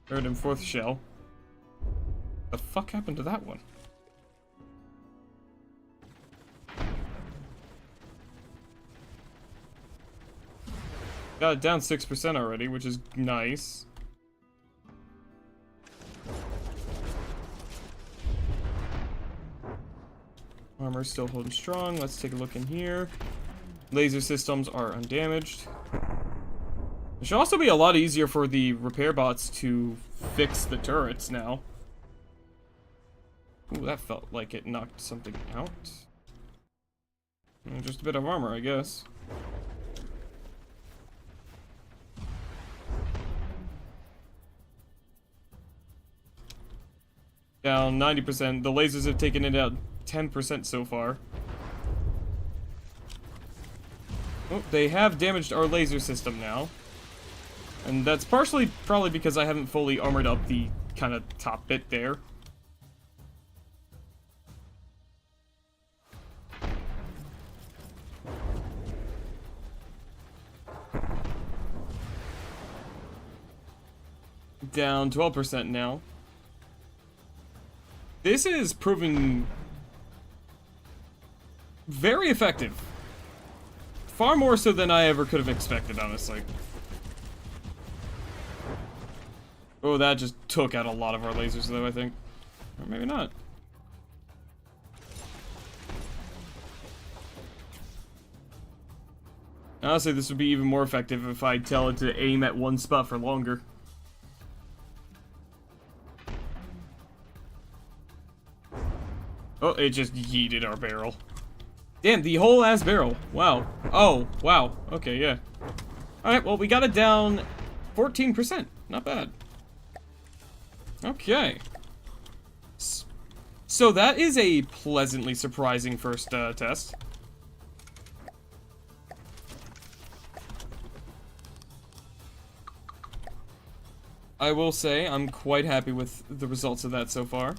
3rd and 4th shell. The fuck happened to that one? Got it down 6% already, which is nice. Armor's still holding strong. Let's take a look in here. Laser systems are undamaged. It should also be a lot easier for the repair bots to fix the turrets now. Ooh, that felt like it knocked something out. Just a bit of armor, I guess. Down 90%. The lasers have taken it out 10% so far. Oh, they have damaged our laser system now. And that's partially probably because I haven't fully armored up the kind of top bit there. Down 12% now. This is proving very effective. Far more so than I ever could have expected, honestly. Oh, that just took out a lot of our lasers, though, I think. Or maybe not. Honestly, this would be even more effective if I tell it to aim at one spot for longer. Oh, it just yeeted our barrel. Damn, the whole ass barrel. Wow. Oh, wow. Okay, yeah. Alright, well, we got it down 14%. Not bad. Okay. So that is a pleasantly surprising first test. I will say I'm quite happy with the results of that so far.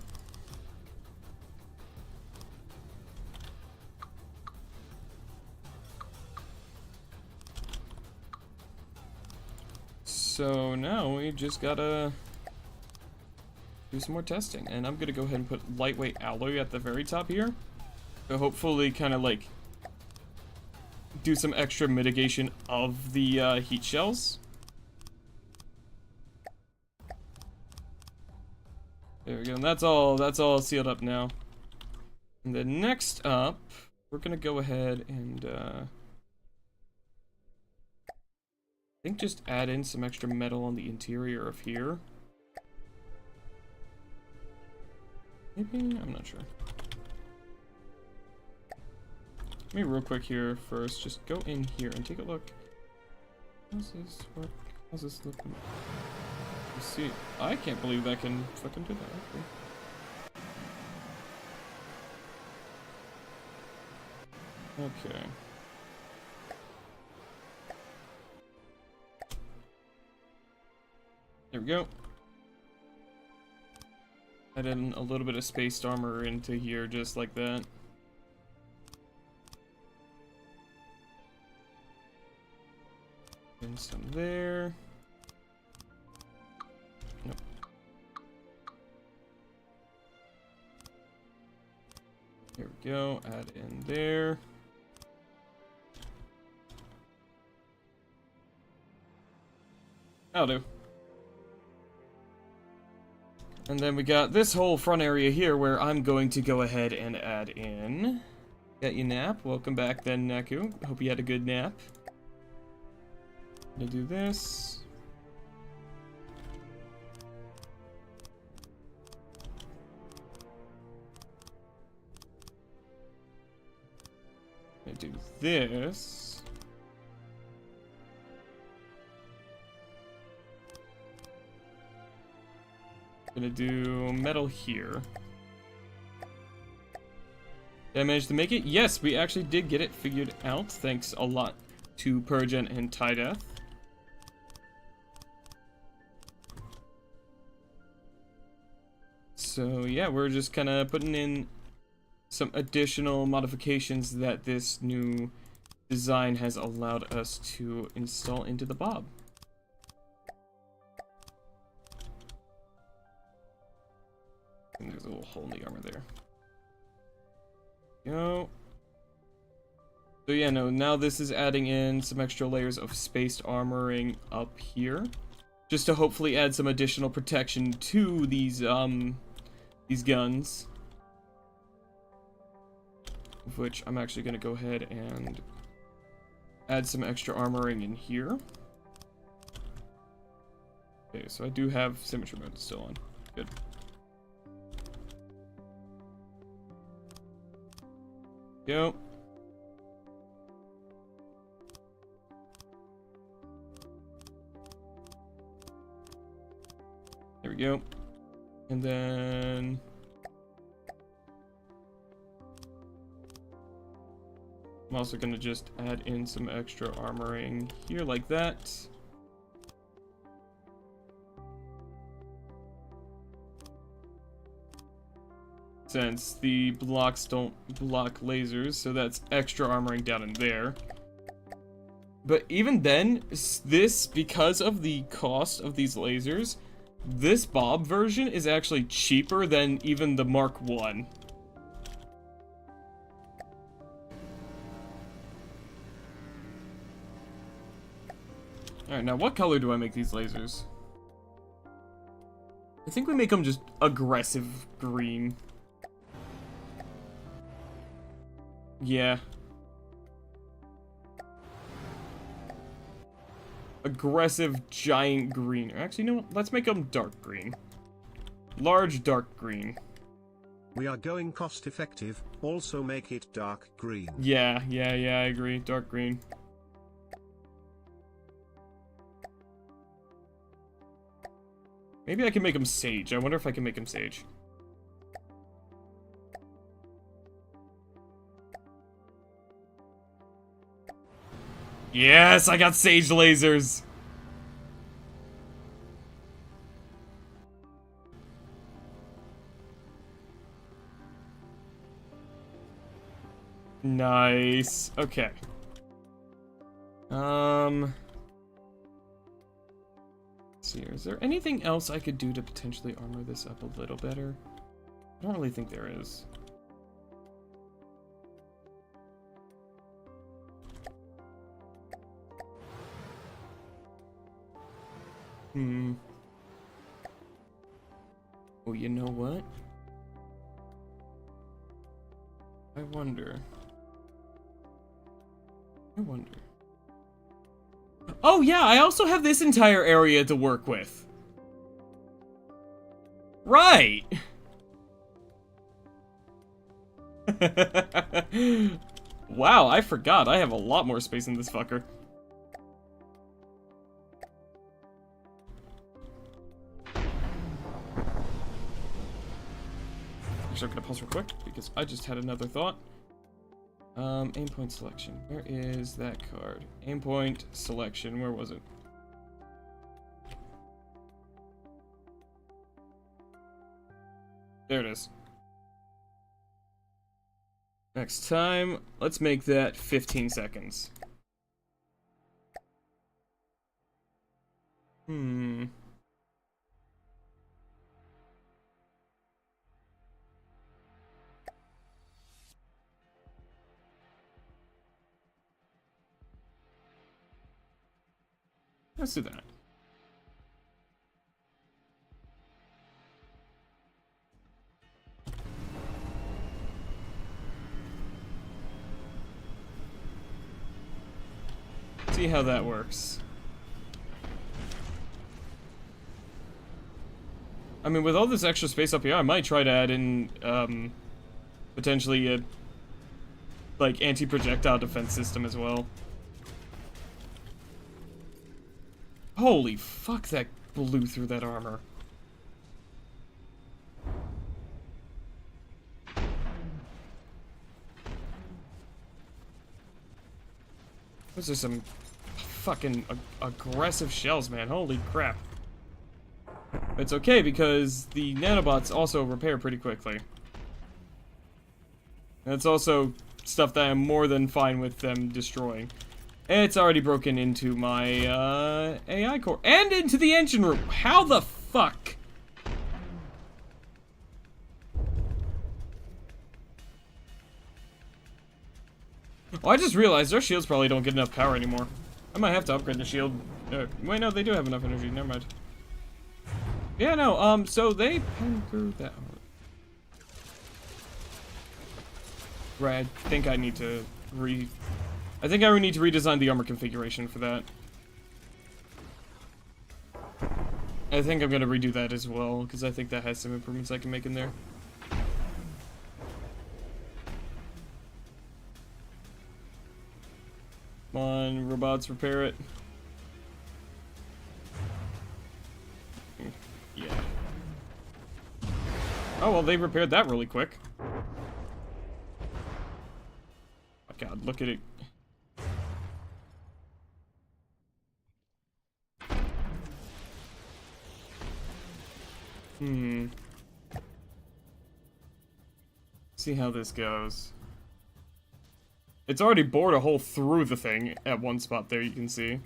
So now we just gotta do some more testing, and I'm gonna go ahead and put lightweight alloy at the very top here to hopefully kind of like do some extra mitigation of the heat shells. There we go, and that's all sealed up now. And then next up, we're gonna go ahead and I think just add in some extra metal on the interior of here. Maybe? I'm not sure. Let me real quick here first, just go in here and take a look. How's this work? How's this looking? Let's see. I can't believe that can fucking do that. Okay. There we go. Add in a little bit of spaced armor into here, just like that. And some there. Nope. There we go. Add in there. That'll do. And then we got this whole front area here where I'm going to go ahead and add in. Got you, Nap. Welcome back then, Naku. Hope you had a good nap. Gonna do this. Gonna do this. Gonna do metal here. Did I manage to make it? Yes, we actually did get it figured out. Thanks a lot to Purgen and Tydeath. So yeah, we're just kind of putting in some additional modifications that this new design has allowed us to install into the Bob. And there's a little hole in the armor there. Go. So yeah, no, now this is adding in some extra layers of spaced armoring up here, just to hopefully add some additional protection to these guns. Of which I'm actually gonna go ahead and add some extra armoring in here. Okay, so I do have symmetry mode still on. Good. Go. There we go. And then I'm also gonna just add in some extra armoring here like that. Since the blocks don't block lasers, so that's extra armoring down in there. But even then, this, because of the cost of these lasers, this Bob version is actually cheaper than even the Mark 1. Alright, now what color do I make these lasers? I think we make them just aggressive green. Yeah. Aggressive giant green. Actually, no, let's make them dark green. Large dark green. We are going cost effective, also make it dark green. Yeah, I agree. Dark green. Maybe I can make them sage. I wonder if I can make them sage. Yes, I got sage lasers. Nice. Okay. Let's see here. Is there anything else I could do to potentially armor this up a little better? I don't really think there is. Oh, you know what? I wonder. Oh yeah, I also have this entire area to work with. Right! Wow, I forgot. I have a lot more space in this fucker. Actually, I'm gonna pause real quick because I just had another thought. Aim point selection. Where is that card? Aim point selection. Where was it? There it is. Next time, let's make that 15 seconds. Let's do that. See how that works. I mean, with all this extra space up here, I might try to add in, potentially a, like, anti-projectile defense system as well. Holy fuck, that blew through that armor. Those are some fucking aggressive shells, man. Holy crap. It's okay because the nanobots also repair pretty quickly. That's also stuff that I'm more than fine with them destroying. And it's already broken into my AI core and into the engine room. How the fuck? Oh, I just realized their shields probably don't get enough power anymore. I might have to upgrade the shield. Wait, no, they do have enough energy. Never mind. Yeah, no, so they pen through that. Right, I think I need to I think I need to redesign the armor configuration for that. I think I'm gonna redo that as well, because I think that has some improvements I can make in there. Come on, robots, repair it. Yeah. Oh, well, they repaired that really quick. God, look at it. See how this goes. It's already bored a hole through the thing at one spot there, you can see.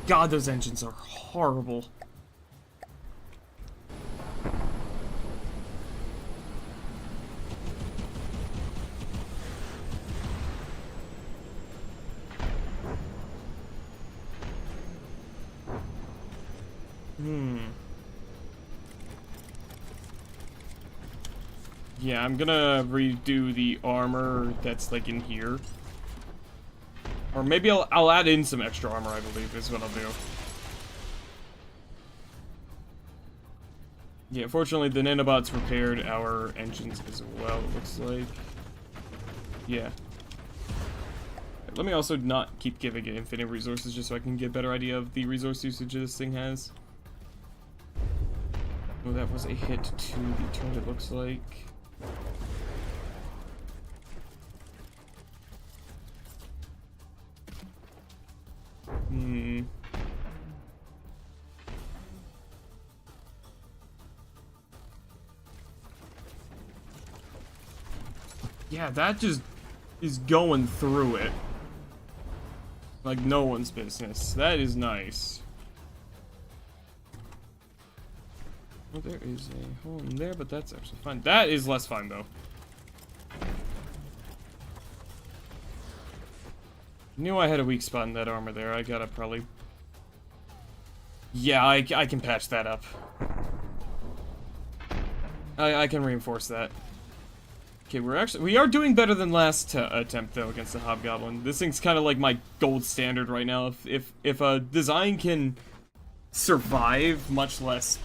God, those engines are horrible. Yeah, I'm gonna redo the armor that's like in here. Or maybe I'll add in some extra armor, I believe, is what I'll do. Yeah, fortunately the nanobots repaired our engines as well, it looks like. Yeah. Let me also not keep giving it infinite resources just so I can get a better idea of the resource usage this thing has. Oh, that was a hit to the turret, it looks like. Yeah, that just is going through it. Like no one's business. That is nice. Well, there is a hole in there, but that's actually fine. That is less fine, though. Knew I had a weak spot in that armor there. I gotta probably... Yeah, I can patch that up. I can reinforce that. Okay, we are doing better than last attempt, though, against the Hobgoblin. This thing's kind of like my gold standard right now. If a design can survive, much less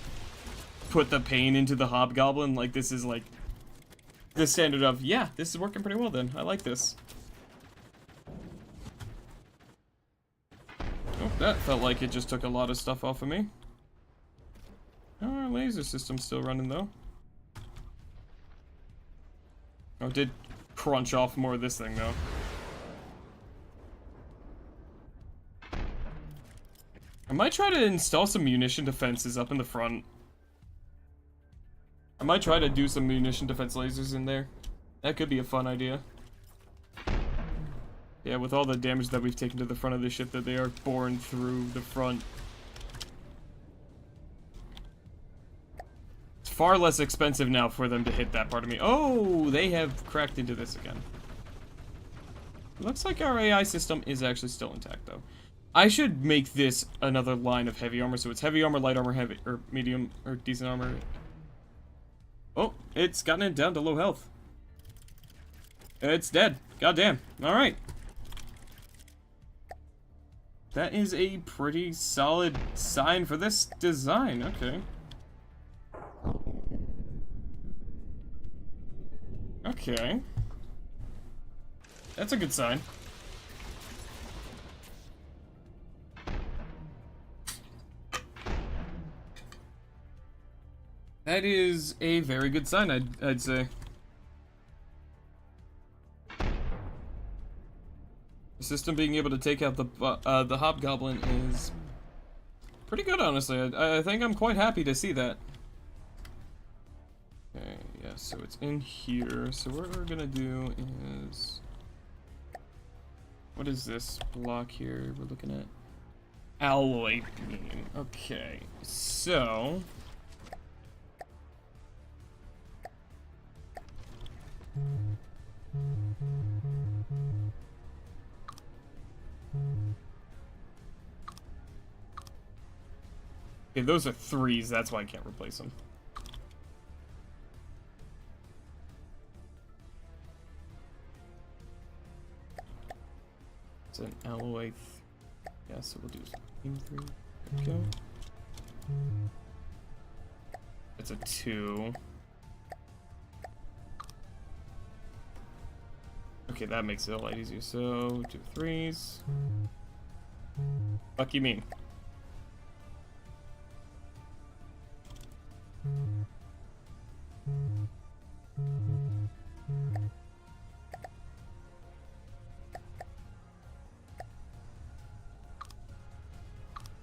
put the pain into the Hobgoblin, like, this is, like, the standard of, yeah, this is working pretty well, then. I like this. Oh, that felt like it just took a lot of stuff off of me. Our laser system's still running, though. Oh, it did crunch off more of this thing, though. I might try to install some munition defenses up in the front. I might try to do some munition defense lasers in there. That could be a fun idea. Yeah, with all the damage that we've taken to the front of the ship, that they are boring through the front. It's far less expensive now for them to hit that part of me. Oh, they have cracked into this again. Looks like our AI system is actually still intact, though. I should make this another line of heavy armor, so it's heavy armor, light armor, heavy, or medium, or decent armor. Oh, it's gotten it down to low health. It's dead. Goddamn. Alright. That is a pretty solid sign for this design. Okay. Okay. That's a good sign. That is a very good sign, I'd say. The system being able to take out the Hobgoblin is pretty good, honestly. I think I'm quite happy to see that. Okay, yeah, so it's in here. So what we're gonna do is... What is this block here we're looking at? Alloy beam. Okay, so... Okay, those are 3s, that's why I can't replace them. It's an alloy. Yeah, so we'll do 3. There we go. It's a 2. Okay, that makes it a lot easier. So, 2 3s. Fuck you mean?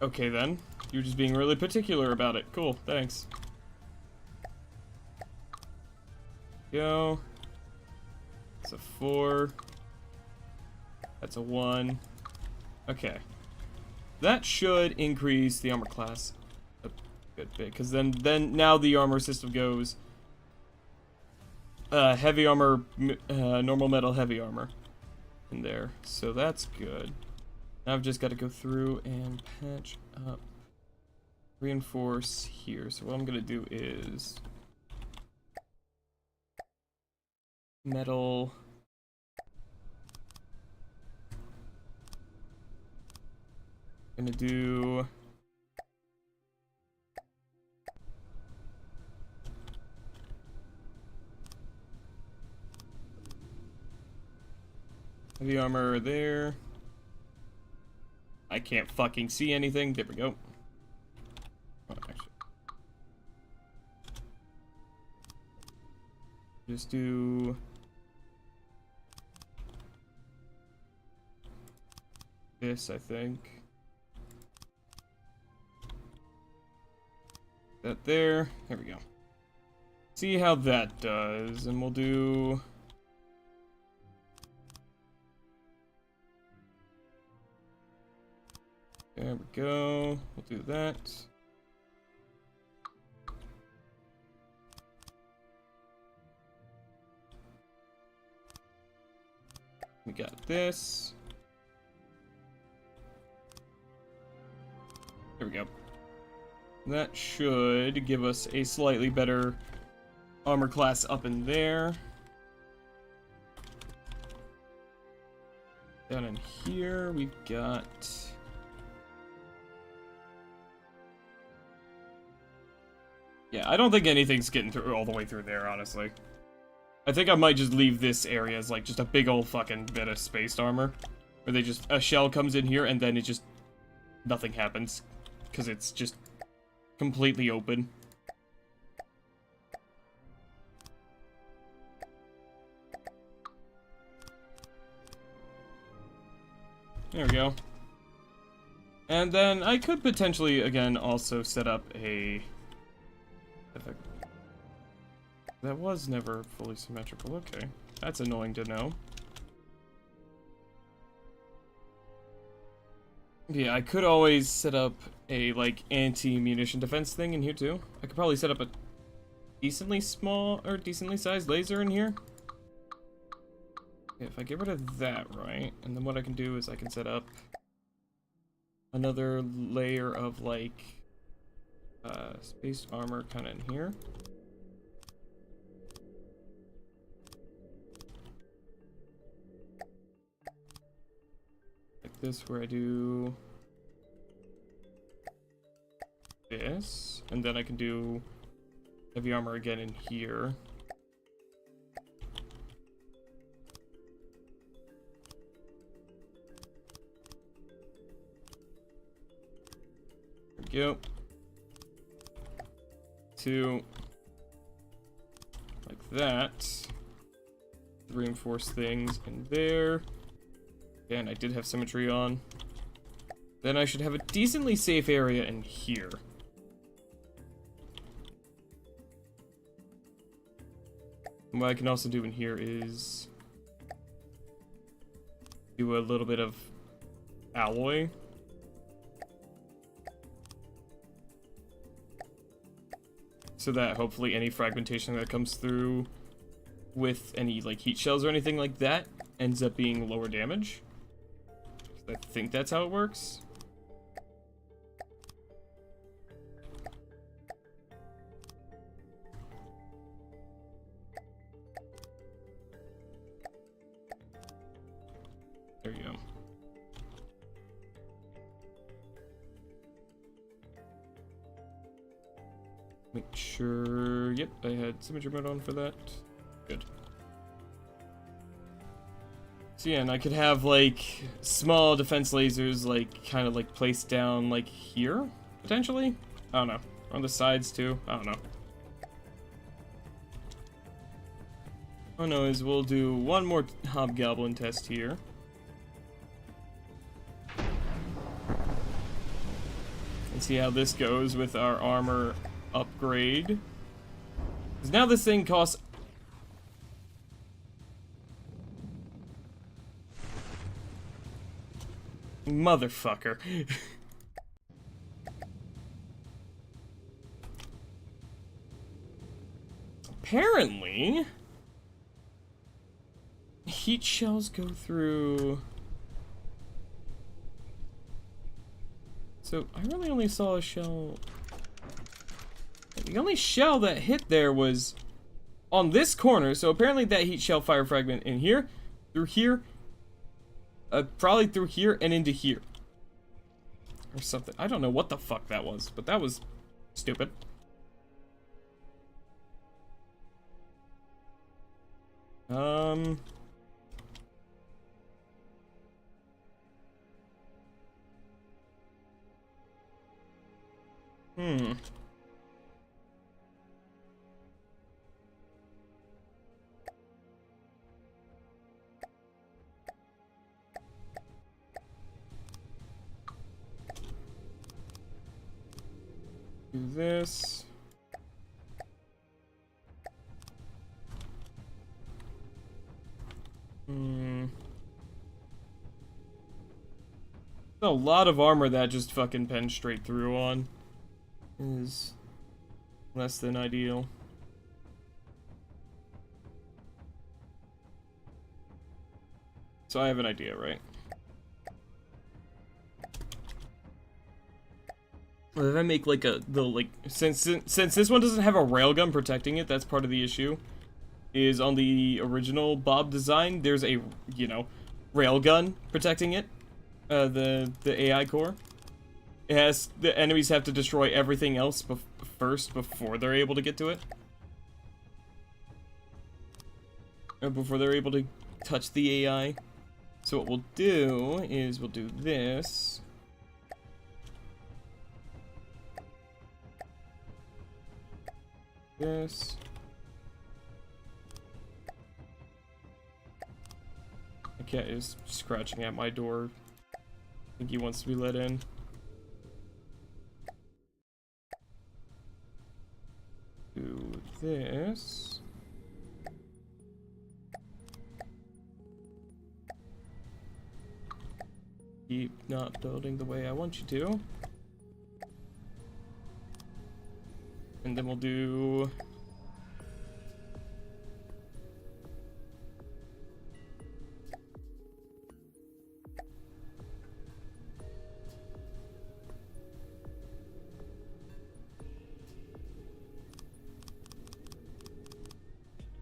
Okay then. You're just being really particular about it. Cool, thanks. Go. That's a 4. That's a 1. Okay. That should increase the armor class a good bit, because then now the armor system goes heavy armor, normal metal, heavy armor in there. So that's good. Now I've just got to go through and patch up, reinforce here. So what I'm going to do is metal. Gonna do heavy armor there. I can't fucking see anything. There we go. Oh, actually. Just do this, I think. That there. There we go. See how that does, and we'll do there we go. We'll do that. We got this. There we go. That should give us a slightly better armor class up in there. Down in here, we've got yeah, I don't think anything's getting through all the way through there, honestly. I think I might just leave this area as like just a big old fucking bit of spaced armor. Where they just, a shell comes in here and then it just, nothing happens. Because it's just completely open. There we go. And then I could potentially, again, also set up a... That was never fully symmetrical. Okay. That's annoying to know. Yeah, I could always set up a, like, anti-munition defense thing in here, too. I could probably set up a decently small, or decently sized laser in here. Yeah, if I get rid of that, right, and then what I can do is I can set up another layer of, like, spaced armor kind of in here. This where I do this, and then I can do heavy armor again in here. There we go. 2 like that. Reinforce things in there. Again, I did have symmetry on. Then I should have a decently safe area in here. And what I can also do in here is do a little bit of alloy. So that hopefully any fragmentation that comes through with any like heat shells or anything like that ends up being lower damage. I think that's how it works. There you go. Make sure, yep, I had symmetry mode on for that. Good. So yeah, and I could have, like, small defense lasers, like, kind of, like, placed down, like, here, potentially? I don't know. On the sides, too? I don't know. Oh no, is we'll do one more hobgoblin test here. And see how this goes with our armor upgrade. Because now this thing costs... Motherfucker. Apparently... heat shells go through... So, I really only saw a shell... The only shell that hit there was on this corner, so apparently that heat shell fire fragment in here, through here, probably through here and into here. Or something. I don't know what the fuck that was, but that was stupid. Do this. A lot of armor that just fucking pen straight through on is less than ideal. So I have an idea, right? Well, if I make like since this one doesn't have a railgun protecting it, that's part of the issue. Is on the original Bob design, there's a, you know, railgun protecting it. The AI core. It has, the enemies have to destroy everything else first before they're able to get to it. Or before they're able to touch the AI. So what we'll do is we'll do this. This. The cat is scratching at my door. I think he wants to be let in. Do this. Keep not building the way I want you to. And then we'll do...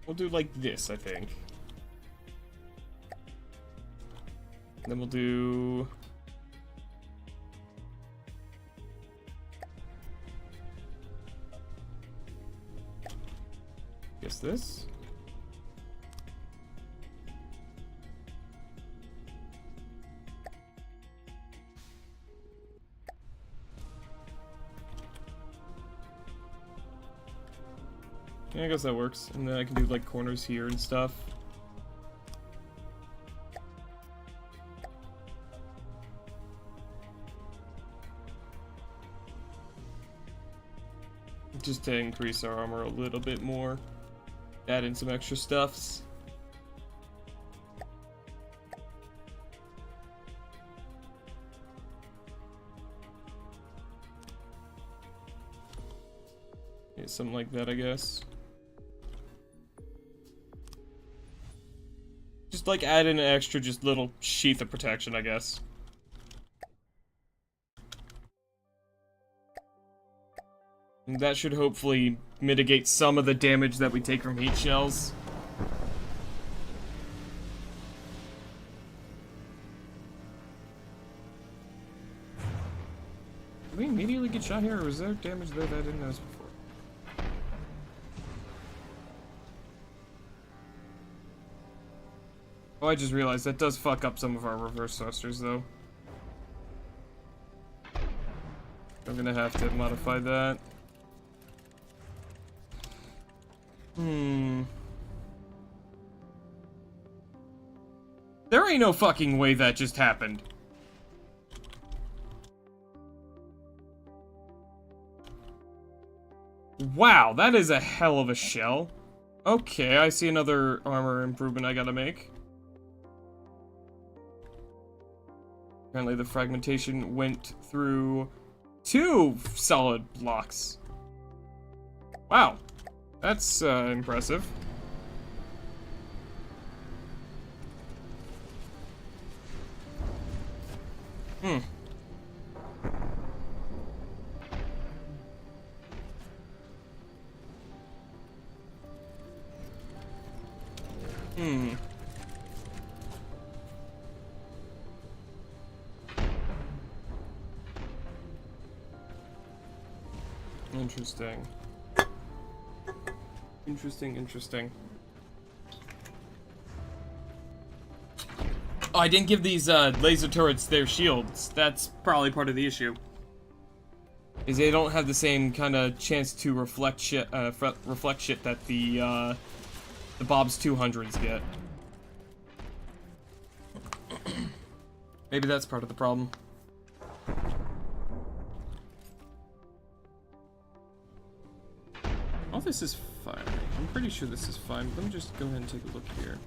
we'll do like this, I think. And then we'll do... guess this? Yeah, I guess that works. And then I can do like corners here and stuff. Just to increase our armor a little bit more. Add in some extra stuffs. Yeah, something like that, I guess. Just like add in an extra just little sheath of protection, I guess. And that should hopefully mitigate some of the damage that we take from heat shells. Did we immediately get shot here, or was there damage there that I didn't notice before? Oh, I just realized that does fuck up some of our reverse thrusters, though. I'm gonna have to modify that. There ain't no fucking way that just happened. Wow, that is a hell of a shell. Okay, I see another armor improvement I gotta make. Apparently the fragmentation went through 2 solid blocks. Wow, that's impressive. Hmm. Hmm. Interesting. Interesting. Oh, I didn't give these laser turrets their shields. That's probably part of the issue. Is they don't have the same kind of chance to reflect shit that the Bob's 200s get. Maybe that's part of the problem. Oh, this is fine. I'm pretty sure this is fine. Let me just go ahead and take a look here.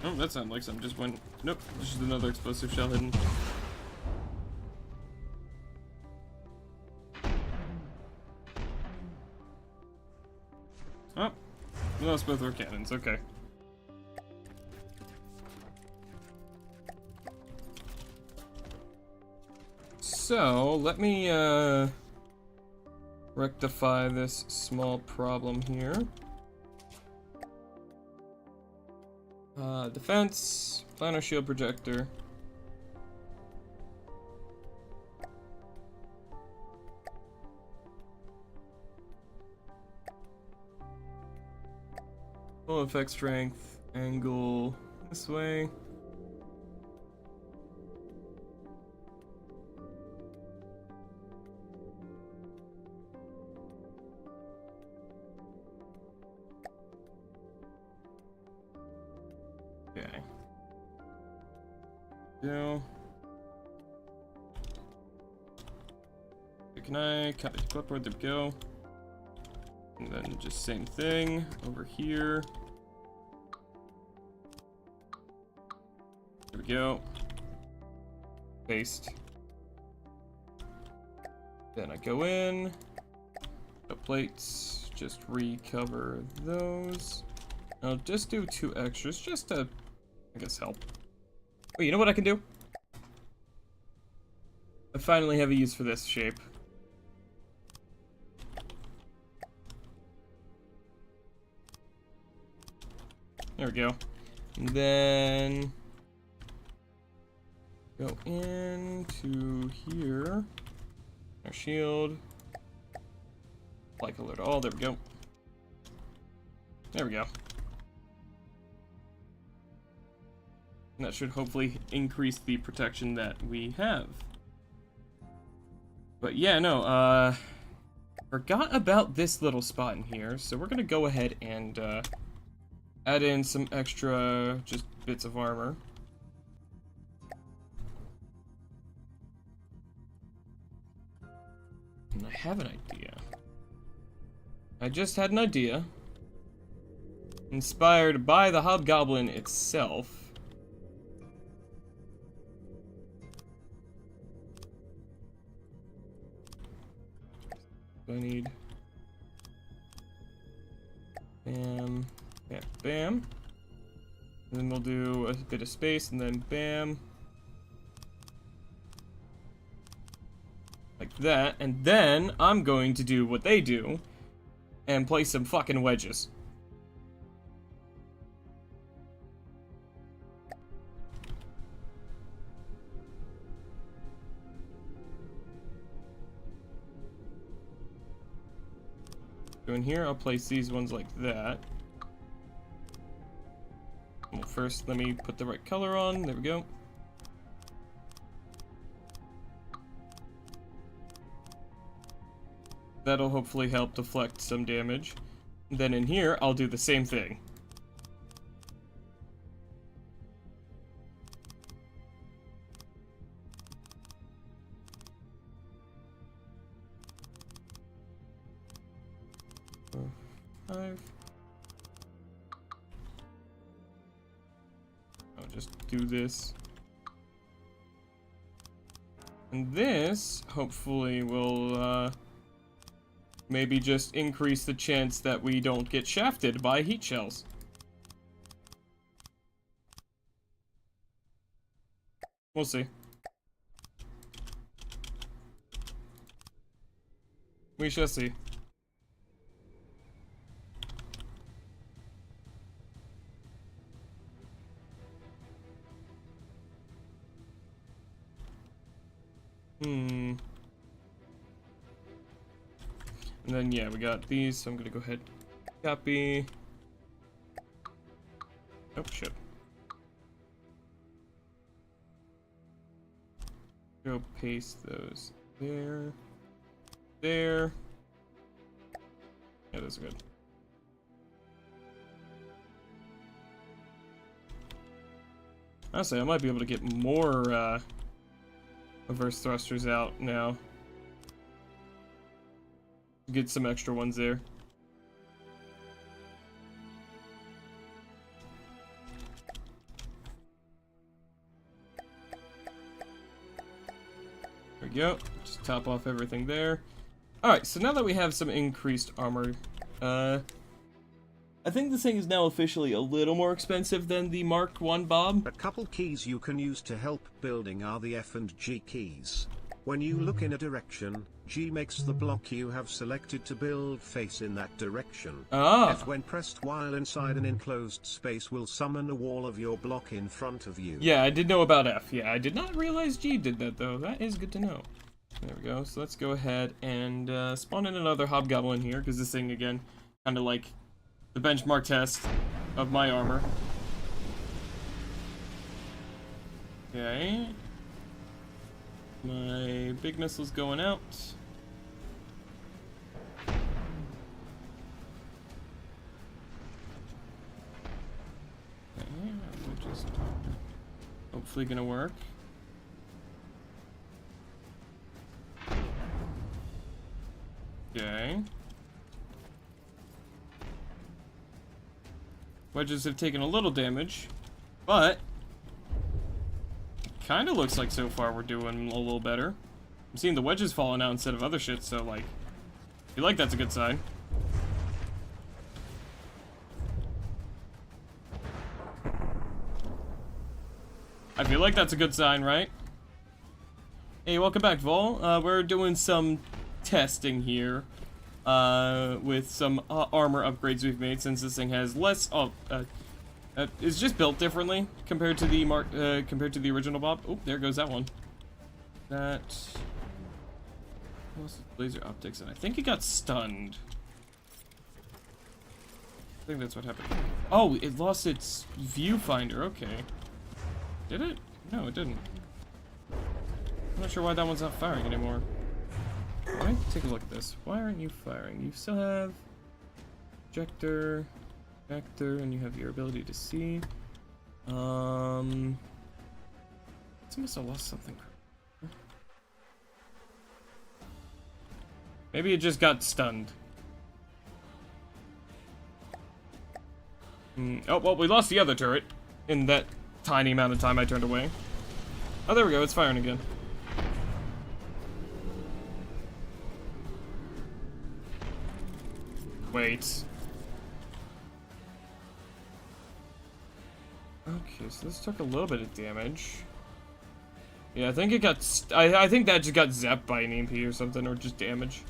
Oh, that sounded like something just went... Nope, this is another explosive shell hidden. Oh, we lost both our cannons, okay. So, let me, rectify this small problem here. Defense, planar shield projector. Full effect strength, angle this way. Okay. Go. Can I copy the clipboard? There we go. And then just same thing over here. There we go. Paste. Then I go in. The plates. Just recover those. I'll just do 2 extras just to, I guess, help. Oh, you know what I can do? I finally have a use for this shape. There we go. And then go into here. Our shield. Like alert all. There we go. There we go. And that should hopefully increase the protection that we have. But yeah, no, forgot about this little spot in here, so we're gonna go ahead and, add in some extra, just bits of armor. And I have an idea. I just had an idea. Inspired by the Hobgoblin itself. I need bam, bam, bam. And then we'll do a bit of space and then bam. Like that. And then I'm going to do what they do and place some fucking wedges. So in here, I'll place these ones like that. Well, first, let me put the right color on. There we go. That'll hopefully help deflect some damage. Then in here, I'll do the same thing. 5. I'll just do this. And this, hopefully, will, maybe just increase the chance that we don't get shafted by heat shells. We'll see. We shall see. And then, yeah, we got these, so I'm gonna go ahead, copy. Oh, shit. Go paste those there. There. Yeah, those are good. Honestly, I might be able to get more, reverse thrusters out now. Get some extra ones there. There we go. Just top off everything there. Alright, so now that we have some increased armor, I think this thing is now officially a little more expensive than the Mark 1 Bob. A couple keys you can use to help building are the F and G keys. When you look in a direction, G makes the block you have selected to build face in that direction. F, when pressed while inside an enclosed space, will summon a wall of your block in front of you. Yeah, I did know about F. Yeah, I did not realize G did that, though. That is good to know. There we go. So let's go ahead and spawn in another hobgoblin here, because this thing, again, kind of like the benchmark test of my armor. Okay. My big missile's going out. Okay, we're just hopefully gonna work. Okay. Wedges have taken a little damage, but kind of looks like so far we're doing a little better. I'm seeing the wedges falling out instead of other shit, so like, I feel like that's a good sign. I feel like that's a good sign, right? Hey, welcome back, Vol. We're doing some testing here with some armor upgrades we've made, since this thing has less. It's just built differently compared to the compared to the original Bob. Oh, there goes that one. That lost its laser optics, and I think it got stunned. I think that's what happened. Oh, it lost its viewfinder. Okay. Did it? No, it didn't. I'm not sure why that one's not firing anymore. Alright, take a look at this. Why aren't you firing? You still have projector, vector, and you have your ability to see. It must have lost something. Maybe it just got stunned. Oh, well, we lost the other turret in that tiny amount of time I turned away. Oh, there we go. It's firing again. Wait. Okay, so this took a little bit of damage. Yeah, I think it got. I think that just got zapped by an EMP or something, or just damage.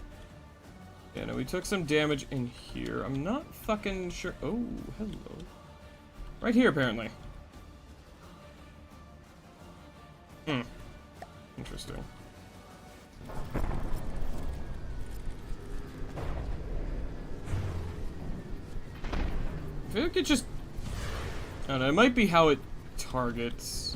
Yeah, no, we took some damage in here. I'm not fucking sure. Oh, hello. Right here, apparently. Interesting. I feel like it just... I don't know, it might be how it targets.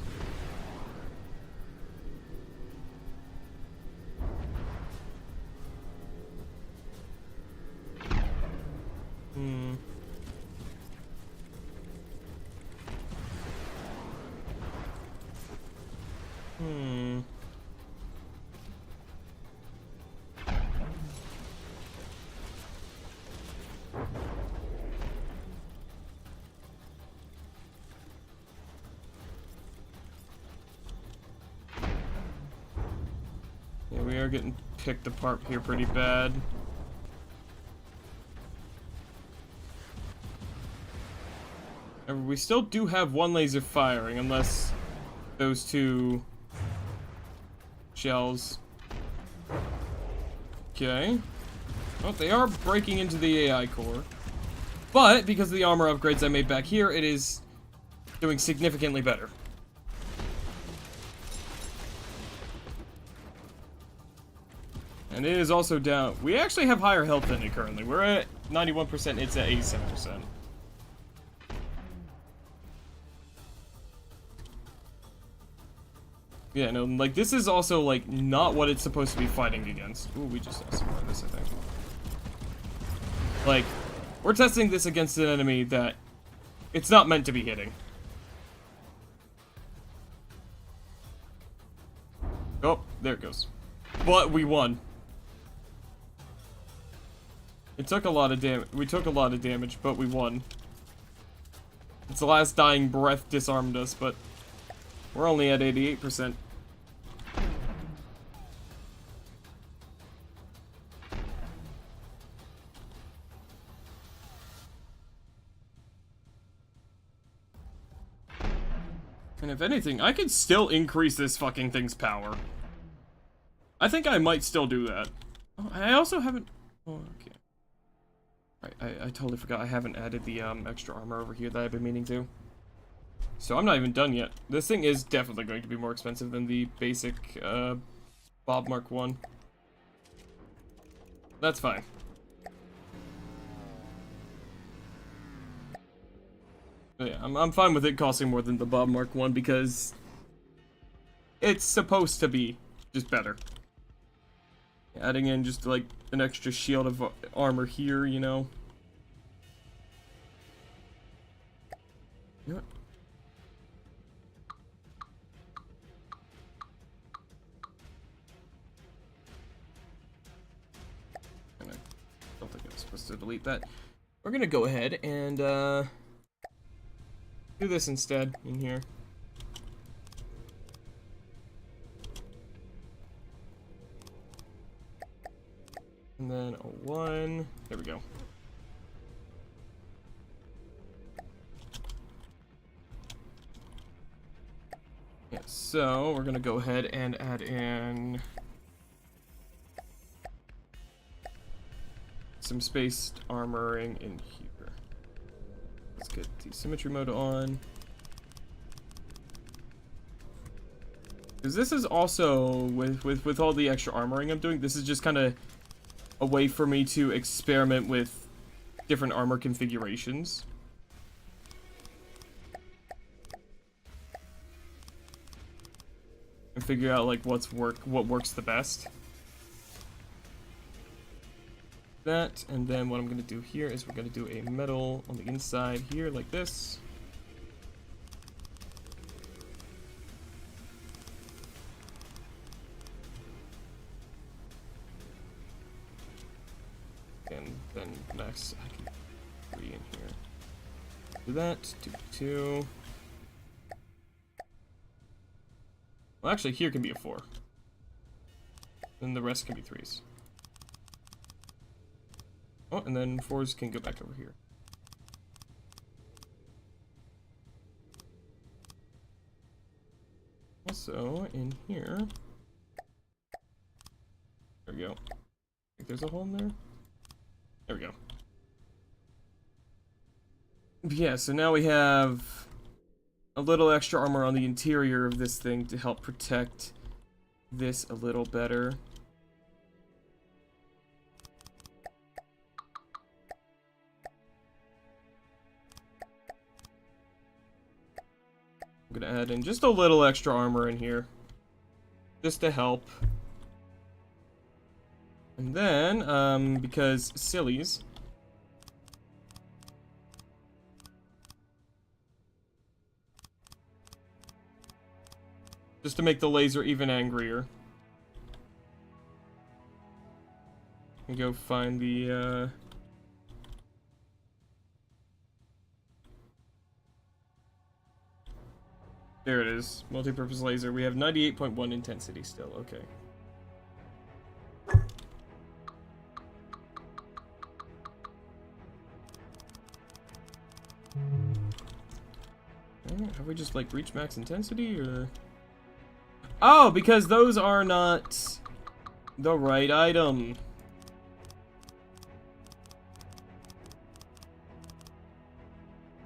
they're getting picked apart here pretty bad. And we still do have one laser firing, unless those two shells. Okay. Oh, they are breaking into the AI core. But, because of the armor upgrades I made back here, it is doing significantly better. And it is also down. We actually have higher health than it currently. We're at 91%, it's at 87%. Yeah, no, like, this is also, like, not what it's supposed to be fighting against. Ooh, we just saw some more of this, I think. Like, we're testing this against an enemy that it's not meant to be hitting. Oh, there it goes. But we won. It took a lot of damage. We took a lot of damage, but we won. Its last dying breath disarmed us, but we're only at 88%. And if anything, I could still increase this fucking thing's power. I think I might still do that. Oh, I also haven't... Oh, okay. I totally forgot I haven't added the extra armor over here that I've been meaning to. So I'm not even done yet. This thing is definitely going to be more expensive than the basic Bob Mark 1. That's fine. But yeah, I'm fine with it costing more than the Bob Mark 1 because it's supposed to be just better. Adding in just like an extra shield of armor here, you know. You know what? I don't think I was supposed to delete that. We're gonna go ahead and do this instead in here. And then a 1. There we go. Yeah, so we're gonna go ahead and add in some spaced armoring in here. Let's get the symmetry mode on. Because this is also, with all the extra armoring I'm doing, this is just kind of a way for me to experiment with different armor configurations. And figure out like what works the best. That, and then what I'm gonna do here is we're gonna do a metal on the inside here like this. And then next I can 3 in here. Do that, 2. Well, actually, here can be a 4. Then the rest can be 3s. Oh, and then 4s can go back over here. Also, in here... There we go. I think there's a hole in there. There we go. Yeah, so now we have a little extra armor on the interior of this thing to help protect this a little better. I'm gonna add in just a little extra armor in here, just to help. And then, because sillies, just to make the laser even angrier. And go find the, there it is. Multi-purpose laser. We have 98.1 intensity still. Okay. Have we just like reached max intensity or? Oh, because those are not the right item.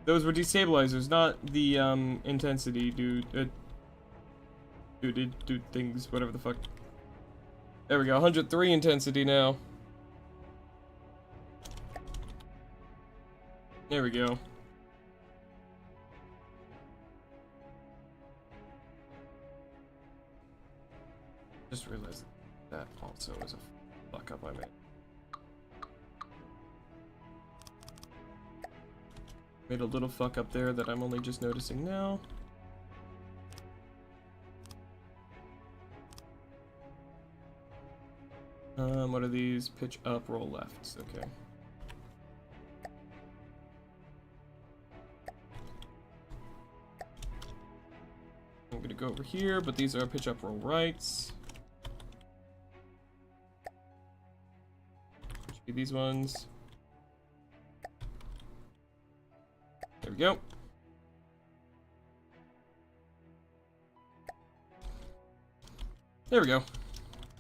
Those were destabilizers, not the intensity, dude. Do things, whatever the fuck. There we go, 103 intensity now. There we go. Just realized that also is a fuck up I made. Made a little fuck up there that I'm only just noticing now. What are these? Pitch up, roll left. Okay. I'm gonna go over here, but these are pitch up, roll rights. Should be these ones. There we go. There we go.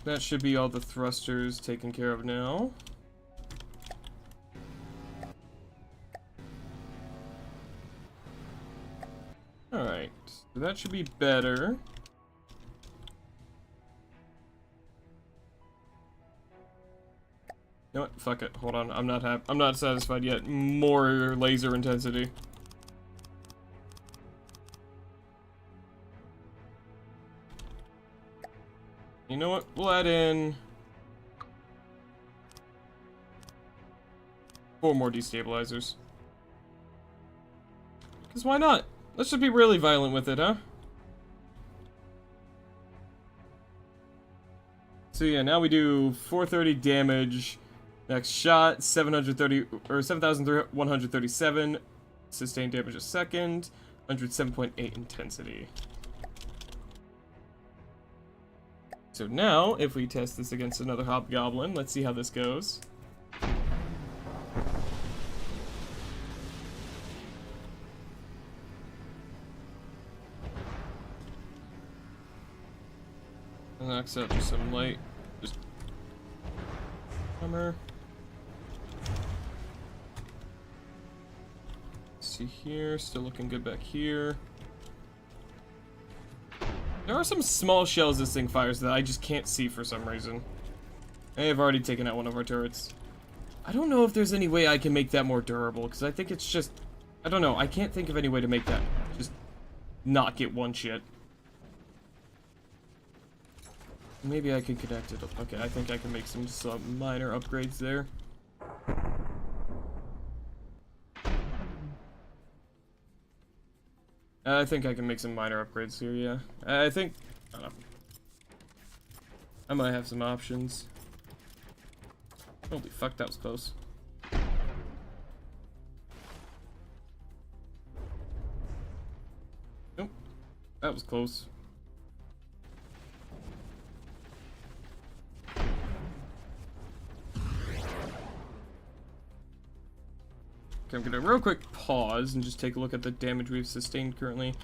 That should be all the thrusters taken care of now. Alright, so that should be better. You know what? Fuck it. Hold on. I'm not satisfied yet. More laser intensity. You know what? We'll add in 4 more destabilizers. Because why not? Let's just be really violent with it, huh? So yeah, now we do 430 damage. Next shot, 730 or 7,137 sustained damage a second, 107.8 intensity. So now, if we test this against another hobgoblin, let's see how this goes. And knocks out just some light, just hammer. See here, still looking good back here. There are some small shells this thing fires that I just can't see for some reason. I have already taken out one of our turrets. I don't know if there's any way I can make that more durable, because I think it's just... I don't know, I can't think of any way to make that just not get one shit. Maybe I can connect it. Okay, I think I can make some minor upgrades there. I think I can make some minor upgrades here, yeah. I think... I don't know. I might have some options. Holy fuck, that was close. Nope. That was close. Okay, I'm gonna real quick pause and just take a look at the damage we've sustained currently.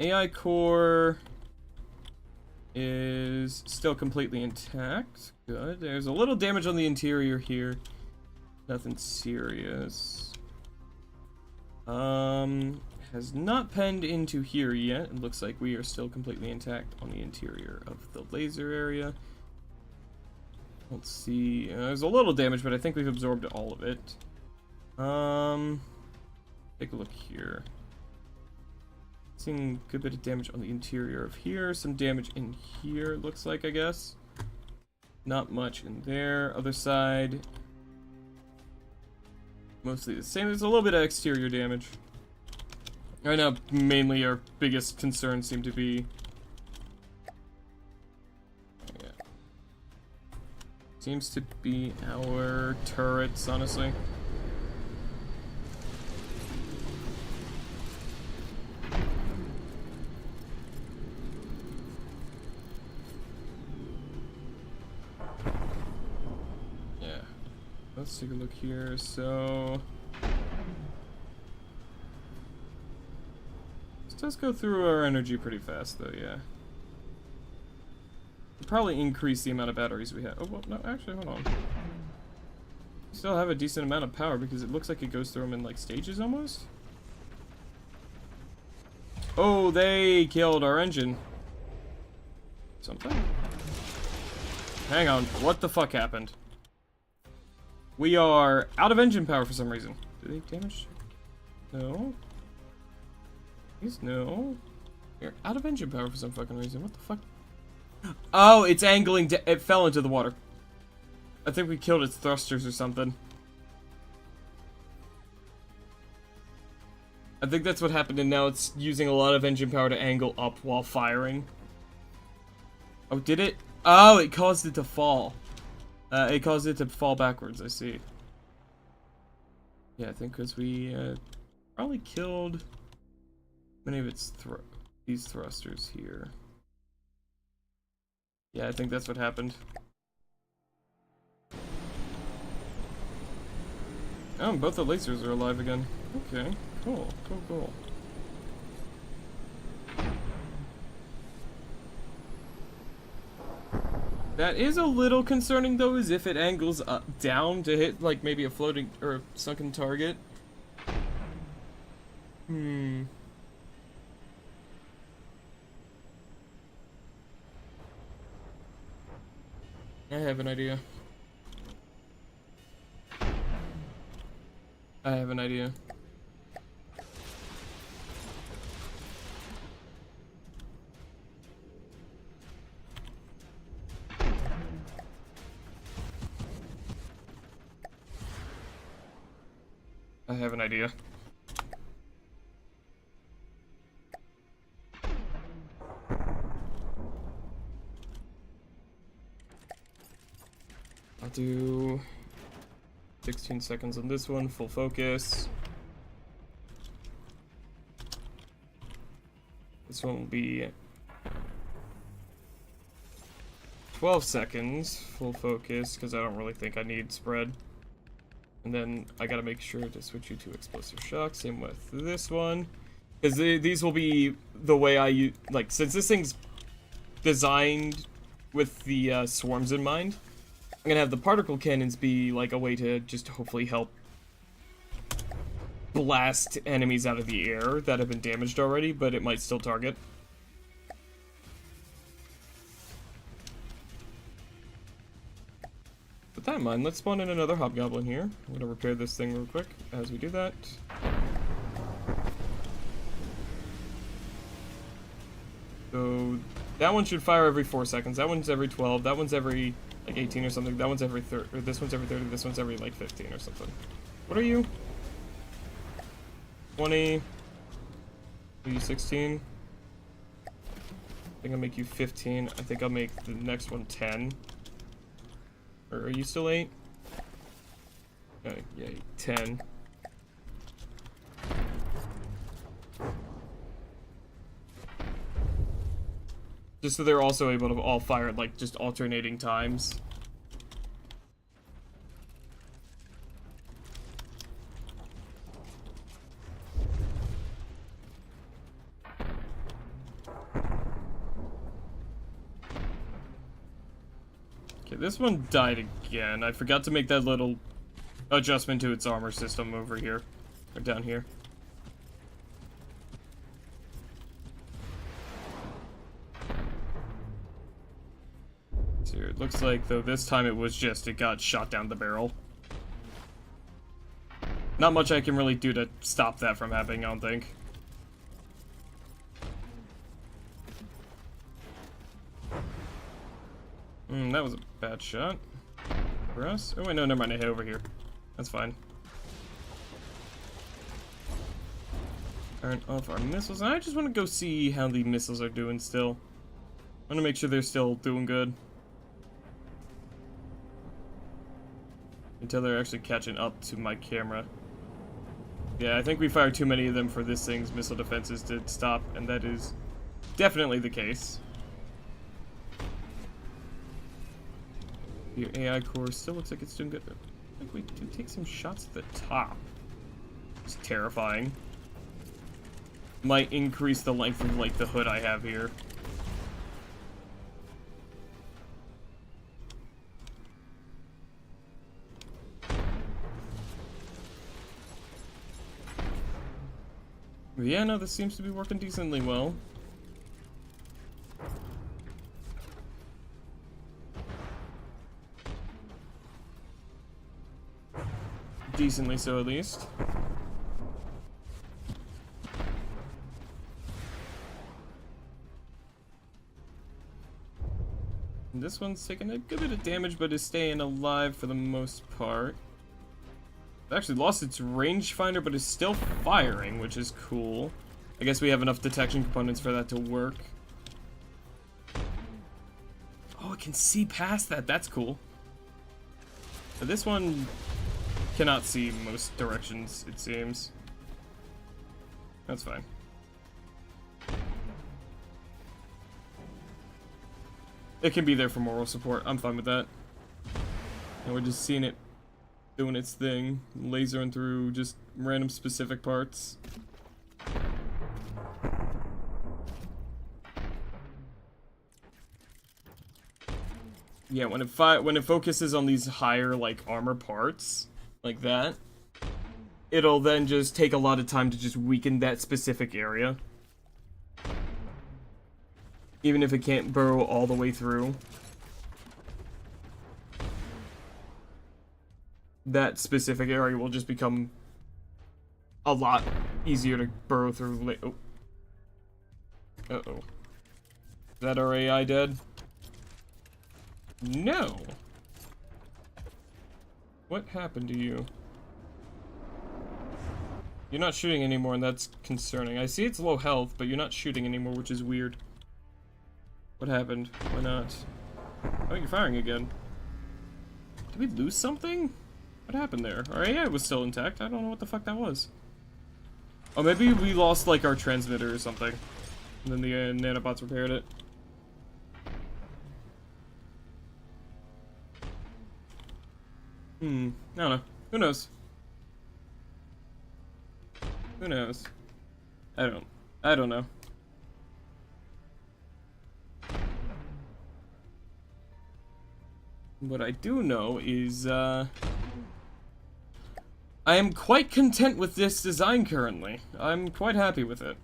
AI core is still completely intact. Good. There's a little damage on the interior here. Nothing serious. Has not penned into here yet. It looks like we are still completely intact on the interior of the laser area. Let's see. There's a little damage, but I think we've absorbed all of it. Take a look here. Seeing a good bit of damage on the interior of here. Some damage in here, it looks like, I guess. Not much in there. Other side. Mostly the same. There's a little bit of exterior damage. Right now, mainly our biggest concern seem to be... Yeah. Seems to be our turrets, honestly. Let's take a look here. So, let's does go through our energy pretty fast, though, yeah. Probably increase the amount of batteries we have. Oh, well, no, actually, hold on. We still have a decent amount of power because it looks like it goes through them in, like, stages almost. Oh, they killed our engine. Something? Hang on, what the fuck happened? We are out of engine power for some reason. Do they damage? No. Please, no. We're out of engine power for some fucking reason. What the fuck? Oh, it's angling. It fell into the water. I think we killed its thrusters or something. I think that's what happened, and now it's using a lot of engine power to angle up while firing. Oh, did it? Oh, it caused it to fall. It caused it to fall backwards, I see. Yeah, I think because we probably killed many of its these thrusters here. Yeah, I think that's what happened. Oh, both the lasers are alive again. Okay, cool, cool, cool. That is a little concerning, though, is if it angles up, down to hit, like, maybe a floating or a sunken target. I have an idea. I have an idea. I have an idea. I'll do 16 seconds on this one, full focus. This one will be 12 seconds, full focus, because I don't really think I need spread. And then I gotta make sure to switch you to explosive shock, same with this one. Because these will be the way I use, like, since this thing's designed with the swarms in mind, I'm gonna have the particle cannons be like a way to just hopefully help blast enemies out of the air that have been damaged already, but it might still target. With that in mind, let's spawn in another hobgoblin here. I'm gonna repair this thing real quick as we do that. So that one should fire every 4 seconds. That one's every 12. That one's every like 18 or something. That one's every 30. Or this one's every 30. This one's every like 15 or something. What are you? 20. Are you 16? I think I'll make you 15. I think I'll make the next one 10. Or are you still 8? Oh, yeah, 10. Just so they're also able to all fire at, like, just alternating times. Okay, this one died again. I forgot to make that little adjustment to its armor system over here. Or down here. Here, it looks like, though, this time it was just, it got shot down the barrel. Not much I can really do to stop that from happening, I don't think. That was a bad shot. For us? Oh wait, no, never mind, I hit over here. That's fine. Turn off our missiles, and I just want to go see how the missiles are doing still. I want to make sure they're still doing good. Until they're actually catching up to my camera. Yeah, I think we fired too many of them for this thing's missile defenses to stop, and that is definitely the case. Your AI core still looks like it's doing good. I think we do take some shots at the top. It's terrifying. might increase the length of, like, the hood I have here. But yeah, no, this seems to be working decently well. Decently so, at least. And this one's taking a good bit of damage, but is staying alive for the most part. It actually lost its rangefinder, but is still firing, which is cool. I guess we have enough detection components for that to work. Oh, it can see past that. That's cool. But this one cannot see most directions, it seems. That's fine. It can be there for moral support. I'm fine with that. And we're just seeing it doing its thing, lasering through just random specific parts. Yeah, when it focuses on these higher, like, armor parts, like that, it'll then just take a lot of time to just weaken that specific area. Even if it can't burrow all the way through. That specific area will just become a lot easier to burrow through. Oh. Uh-oh. Is that our AI dead? No! What happened to you? You're not shooting anymore, and that's concerning. I see it's low health, but you're not shooting anymore, which is weird. What happened? Why not? Oh, you're firing again. Did we lose something? What happened there? Our AI was still intact. I don't know what the fuck that was. Oh, maybe we lost, like, our transmitter or something. And then the nanobots repaired it. I don't know. Who knows? Who knows? I don't know. What I do know is, I am quite content with this design currently. I'm quite happy with it.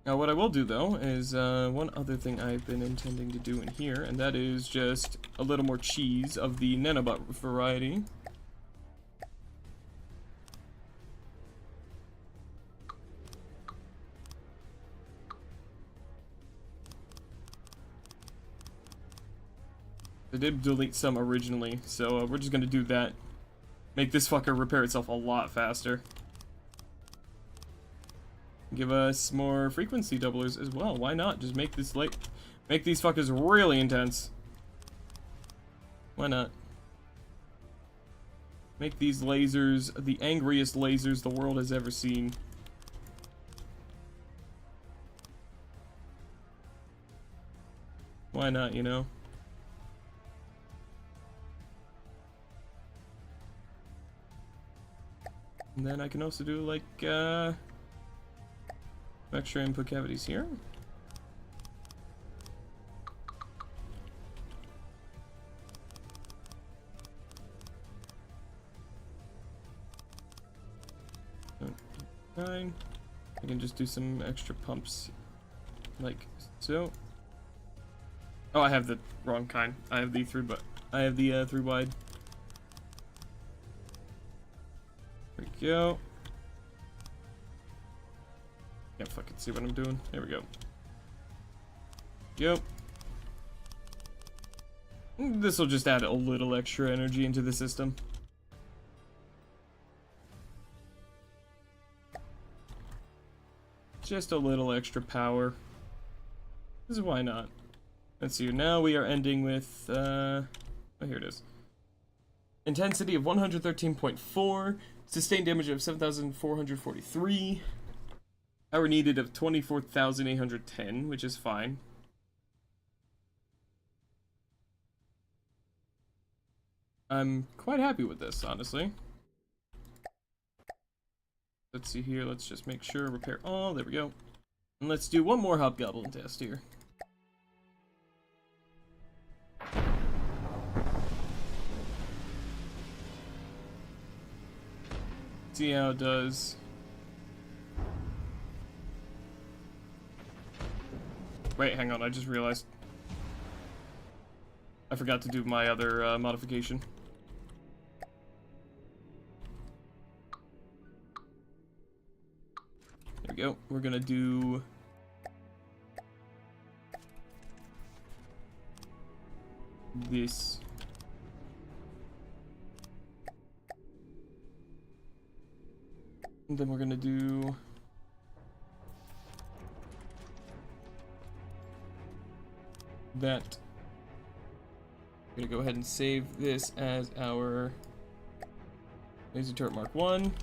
Now, what I will do, though, is, one other thing I've been intending to do in here, and that is just a little more cheese of the nanobot variety. I did delete some originally, so we're just gonna do that. Make this fucker repair itself a lot faster. Give us more frequency doublers as well. Why not? Just make this make these fuckers really intense. Why not? Make these lasers the angriest lasers the world has ever seen. Why not, you know? And then I can also do, like, extra input cavities here. Fine. I can just do some extra pumps, like so. Oh, I have the wrong kind. I have the 3 wide. There we go. Can't fucking see what I'm doing. There we go. Yep. This will just add a little extra energy into the system. Just a little extra power. This is why not. Let's see. Now we are ending with, oh, here it is. Intensity of 113.4. Sustained damage of 7,443. Power needed of 24,810, which is fine. I'm quite happy with this, honestly. Let's see here. Let's just make sure. Repair all. There we go. And let's do one more hobgoblin test here. See how it does. Wait, hang on. I just realized I forgot to do my other modification. There we go. We're gonna do this. And then we're gonna do that. We're gonna go ahead and save this as our laser turret Mark 1.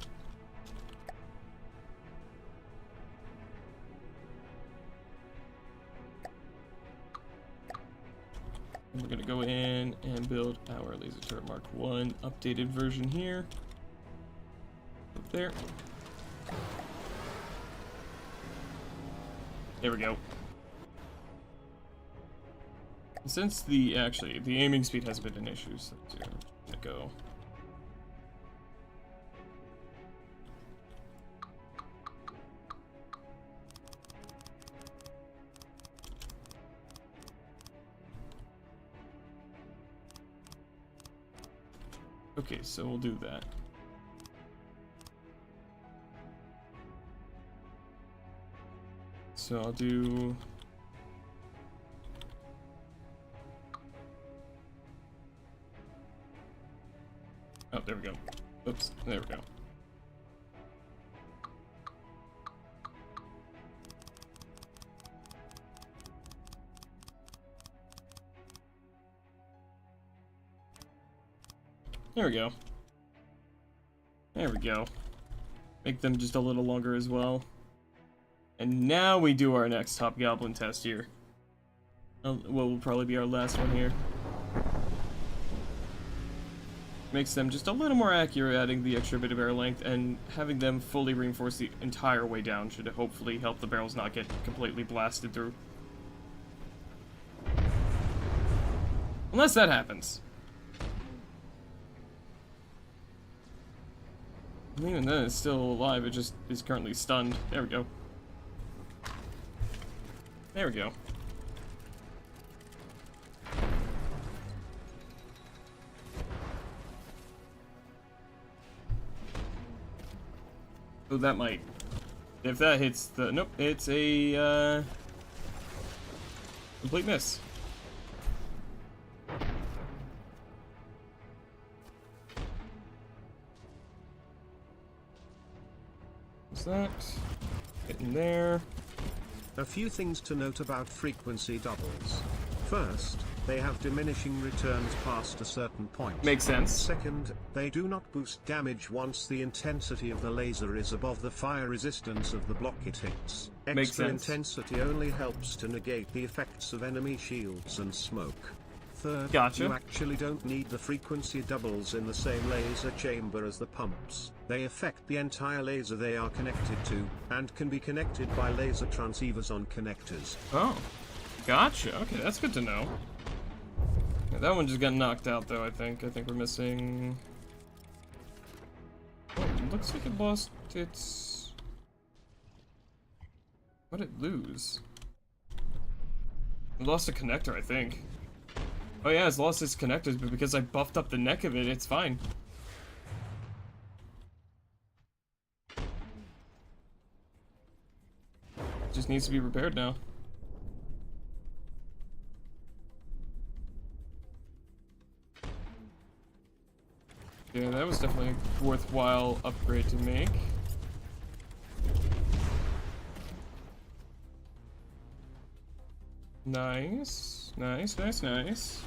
And we're gonna go in and build our laser turret Mark 1 updated version here. Up there. There we go. Since the aiming speed has been an issue, so I'm gonna go. Okay, so we'll do that. So I'll do. Oh, there we go. Oops, there we go. There we go. There we go. Make them just a little longer as well. And now we do our next hobgoblin test here. What will probably be our last one here. Makes them just a little more accurate, adding the extra bit of air length, and having them fully reinforce the entire way down should hopefully help the barrels not get completely blasted through. Unless that happens. And even then, it's still alive, it just is currently stunned. There we go. There we go. So that might, if that hits the, nope, it's a, complete miss. What's that? Getting there. A few things to note about frequency doubles. First, they have diminishing returns past a certain point. Makes sense. Second, they do not boost damage once the intensity of the laser is above the fire resistance of the block it hits. Makes Extra sense. intensity only helps to negate the effects of enemy shields and smoke. Third, Gotcha. you actually don't need the frequency doubles in the same laser chamber as the pumps. They affect the entire laser they are connected to, and can be connected by laser transceivers on connectors. Oh, gotcha. Okay, that's good to know. Yeah, that one just got knocked out, though, I think. I think we're missing. Oh, it looks like it lost its. What did it lose? It lost a connector, I think. Oh, yeah, it's lost its connectors, but because I buffed up the neck of it, it's fine. It just needs to be repaired now. Yeah, that was definitely a worthwhile upgrade to make. Nice. Nice, nice, nice.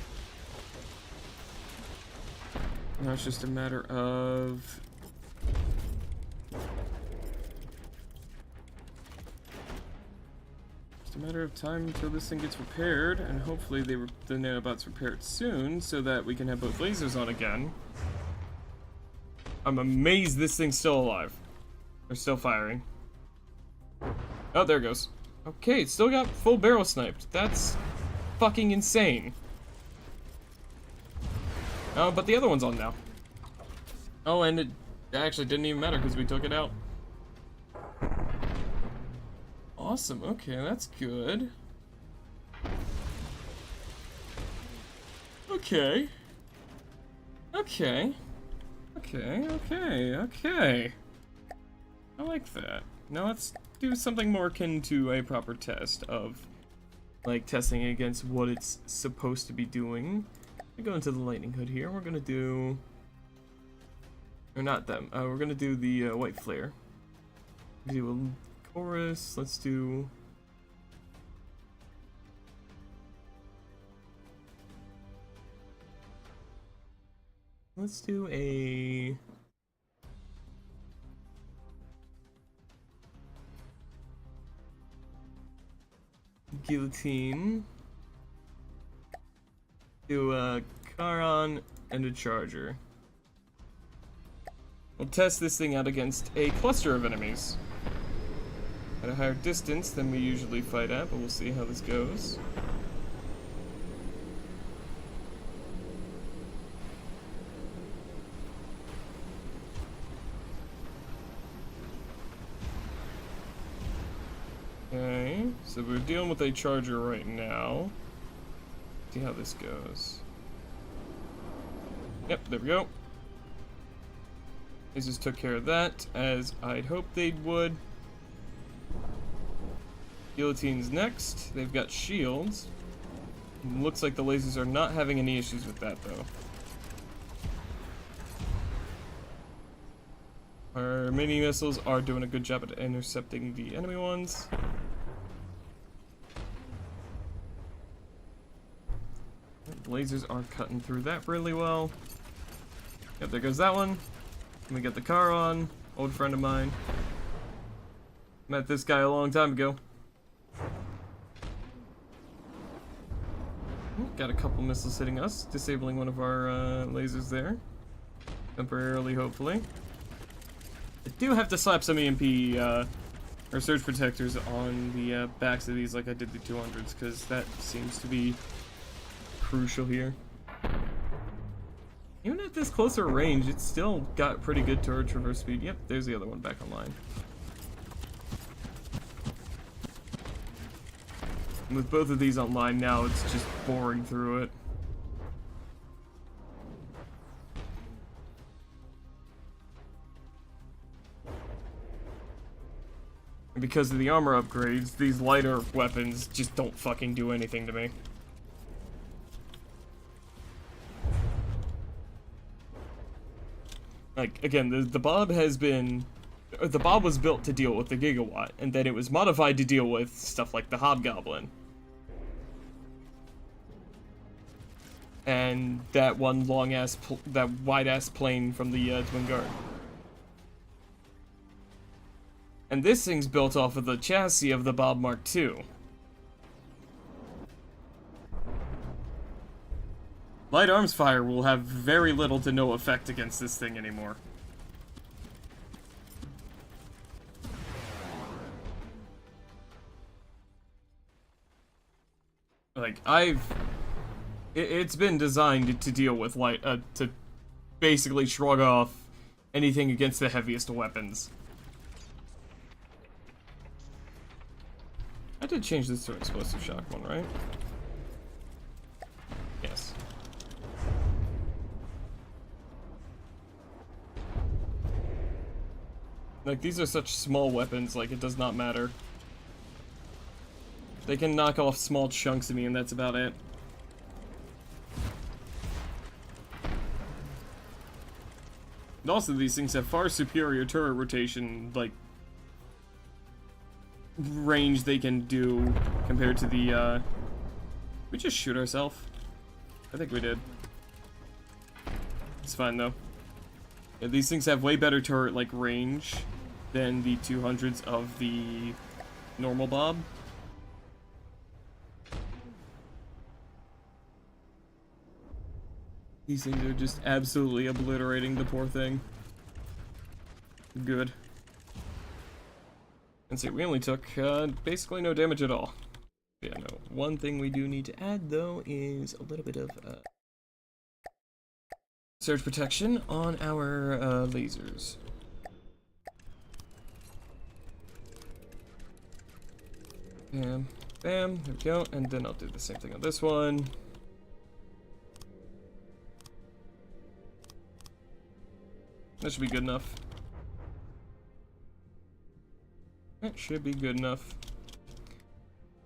Now it's just a matter of... Just a matter of time until this thing gets repaired, and hopefully the nanobots repaired soon, so that we can have both lasers on again. I'm amazed this thing's still alive. They're still firing. Oh, there it goes. Okay, still got full barrel sniped. That's fucking insane. Oh, but the other one's on now. Oh, and it actually didn't even matter because we took it out. Awesome, okay, that's good. Okay. Okay. Okay. I like that. Now let's do something more akin to a proper test of, like, testing against what it's supposed to be doing. We go into the lightning hood here. We're gonna do, or not them. We're gonna do the white flare. Do a chorus. Let's do. Let's do a. Guillotine. Do a Charon and a Charger. We'll test this thing out against a cluster of enemies. At a higher distance than we usually fight at, but we'll see how this goes. Okay, so we're dealing with a Charger right now. See how this goes. Yep, there we go. They just took care of that, as I'd hoped they would. Guillotine's next. They've got shields. Looks like the lasers are not having any issues with that, though. Our mini missiles are doing a good job at intercepting the enemy ones. Lasers are cutting through that really well. Yep, there goes that one. And we got the car on. Old friend of mine. Met this guy a long time ago. Got a couple missiles hitting us, disabling one of our lasers there. Temporarily, hopefully. I do have to slap some EMP or surge protectors on the backs of these like I did the 200s, because that seems to be crucial here. Even at this closer range, it's still got pretty good turret traverse speed. Yep, there's the other one back online. And with both of these online now, it's just boring through it. And because of the armor upgrades, these lighter weapons just don't fucking do anything to me. Like, again, the Bob has been... The Bob was built to deal with the Gigawatt, and then it was modified to deal with stuff like the Hobgoblin. And that one long-ass... that wide-ass plane from the Twin Guard. And this thing's built off of the chassis of the Bob Mark II. Light arms fire will have very little to no effect against this thing anymore. Like, it's been designed to deal with to basically shrug off anything against the heaviest weapons. I did change this to an explosive shock one, right? Yes. Like, these are such small weapons, like, it does not matter. They can knock off small chunks of me, and that's about it. And also, these things have far superior turret rotation, like, range they can do compared to the, we just shoot ourselves? I think we did. It's fine, though. Yeah, these things have way better turret, like, range than the 200s of the normal Bob. These things are just absolutely obliterating the poor thing. Good. And see, we only took basically no damage at all. Yeah, no. One thing we do need to add, though, is a little bit of surge protection on our lasers. Bam, bam, there we go. And then I'll do the same thing on this one. That should be good enough. That should be good enough.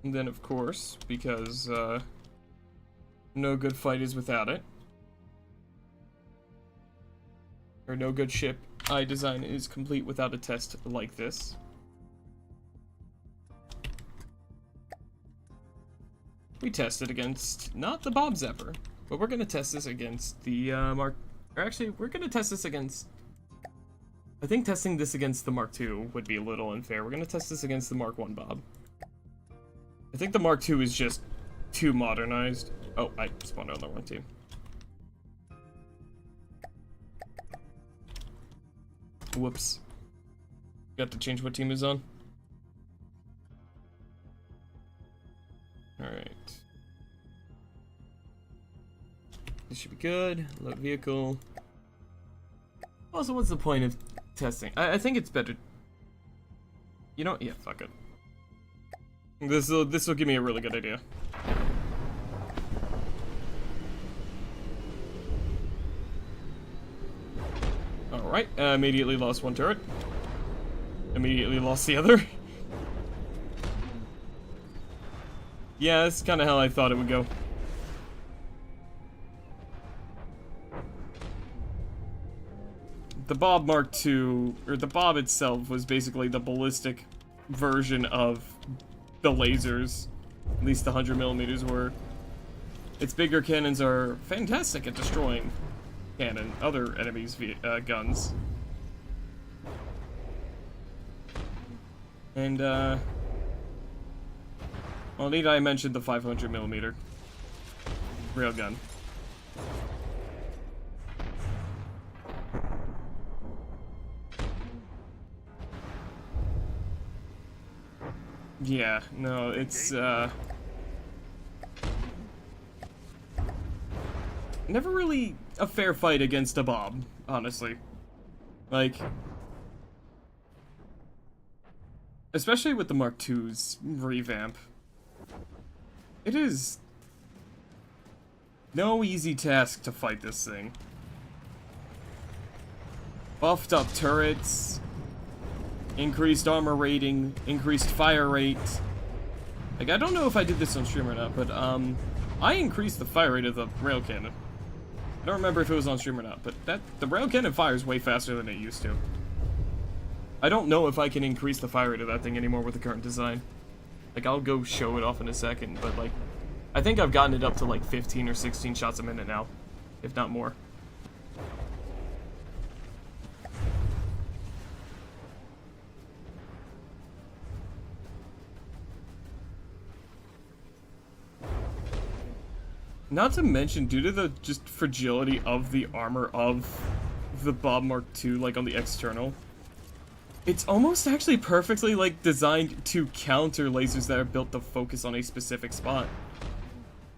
And then, of course, because no good fight is without it, or no good ship I design is complete without a test like this. We tested against, not the bug-zapper, but we're gonna test this against the we're gonna test this against, I think testing this against the Mark II would be a little unfair. We're gonna test this against the Mark I Bob. I think the Mark II is just too modernized. Oh, I spawned on the wrong team. Whoops. Got to change what team is on. Alright. This should be good. Load vehicle. Also, what's the point of testing? I think it's better. You know, yeah, fuck it. This will give me a really good idea. Alright, immediately lost one turret. Immediately lost the other. Yeah, that's kind of how I thought it would go. The Bob Mark II, or the Bob itself, was basically the ballistic version of the lasers. At least the 100mm were. Its bigger cannons are fantastic at destroying other enemies' guns. And, well, need I mention the 500mm railgun. Yeah, no, it's, never really a fair fight against a Bob, honestly. Like, especially with the Mark II's revamp. It is no easy task to fight this thing. Buffed up turrets, increased armor rating, increased fire rate. Like, I don't know if I did this on stream or not, but I increased the fire rate of the rail cannon. I don't remember if it was on stream or not, but the rail cannon fires way faster than it used to. I don't know if I can increase the fire rate of that thing anymore with the current design. Like, I'll go show it off in a second, but like, I think I've gotten it up to like 15 or 16 shots a minute now, if not more. Not to mention, due to the just fragility of the armor of the Bob Mark II, like on the external, it's almost actually perfectly like designed to counter lasers that are built to focus on a specific spot.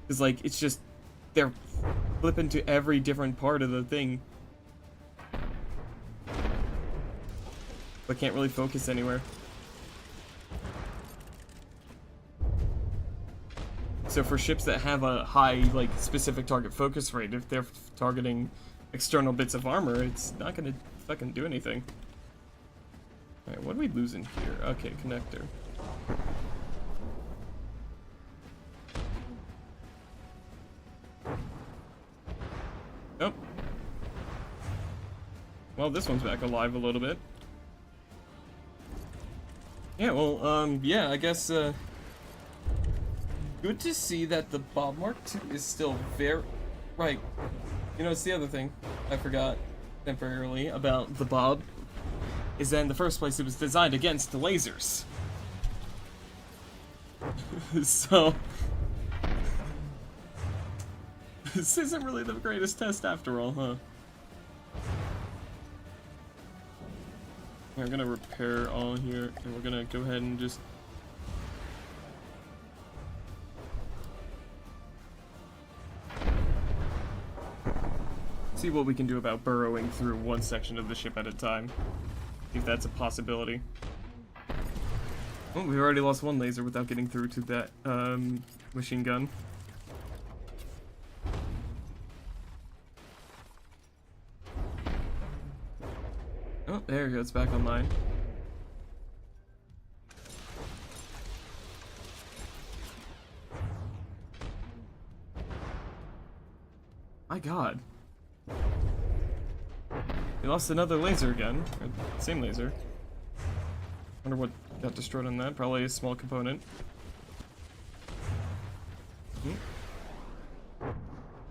Because like, it's just, they're flipping to every different part of the thing, but can't really focus anywhere. So for ships that have a high, like, specific target focus rate, if they're targeting external bits of armor, it's not gonna fucking do anything. Alright, what are we losing here? Okay, connector. Oh. Well, this one's back alive a little bit. Yeah, well, yeah, I guess, good to see that the Bob Mark II is still very... Right. You know, it's the other thing I forgot temporarily about the Bob, is that in the first place it was designed against the lasers. So... this isn't really the greatest test after all, huh? We're gonna repair all here, and we're gonna go ahead and just... see what we can do about burrowing through one section of the ship at a time. See if that's a possibility. Oh, we already lost one laser without getting through to that machine gun. Oh, there we go, it's back online. My god. We lost another laser again. Or same laser. Wonder what got destroyed on that. Probably a small component.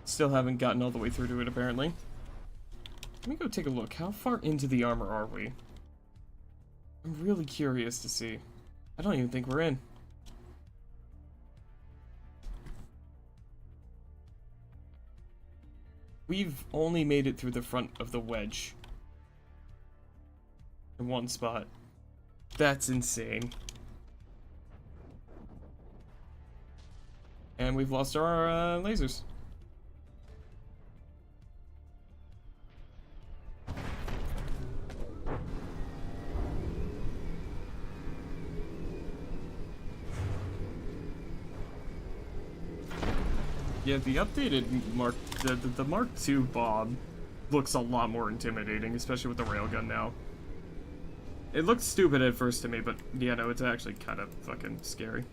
Still haven't gotten all the way through to it, apparently. Let me go take a look. How far into the armor are we? I'm really curious to see. I don't even think we're in. We've only made it through the front of the wedge. In one spot. That's insane. And we've lost our lasers. Yeah, the updated the Mark II Bob looks a lot more intimidating, especially with the railgun now. It looked stupid at first to me, but yeah, no, it's actually kind of fucking scary.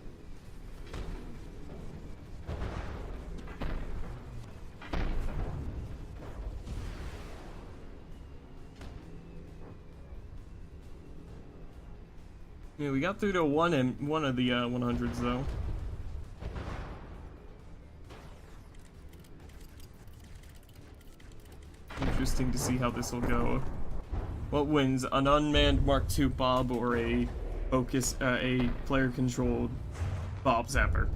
Yeah, we got through to one of the 100s though. Interesting to see how this will go. What wins, an unmanned Mark II Bob or a player-controlled bug-zapper?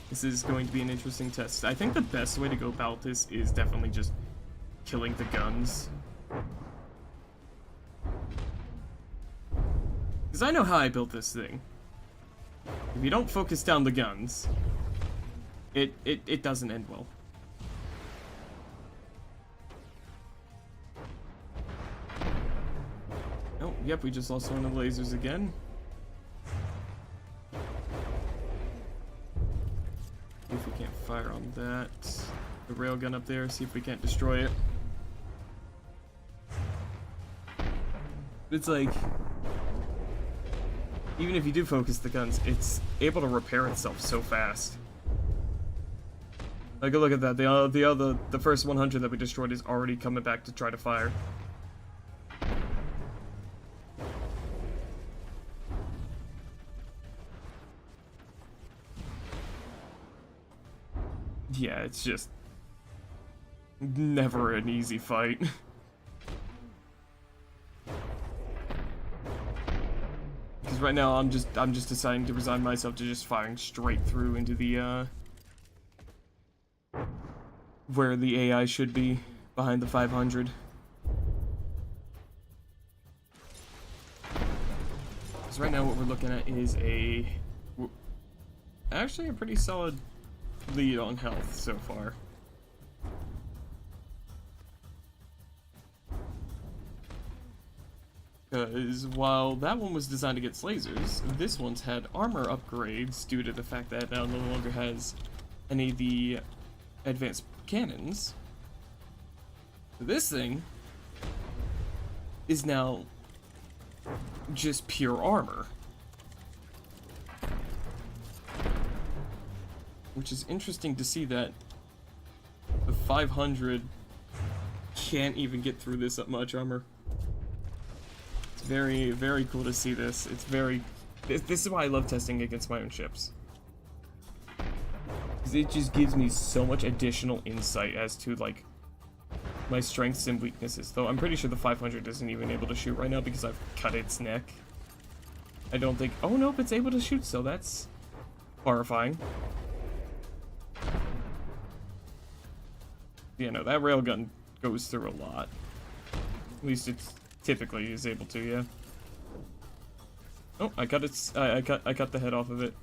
This is going to be an interesting test. I think the best way to go about this is definitely just killing the guns. Because I know how I built this thing. If you don't focus down the guns, it doesn't end well. Oh, yep, we just lost one of the lasers again. See if we can't fire on that. The railgun up there, see if we can't destroy it. It's like, even if you do focus the guns, it's able to repair itself so fast. Like, look at that, the first 100 that we destroyed is already coming back to try to fire. Yeah, it's just never an easy fight. Because right now I'm just deciding to resign myself to just firing straight through into the where the AI should be, behind the 500. Because right now what we're looking at is actually a pretty solid lead on health so far. Because while that one was designed against lasers, this one's had armor upgrades due to the fact that it now no longer has any of the advanced cannons. This thing is now just pure armor. Which is interesting to see that the 500 can't even get through this much armor. It's very, very cool to see this. It's very... This is why I love testing against my own ships. Because it just gives me so much additional insight as to, like, my strengths and weaknesses. Though I'm pretty sure the 500 isn't even able to shoot right now because I've cut its neck. I don't think... Oh, nope, it's able to shoot, so that's horrifying. Yeah, no, that railgun goes through a lot. At least it typically is able to, yeah. Oh, I got its. I cut the head off of it.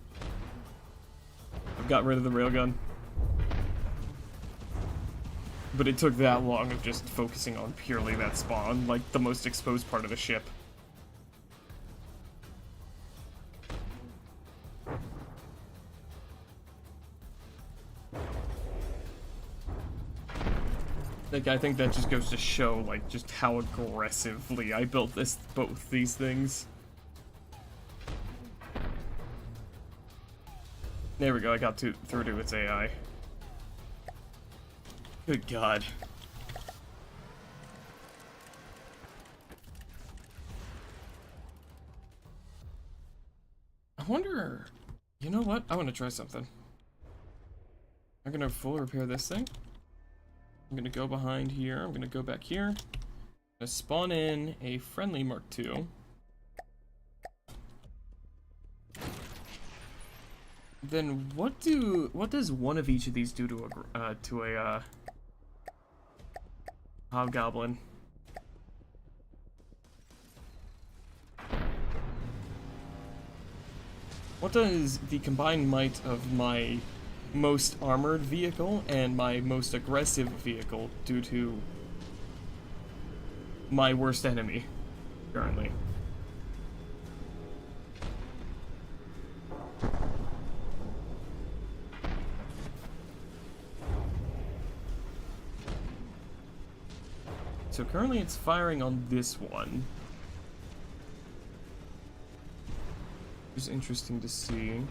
I've got rid of the railgun. But it took that long of just focusing on purely that spawn, like the most exposed part of the ship. Like, I think that just goes to show, like, just how aggressively I built both these things. There we go, I got through to its AI. Good God. I wonder... You know what? I want to try something. I'm gonna full repair this thing. I'm gonna go behind here. I'm gonna go back here. I'm gonna spawn in a friendly Mark II. Then what does one of each of these do to a hobgoblin? What does the combined might of my most armored vehicle and my most aggressive vehicle do to my worst enemy currently? So currently it's firing on this one. It's interesting to see.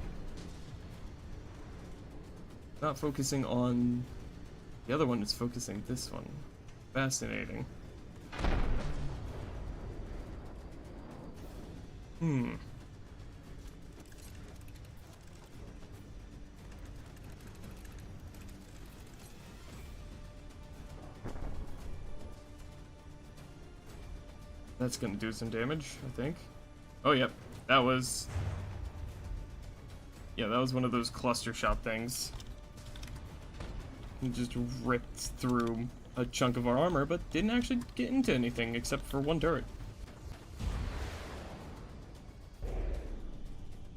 Not focusing on the other one, it's focusing this one. Fascinating. That's gonna do some damage, I think. Oh, yep. That was... Yeah, that was one of those cluster shot things. It just ripped through a chunk of our armor, but didn't actually get into anything except for one turret.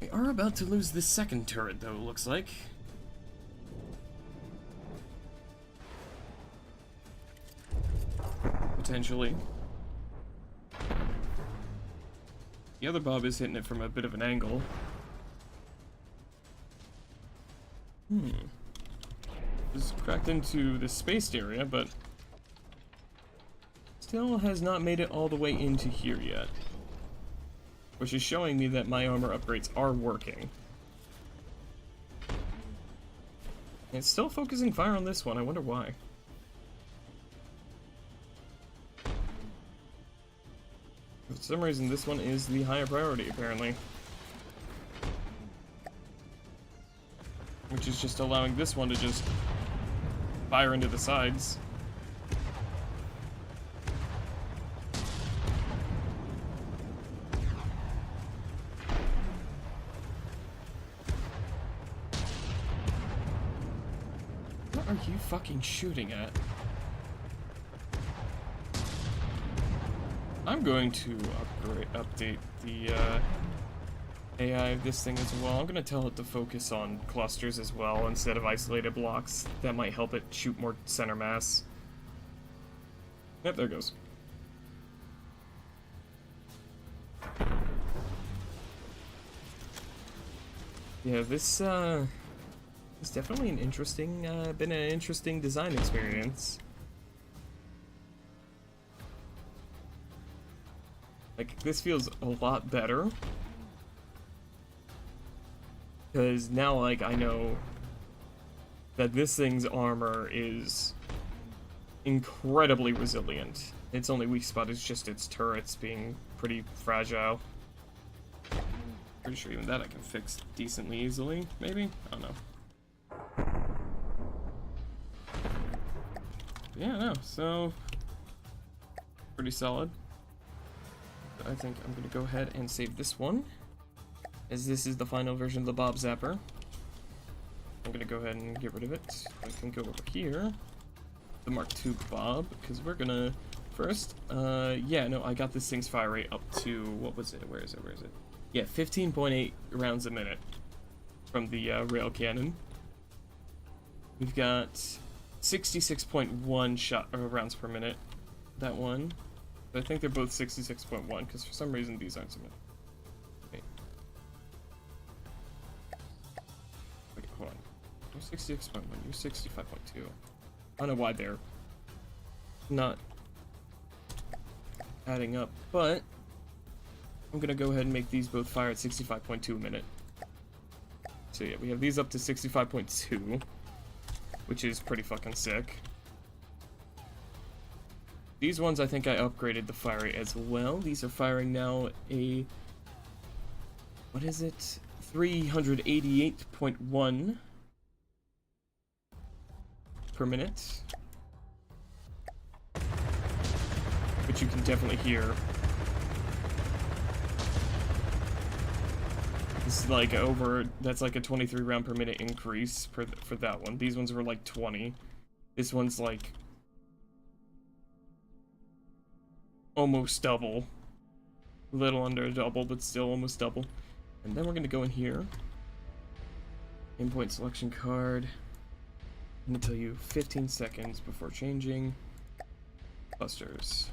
We are about to lose the second turret, though, looks like. Potentially. The other Bob is hitting it from a bit of an angle. Just cracked into the spaced area, but still has not made it all the way into here yet. Which is showing me that my armor upgrades are working. And it's still focusing fire on this one, I wonder why. For some reason, this one is the higher priority, apparently. Which is just allowing this one to just fire into the sides. What are you fucking shooting at? I'm going to update the AI of this thing as well. I'm going to tell it to focus on clusters as well instead of isolated blocks. That might help it shoot more center mass. Yep, there it goes. Yeah, this is definitely an interesting, been an interesting design experience. Like, this feels a lot better. Because now, like, I know that this thing's armor is incredibly resilient. Its only weak spot is just its turrets being pretty fragile. Pretty sure even that I can fix decently easily, maybe? I don't know. Yeah, no, so... pretty solid. I think I'm going to go ahead and save this one, as this is the final version of the bug-zapper. I'm going to go ahead and get rid of it. I can go over here, the Mark II Bob, because we're going to first, yeah, no, I got this thing's fire rate up to, what was it? Where is it? Yeah, 15.8 rounds a minute from the rail cannon. We've got 66.1 rounds per minute. That one. But I think they're both 66.1 because for some reason these aren't so many. Wait, hold on. You're 66.1. You're 65.2. I don't know why they're not adding up, but I'm gonna go ahead and make these both fire at 65.2 a minute. So yeah, we have these up to 65.2, which is pretty fucking sick. These ones, I think I upgraded the fire rate as well. These are firing now a... what is it? 388.1 per minute. Which you can definitely hear. This is like that's like a 23 round per minute increase for that one. These ones were like 20. This one's like almost double. A little under double, but still almost double. And then we're gonna go in here. Endpoint selection card. I'm gonna tell you 15 seconds before changing. Clusters.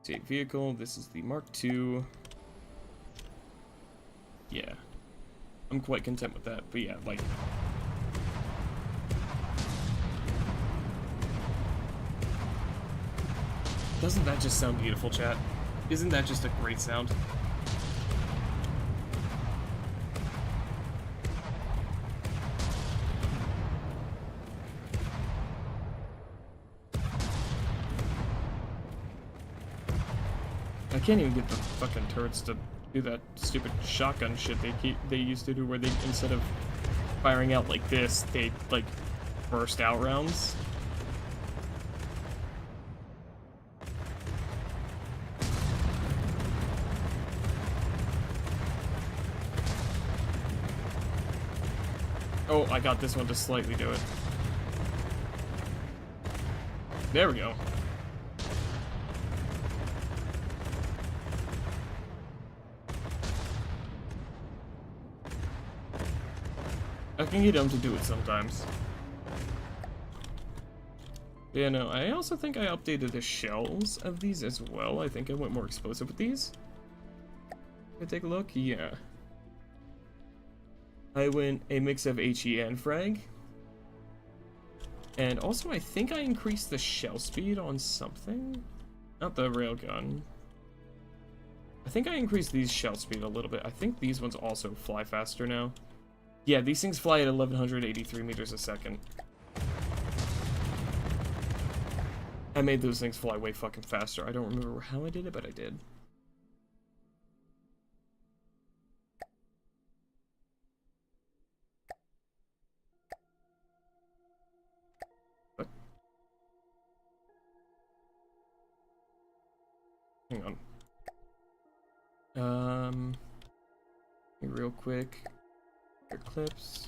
State vehicle. This is the Mark II. Yeah. I'm quite content with that, but yeah, like... doesn't that just sound beautiful, chat? Isn't that just a great sound? I can't even get the fucking turrets to do that stupid shotgun shit they used to do, where they, instead of firing out like this, they like burst out rounds. Oh, I got this one to slightly do it. There we go. I can get them to do it sometimes. Yeah, no, I also think I updated the shells of these as well. I think I went more explosive with these. Can I take a look? Yeah. I went a mix of HE and frag. And also, I think I increased the shell speed on something. Not the railgun. I think I increased these shell speed a little bit. I think these ones also fly faster now. Yeah, these things fly at 1183 meters a second. I made those things fly way fucking faster. I don't remember how I did it, but I did. What? Hang on. Real quick. Clips.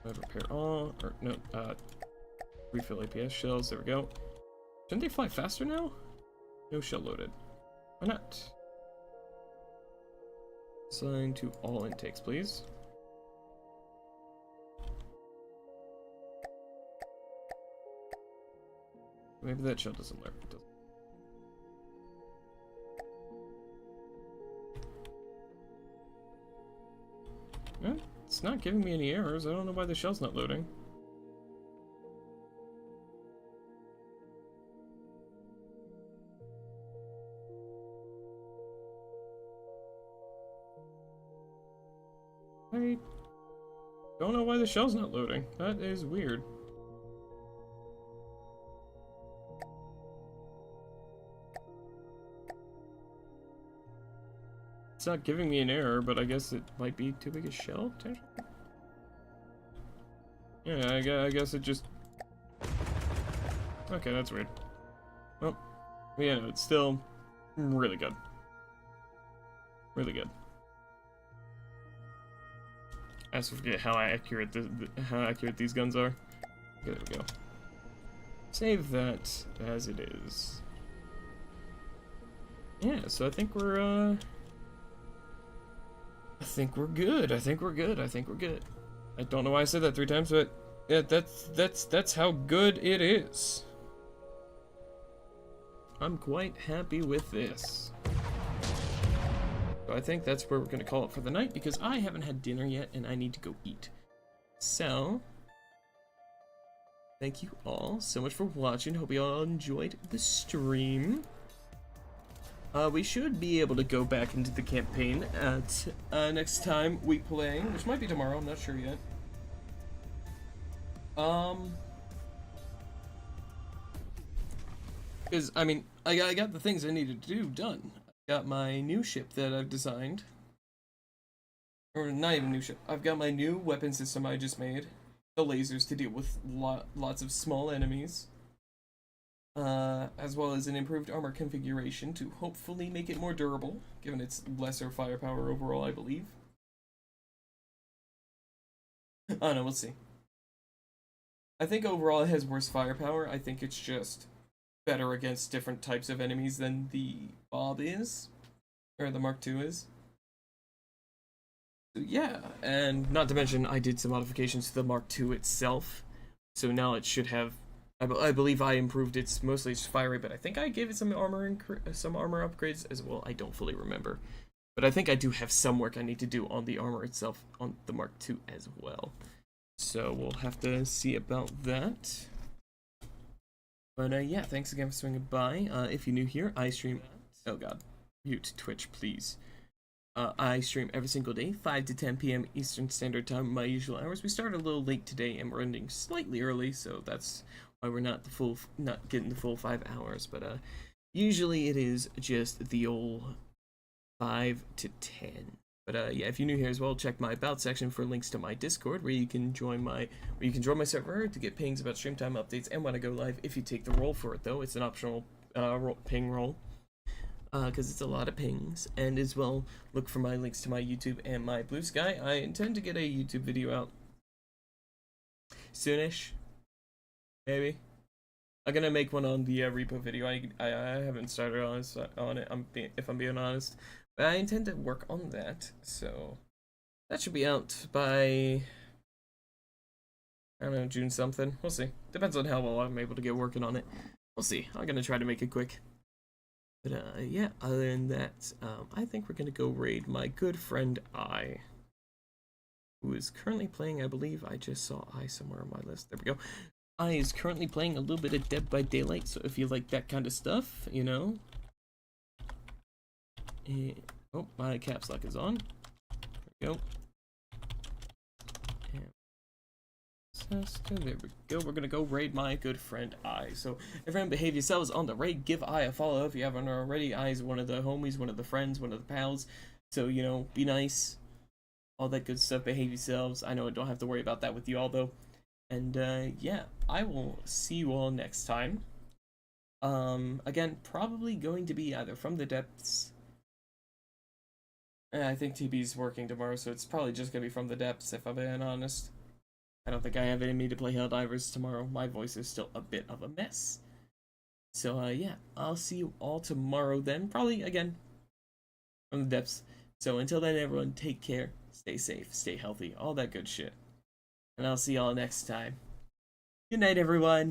Repair all, or no, refill APS shells, there we go. Shouldn't they fly faster now? No shell loaded. Why not? Assign to all intakes, please. Maybe that shell doesn't learn. It's not giving me any errors. I don't know why the shell's not loading. I don't know why the shell's not loading. That is weird. It's not giving me an error, but I guess it might be too big a shell, potentially? Yeah, I guess it just... okay, that's weird. Well, yeah, no, it's still really good. Really good. I also forget how accurate these guns are. Okay, there we go. Save that as it is. yeah, so I think we're good. I think we're good. I don't know why I said that 3 times, but yeah, that's how good it is. I'm quite happy with this. So I think that's where we're gonna call it for the night because I haven't had dinner yet and I need to go eat. So, thank you all so much for watching. Hope you all enjoyed the stream. We should be able to go back into the campaign at next time we play, which might be tomorrow. I'm not sure yet. Because I mean, I got the things I needed to do done. I got my new ship that I've designed, or not even new ship. I've got my new weapon system I just made. The lasers to deal with lots of small enemies. As well as an improved armor configuration to hopefully make it more durable, given its lesser firepower overall, I believe. Oh no, we'll see. I think overall it has worse firepower. I think it's just better against different types of enemies than the Bob is, or the Mark II is. So yeah, and not to mention I did some modifications to the Mark II itself, so now it should have. I believe I improved its mostly its fire rate, but I think I gave it some armor upgrades as well. I don't fully remember, but I think I do have some work I need to do on the armor itself on the Mark II as well. So we'll have to see about that. But yeah, thanks again for swinging by. If you're new here, I stream. Oh god, mute Twitch, please. I stream every single day, 5 to 10 p.m. Eastern Standard Time, my usual hours. We started a little late today, and we're ending slightly early, so that's why we're not getting the full 5 hours. But usually it is just the old 5 to 10. But yeah, if you're new here as well, check my about section for links to my Discord, where you can join my server to get pings about stream time updates and when I go live. If you take the role for it, though, it's an optional ping role. Because it's a lot of pings, and as well, look for my links to my YouTube and my Blue Sky. I intend to get a YouTube video out soonish, maybe. I'm gonna make one on the repo video. I haven't started on it. If I'm being honest, but I intend to work on that. So that should be out by I don't know, June something. We'll see. Depends on how well I'm able to get working on it. We'll see. I'm gonna try to make it quick. But yeah, other than that, I think we're gonna go raid my good friend I, who is currently playing, I believe I just saw I somewhere on my list. There we go. I is currently playing a little bit of Dead by Daylight, so if you like that kind of stuff, you know. Oh, my caps lock is on. There we go. There we go. We're gonna go raid my good friend I. So if everyone behave yourselves on the raid, give I a follow if you haven't already. I is one of the homies, one of the friends, one of the pals. So you know, be nice, all that good stuff. Behave yourselves. I know I don't have to worry about that with you all though. And yeah, I will see you all next time. Again, probably going to be either from the depths. I think TB's working tomorrow, so it's probably just gonna be from the depths if I'm being honest. I don't think I have it in me to play Helldivers tomorrow. My voice is still a bit of a mess. So, yeah, I'll see you all tomorrow then. Probably, again, from the depths. So, until then, everyone, take care, stay safe, stay healthy, all that good shit. And I'll see y'all next time. Good night, everyone.